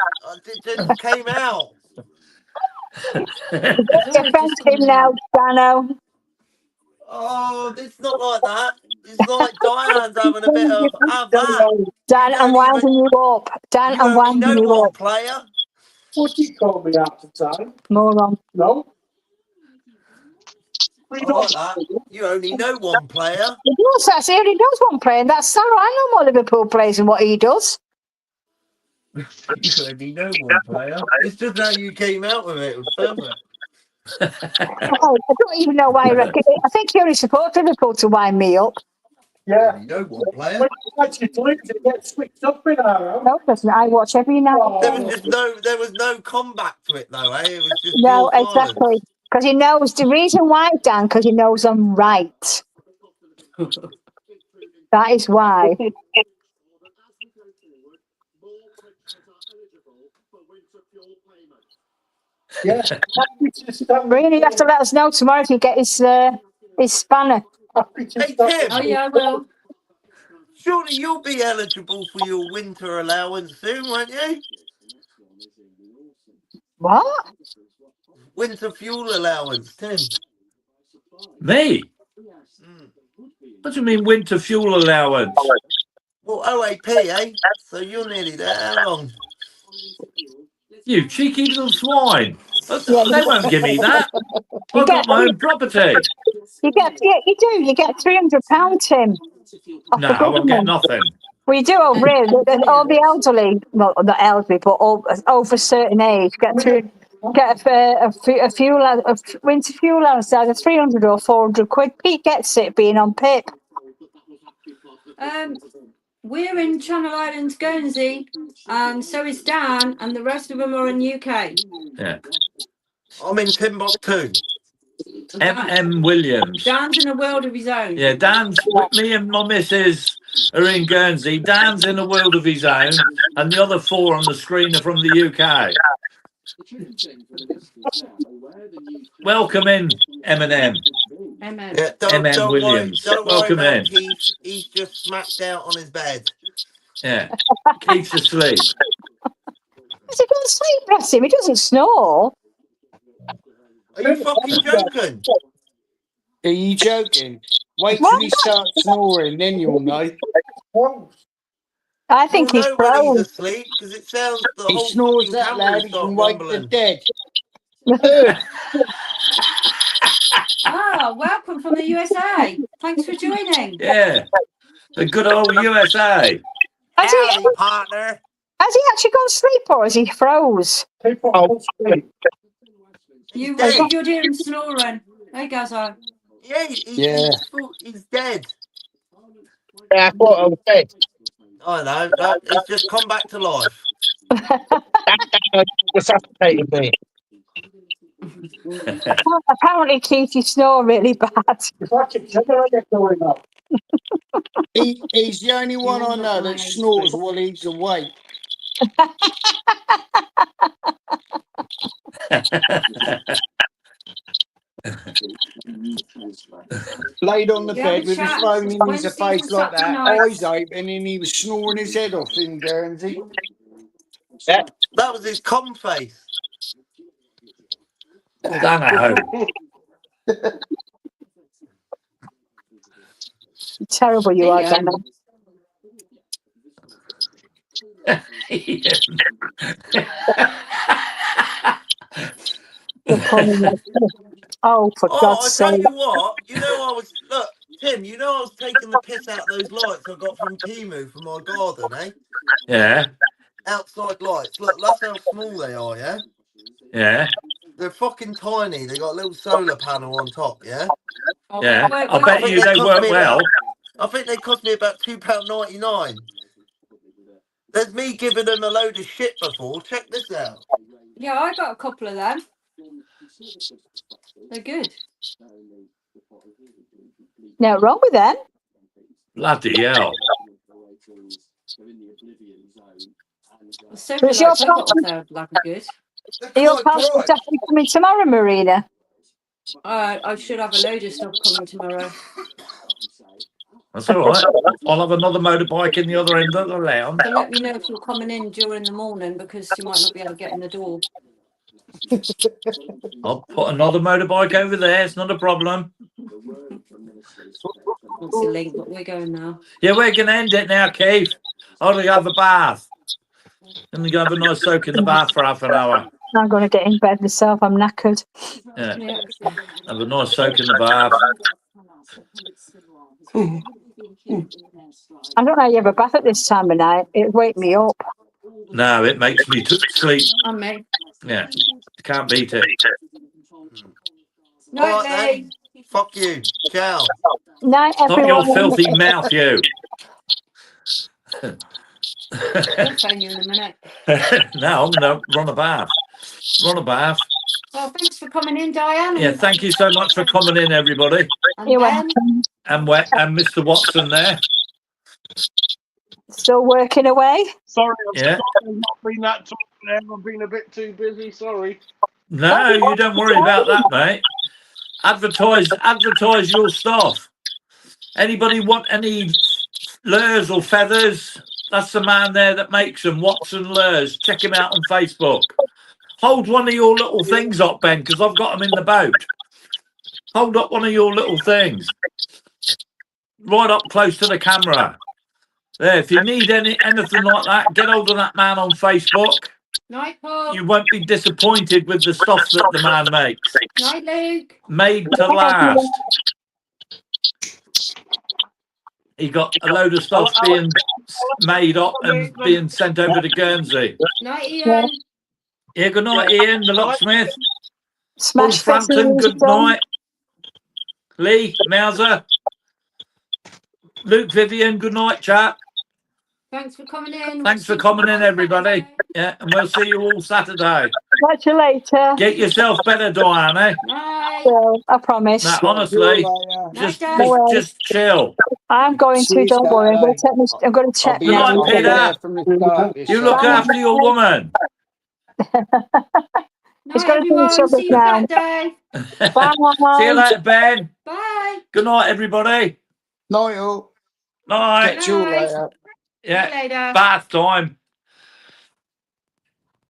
It just came out. Defend him now, Dano. Oh, it's not like that. It's like Diane's having a bit of have that. Dan, You I'm don't winding even- you up. Dan, You I'm only winding know you one up. player. Would you call me out of time? Moron. No. I like that. You only know one player. He does. That's, he only knows one player, and that's Salah. I know more Liverpool players than what he does. You only know one player. It's just how you came out with it. It was perfect. Oh, I don't even know why he reckon it. I think he only supports Liverpool to wind me up. You Yeah. only know one player. When you actually lose, it gets switched up in our own. No, doesn't. I watch every night. There was no comeback to it though, eh? It was just No, pure silence. exactly. Because he knows the reason why, Dan, because he knows I'm right. That is why. Yeah. Really, you have to let us know tomorrow if you get his spanner. Hey, Tim, Oh yeah, I will. surely you'll be eligible for your winter allowance soon, won't you? What? Winter fuel allowance, Tim. Me? Mm. What do you mean winter fuel allowance? Well, OAP, eh? So you're nearly there. How long? You cheeky little swine. Yeah, They won't give me that. you I've get got my own property. yeah, you do. You get £300, Tim, off No, the I won't get government. nothing. We do over here. All the elderly, well, not elderly, but all over a certain age, get a winter fuel allowance, either 300 or 400 quid. Pete gets it being on PIP. We're in Channel Islands, Guernsey, and so is Dan, and the rest of them are in UK. Yeah. I'm in Timbuktu. M. Williams. Dan's in a world of his own. Yeah, me and my missus are in Guernsey. Dan's in a world of his own, and the other four on the screen are from the UK. Welcome in, Eminem. Yeah, don't Williams. Worry, don't Welcome worry in. about Keith. He's just smacked out on his bed. Yeah, Keith's asleep. Has he got to sleep, bless him? He doesn't snore. Are you fucking joking? Are you joking? Wait till he starts snoring, then you'll know. I think You'll he's know when he's prone. asleep because it sounds the He whole snores fucking that camera loud, will he start can wake the rumbling. dead. Ah, welcome from the USA. Thanks for joining. Yeah, the good old USA. Has Howdy, partner. he actually gone to sleep or has he froze? You dead. you're hearing snoring. Hey, Gazzo. Yeah, he's dead. Yeah, I thought I was dead. I know. No, he's just come back to life. Resuscitated me. Apparently, Keith, you snore really bad. He's the only one I know that snores while he's awake. Laid on the bed with his phone in his face like that, eyes open, and he was snoring his head off in Guernsey. Yeah. That was his cum face. Dano. Terrible you are, Dano. Oh, for God's I sake. tell you what, look, Tim, I was taking the piss out of those lights I got from Timu for my garden, eh? Yeah. Outside lights. Look, that's how small they are, yeah? Yeah. They're fucking tiny. They got a little solar panel on top, yeah? Yeah. I bet you they work well. I think they cost me about £2.99. There's me giving them a load of shit before. Check this out. Yeah, I got a couple of them. They're good. No wrong with them. Bloody hell. The solar Does your lights I got passport- there bloody good. Are your passport definitely coming tomorrow, Marina? I should have a load of stuff coming tomorrow. That's all right. I'll have another motorbike in the other end of the lounge. So let me know if you're coming in during the morning because you might not be able to get in the door. I'll put another motorbike over there. It's not a problem. What's the link? But we're going now. Yeah, we're going to end it now, Keith. I'll have a bath. And we go have a nice soak in the bath for half an hour. I'm going to get in bed myself. I'm knackered. Yeah. Yeah. Have a nice soak in the bath. I don't know how you have a bath at this time of night. It'd wake me up. No, it makes me sleep. And me. Yeah. Can't beat it. No, All right, then. Fuck you. Ciao. Night, Stop everyone. your filthy mouth, you. I'll phone you in a minute. No, I'm going to run a bath. Run a bath. Well, thanks for coming in, Diane. Yeah, thank you so much for coming in, everybody. And You're Ben. welcome. And Mr. Watson there. Still working away? Sorry, Yeah. I've not been that talking. I've been a bit too busy. Sorry. No, you don't worry about that, mate. Advertise your stuff. Anybody want any lures or feathers? That's the man there that makes them. Watson Lures. Check him out on Facebook. Hold one of your little things up, Ben, because I've got them in the boat. Hold up one of your little things. Right up close to the camera. There, if you need anything like that, get hold of that man on Facebook. Night, Paul. You won't be disappointed with the stuff that the man makes. Night, Luke. Made to last. He got a load of stuff being made up and being sent over to Guernsey. Night, Ian. Yeah, good night, Ian, the locksmith. Paul Smash Frampton, Fest good night. Lee, Mauser. Luke Vivian, good night, chat. Thanks for coming in. Thanks for coming in, everybody. Yeah, and we'll see you all Saturday. Catch you later. Get yourself better, Diane, eh? Night. So, I promise. No, honestly, Night, Dad. just chill. I'm going to. Don't worry. I'm going to check Good night, now. Peter. You look after your woman. He's Night, going to do everyone. something See you now. Saturday. Bye. See you later, Ben. Bye. Good night, everybody. Night all. Night. Catch you all Night. later. Yeah, See you later. bath time.